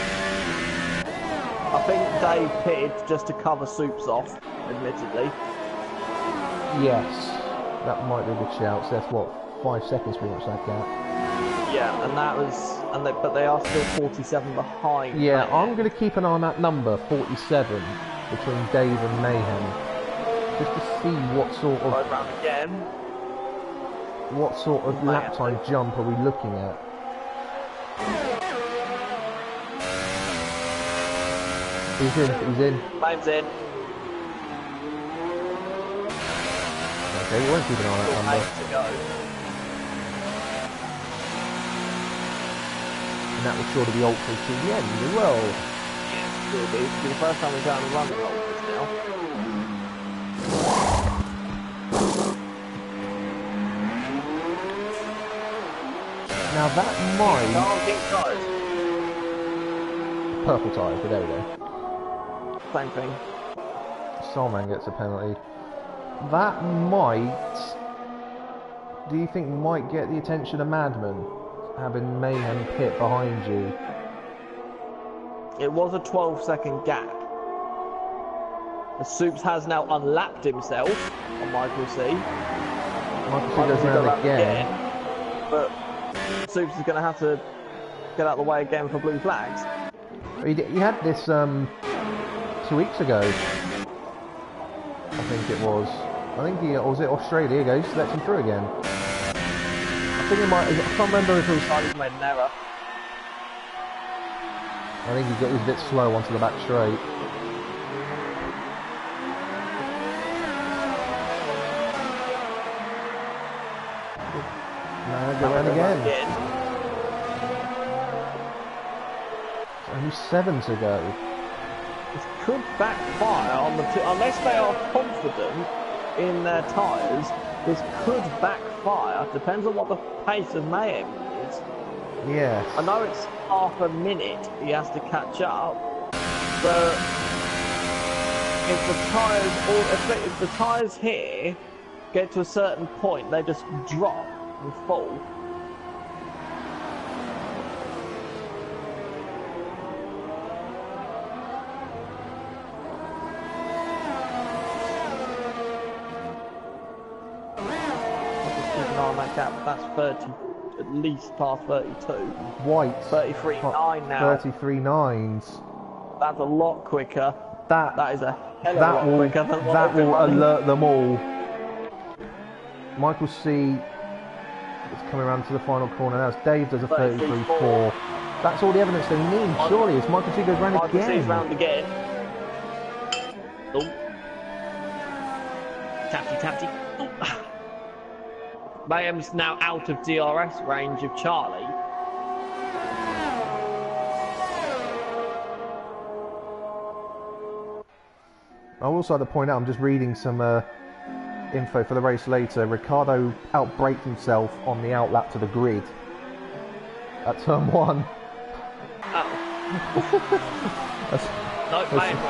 Speaker 2: I think Dave pitted just to cover Soups off, admittedly.
Speaker 1: Yes, that might be a good shout. So that's what, 5 seconds pretty much that gap.
Speaker 2: Yeah, and that was, but they are still 47 behind.
Speaker 1: Yeah, I'm going to keep an eye on that number, 47, between Dave and Mayhem, just to see what sort of lap time jump are we looking at. He's in.
Speaker 2: Time's in.
Speaker 1: Okay, you won't keep an eye on that number.
Speaker 2: To go.
Speaker 1: And that will sort of be ultra to the end as well.
Speaker 2: Yes, it will be. It'll be the first time we've done a run with ultras now.
Speaker 1: Now that might... Purple tyres, but there we go.
Speaker 2: Same thing.
Speaker 1: Soulman gets a penalty. That might... Do you think might get the attention of Madman? Having Mayhem pit behind you.
Speaker 2: It was a 12-second gap. The Soups has now unlapped himself on Michael C.
Speaker 1: Michael C goes around again.
Speaker 2: But Soups is going to have to get out of the way again for blue flags.
Speaker 1: He had this 2 weeks ago. I think it was. I think he, or was it Australia? Here he goes, lets him through again. I think it might, I can't remember if it was...
Speaker 2: Charlie's made an error.
Speaker 1: I think he was a bit slow onto the back straight. Now go around again. It's only 7 to go.
Speaker 2: This could backfire on the two, unless they are confident in their tyres. This could backfire. Depends on what the pace of Mayhem is.
Speaker 1: Yes.
Speaker 2: I know it's half a minute he has to catch up, but if the tyres here get to a certain point, they just drop and fall. That's 30, at least past 32.
Speaker 1: White.
Speaker 2: 33.9 now.
Speaker 1: 33.9s.
Speaker 2: That's a lot quicker. That is a hell of a lot quicker than what
Speaker 1: that
Speaker 2: they've been
Speaker 1: will
Speaker 2: running.
Speaker 1: alert them all. Michael C is coming around to the final corner. That's Dave does a 33.4. That's all the evidence they need, surely, as Michael C goes round
Speaker 2: Michael
Speaker 1: again.
Speaker 2: C's round again. Oh. Tappy. Oh. Mayhem's now out of DRS range of Charlie.
Speaker 1: I also like to point out, I'm just reading some info for the race later. Ricardo outbraked himself on the outlap to the grid at turn 1.
Speaker 2: Oh. No,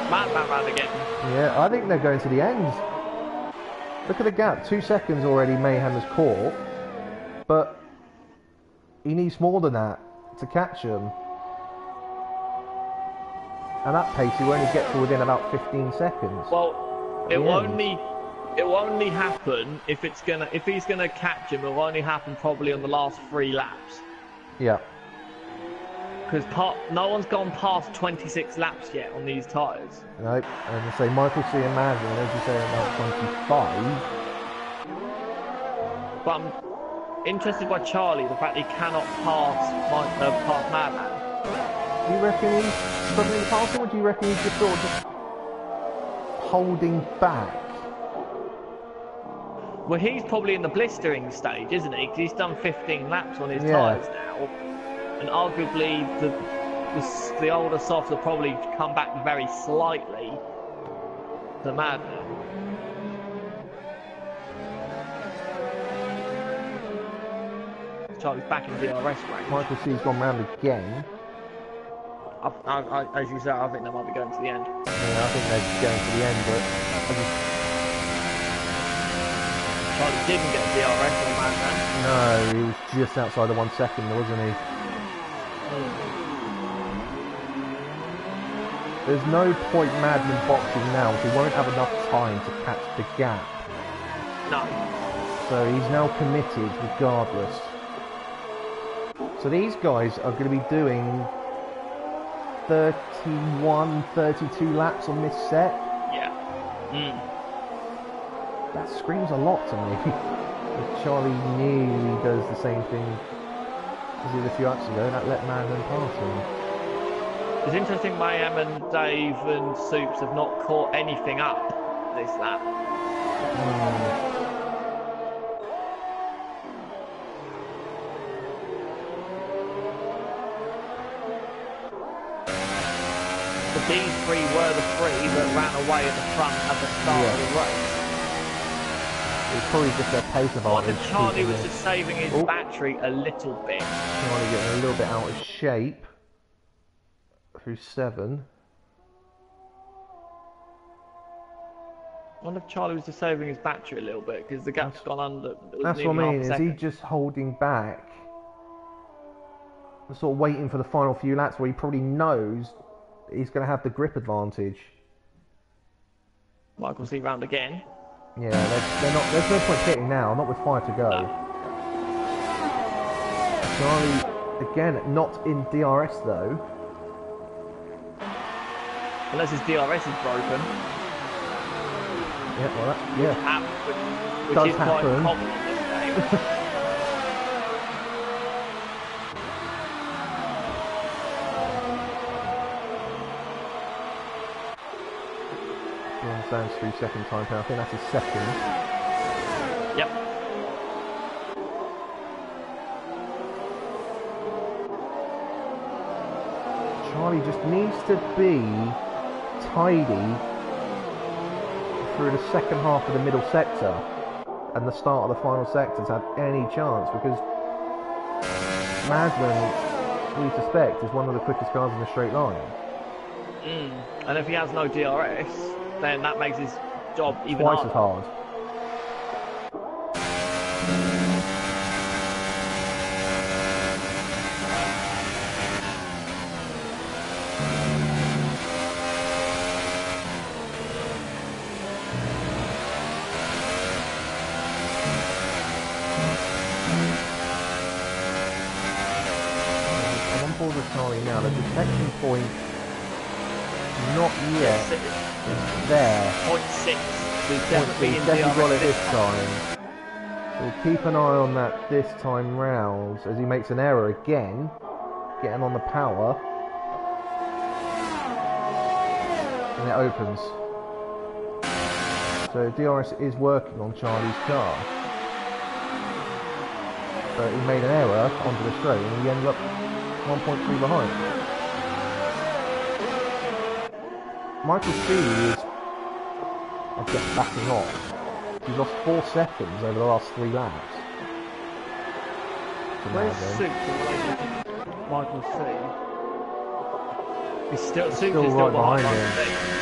Speaker 2: man round again.
Speaker 1: Yeah, I think they're going to the end. Look at the gap, 2 seconds already Mayhem has caught, but he needs more than that to catch him. And that pace he will only get to within about 15 seconds.
Speaker 2: Well, it will only happen if he's gonna catch him. It will only happen probably on the last 3 laps.
Speaker 1: Yeah.
Speaker 2: Because no one's gone past 26 laps yet on these tyres.
Speaker 1: Nope. As I say, Michael C and Madden, as you say, about 25.
Speaker 2: But I'm interested by Charlie, the fact he cannot pass Madman.
Speaker 1: Do you reckon he's struggling to pass him, or do you reckon he's just sort of just holding back?
Speaker 2: Well, he's probably in the blistering stage, isn't he? Because he's done 15 laps on his tyres now. And arguably, the older softs will probably come back very slightly to Madman. Charlie's back in DRS range.
Speaker 1: Michael C's gone round again.
Speaker 2: As you say, I think they might be going to the end.
Speaker 1: Yeah, I think they're going to the end, but
Speaker 2: Charlie didn't get DRS on Madman.
Speaker 1: no, he was just outside the 1 second, wasn't he? There's no point Madman boxing now, because he won't have enough time to catch the gap.
Speaker 2: No.
Speaker 1: So he's now committed regardless. So these guys are going to be doing 31, 32 laps on this set.
Speaker 2: Yeah.
Speaker 1: That screams a lot to me. If Charlie nearly does the same thing as he did a few laps ago, that let Madman pass him.
Speaker 2: It's interesting Mayhem and Dave and Soups have not caught anything up this lap. These 3 were the 3 that ran away at the front at the start of the race.
Speaker 1: It's probably just their pace advantage.
Speaker 2: Charlie was just saving his battery a little bit.
Speaker 1: Charlie getting a little bit out of shape through 7.
Speaker 2: I wonder if Charlie was just saving his battery a little bit because the gap's gone under.
Speaker 1: That's what I mean. Is he just holding back, and sort of waiting for the final few laps where he probably knows he's going to have the grip advantage?
Speaker 2: Michael C round again.
Speaker 1: Yeah, they're not. There's no point pitting now. Not with 5 to go.
Speaker 2: No.
Speaker 1: Charlie again, not in DRS though.
Speaker 2: Unless his DRS is broken.
Speaker 1: Yeah, well, yeah.
Speaker 2: Which
Speaker 1: Does
Speaker 2: is quite
Speaker 1: happen.
Speaker 2: common in this game.
Speaker 1: Sounds 3-second time penalty. I think that's his second.
Speaker 2: Yep.
Speaker 1: Charlie just needs to be tidy through the second half of the middle sector and the start of the final sector to have any chance, because Madman, we suspect, is one of the quickest cars in the straight line.
Speaker 2: And if he has no DRS, then that makes his job even
Speaker 1: Twice
Speaker 2: harder.
Speaker 1: as hard. I'm on board with Charlie now. The detection point, not yet. It's there.
Speaker 2: 0.6. He's
Speaker 1: He's
Speaker 2: definitely in
Speaker 1: definitely got it
Speaker 2: DRS
Speaker 1: this time. So we'll keep an eye on that this time round as he makes an error again, getting on the power, and it opens. So DRS is working on Charlie's car, but he made an error onto the straight and he ended up 1.3 behind. Michael C is, I guess, backing off. He's lost 4 seconds over the last 3 laps.
Speaker 2: Where's Soup? Michael C. He's still, Soup
Speaker 1: still
Speaker 2: is
Speaker 1: right
Speaker 2: still behind
Speaker 1: behind
Speaker 2: Michael
Speaker 1: him.
Speaker 2: C.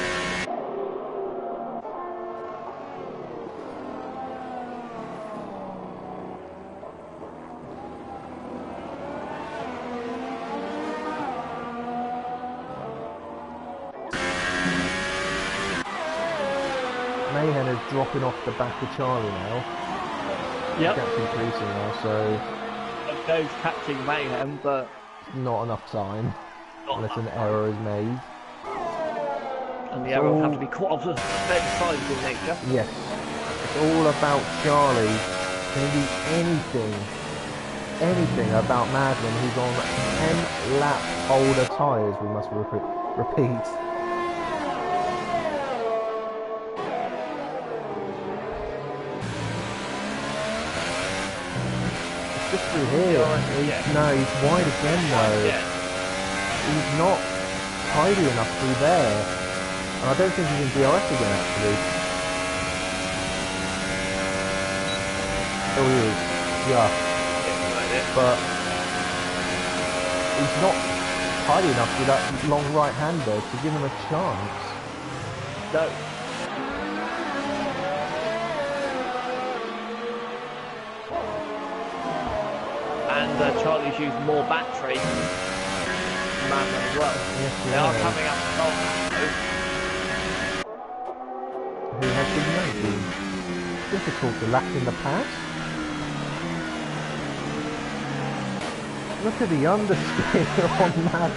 Speaker 1: Mayhem is dropping off the back of Charlie now.
Speaker 2: Yep.
Speaker 1: That's increasing now, so
Speaker 2: Goes catching Mayhem, but
Speaker 1: not enough time
Speaker 2: not
Speaker 1: unless an
Speaker 2: enough time.
Speaker 1: error is made.
Speaker 2: And the error will have to be quite of a fairly sizable nature.
Speaker 1: Yes, it's all about Charlie. Can he do anything about Madman, who's on 10 lap older tyres, we must repeat. Just through here. No, he's wide again though. He's not tidy enough through there. And I don't think he's in DRS again actually. Oh, he is. Yeah. But he's not tidy enough with that long right-hander to give him a chance.
Speaker 2: No. And Charlie's used more battery than Madman as well.
Speaker 1: Yes,
Speaker 2: They are coming up top.
Speaker 1: Who has been making difficult to lap in the past. Look at the understeer on Madman.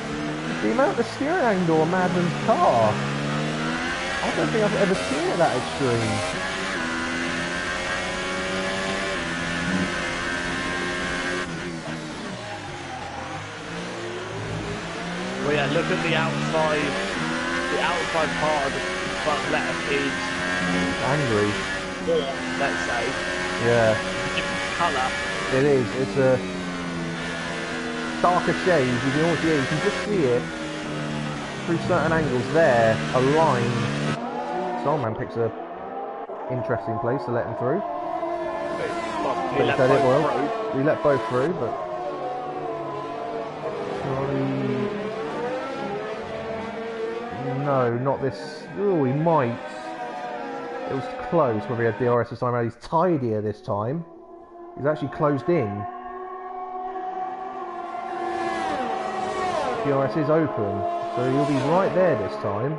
Speaker 1: The amount of steering angle on Madman's car. I don't think I've ever seen it that extreme.
Speaker 2: Well, yeah, look at the outside part of the front left is
Speaker 1: Angry.
Speaker 2: more, let's say.
Speaker 1: Yeah.
Speaker 2: It's a different colour.
Speaker 1: It is. It's a darker shade. You can almost, you can just see it through certain angles there. A line. Soulman picks a interesting place to let him through.
Speaker 2: Well,
Speaker 1: But
Speaker 2: he
Speaker 1: he
Speaker 2: let
Speaker 1: said it
Speaker 2: both
Speaker 1: well.
Speaker 2: through.
Speaker 1: We let both through, but no, not this. Oh, he might. It was close whether he had DRS this time around. He's tidier this time. He's actually closed in. DRS is open, so he'll be right there this time.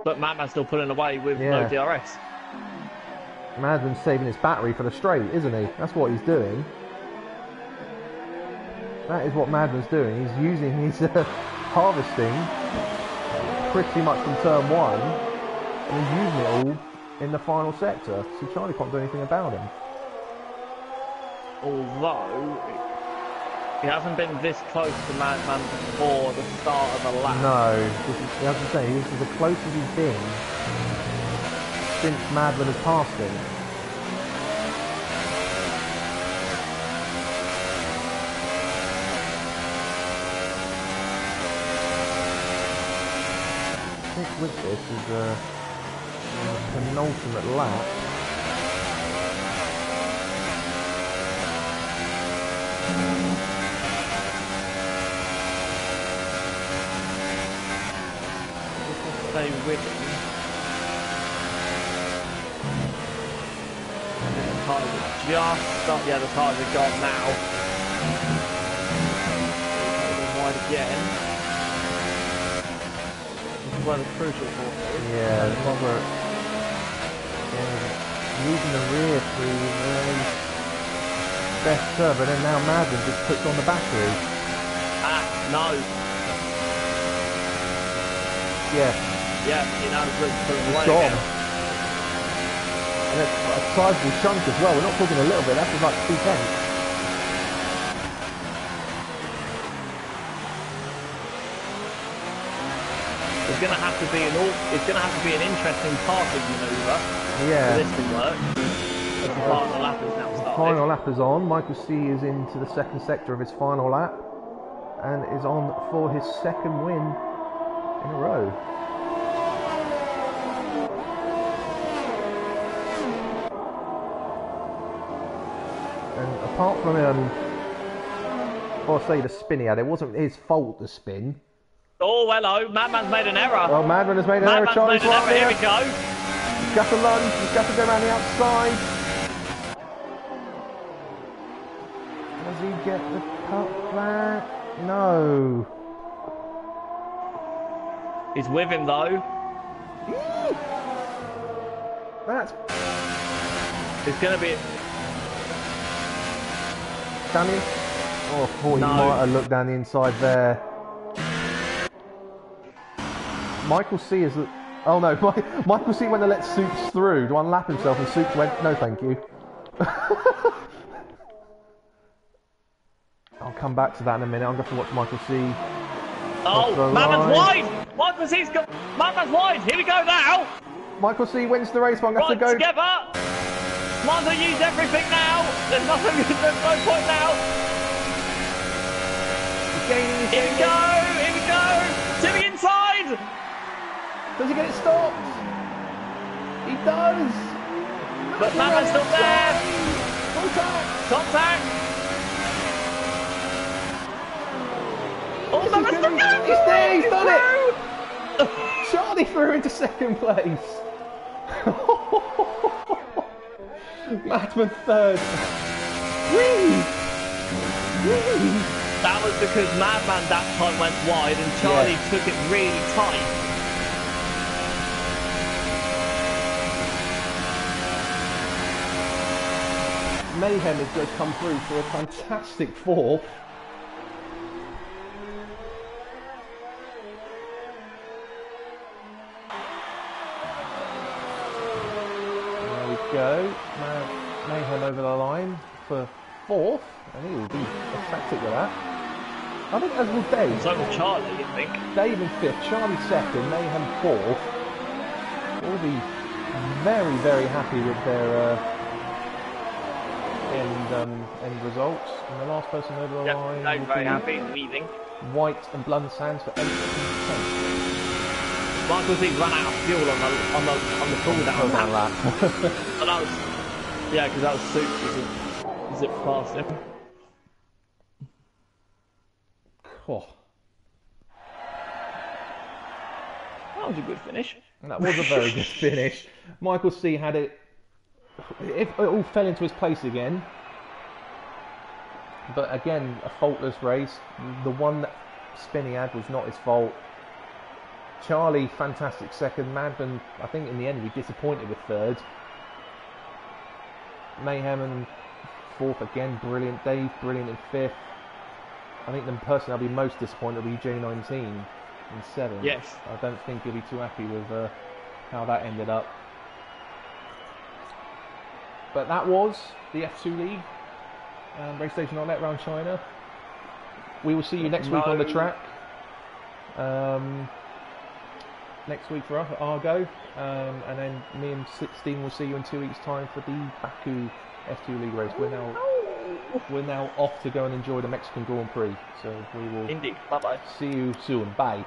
Speaker 2: But Madman's still pulling away with
Speaker 1: Yeah.
Speaker 2: no DRS.
Speaker 1: Madman's saving his battery for the straight, isn't he? That's what he's doing. That is what Madman's doing. He's using his harvesting pretty much from turn 1, and he's using it all in the final sector, so Charlie can't do anything about him.
Speaker 2: Although, he hasn't been this close to Madman before the start of the lap.
Speaker 1: No, as I say, this is the closest he's been since Madman has passed him. I think with this is a penultimate lap.
Speaker 2: Stay with him. And then the tires are just stop. Yeah, the tires are gone now. Wide again. This is where the crucial force is.
Speaker 1: Yeah, the one where using the rear through better, but then now Madden just puts on the battery.
Speaker 2: Ah, no.
Speaker 1: Yeah.
Speaker 2: Yeah, you know, it's
Speaker 1: It's gone. And it's a sizable chunk as well. We're not talking a little bit, that's like 2/10.
Speaker 2: It's gonna have to be an interesting passing manoeuvre for this to work. As the final lap is now started.
Speaker 1: Final lap is on. Michael C is into the second sector of his final lap and is on for his second win in a row. And apart from I'll say the spin he had, it wasn't his fault, the spin.
Speaker 2: Oh, hello, Madman's made an error.
Speaker 1: Oh, Madman has made an error. Charlie's right
Speaker 2: here we go.
Speaker 1: He's got to lunge, he's got to go around the outside. Does he get the cut back? No.
Speaker 2: He's with him though.
Speaker 1: That's...
Speaker 2: It's going to be...
Speaker 1: Danny? Oh, I thought he might have looked down the inside there. Michael C is... Oh no, Michael C went to let Soups through to unlap himself and Soups went, no thank you. I'll come back to that in a minute. I'm going to watch Michael C.
Speaker 2: Oh, Madman's wide! Michael C's got... Madman's wide! Here we go now!
Speaker 1: Michael C wins the race, but I'm going to have to go...
Speaker 2: together! Might as well use everything now! There's no point now! Here we go! Here we go! To the inside!
Speaker 1: Does he get it stopped? He does!
Speaker 2: But Madman's still there! Contact! Oh, Madman's still there!
Speaker 1: He's there! He's done it! Charlie threw into second place! Madman third! Whee!
Speaker 2: That was because Madman that time went wide and Charlie took it really tight.
Speaker 1: Mayhem has just come through for a fantastic fourth. There we go. Mayhem over the line for fourth, and he will be ecstatic with that. I think as will Dave.
Speaker 2: So will Charlie, you think?
Speaker 1: Dave in fifth, Charlie second, Mayhem fourth. Will be very, very happy with their end results. And the last person over the line.
Speaker 2: I'm very happy, leaving.
Speaker 1: White and Blunt Sands for 8th and 10th.
Speaker 2: Michael Z ran out of fuel on the cool down lap. And that was, yeah, because that was Soups as it past him.
Speaker 1: Oh.
Speaker 2: That was a good finish.
Speaker 1: That was a very good finish. Michael C had it. It all fell into his place again. But again, a faultless race. The one spin he had was not his fault. Charlie, fantastic second. Madman, I think in the end, we disappointed with third. Mayhem in fourth again, brilliant. Dave, brilliant in fifth. I think the person I'll be most disappointed will be J19. in 7th.
Speaker 2: Yes.
Speaker 1: I don't think he'll be too happy with how that ended up. But that was the F2 League race station outlet around China. We will see you next week on the track. Next week for us at Argo, and then me and 16 will see you in 2 weeks' time for the Baku F2 League race. We're now off to go and enjoy the Mexican Grand Prix, so we will
Speaker 2: Indeed. Bye bye.
Speaker 1: see you soon. Bye.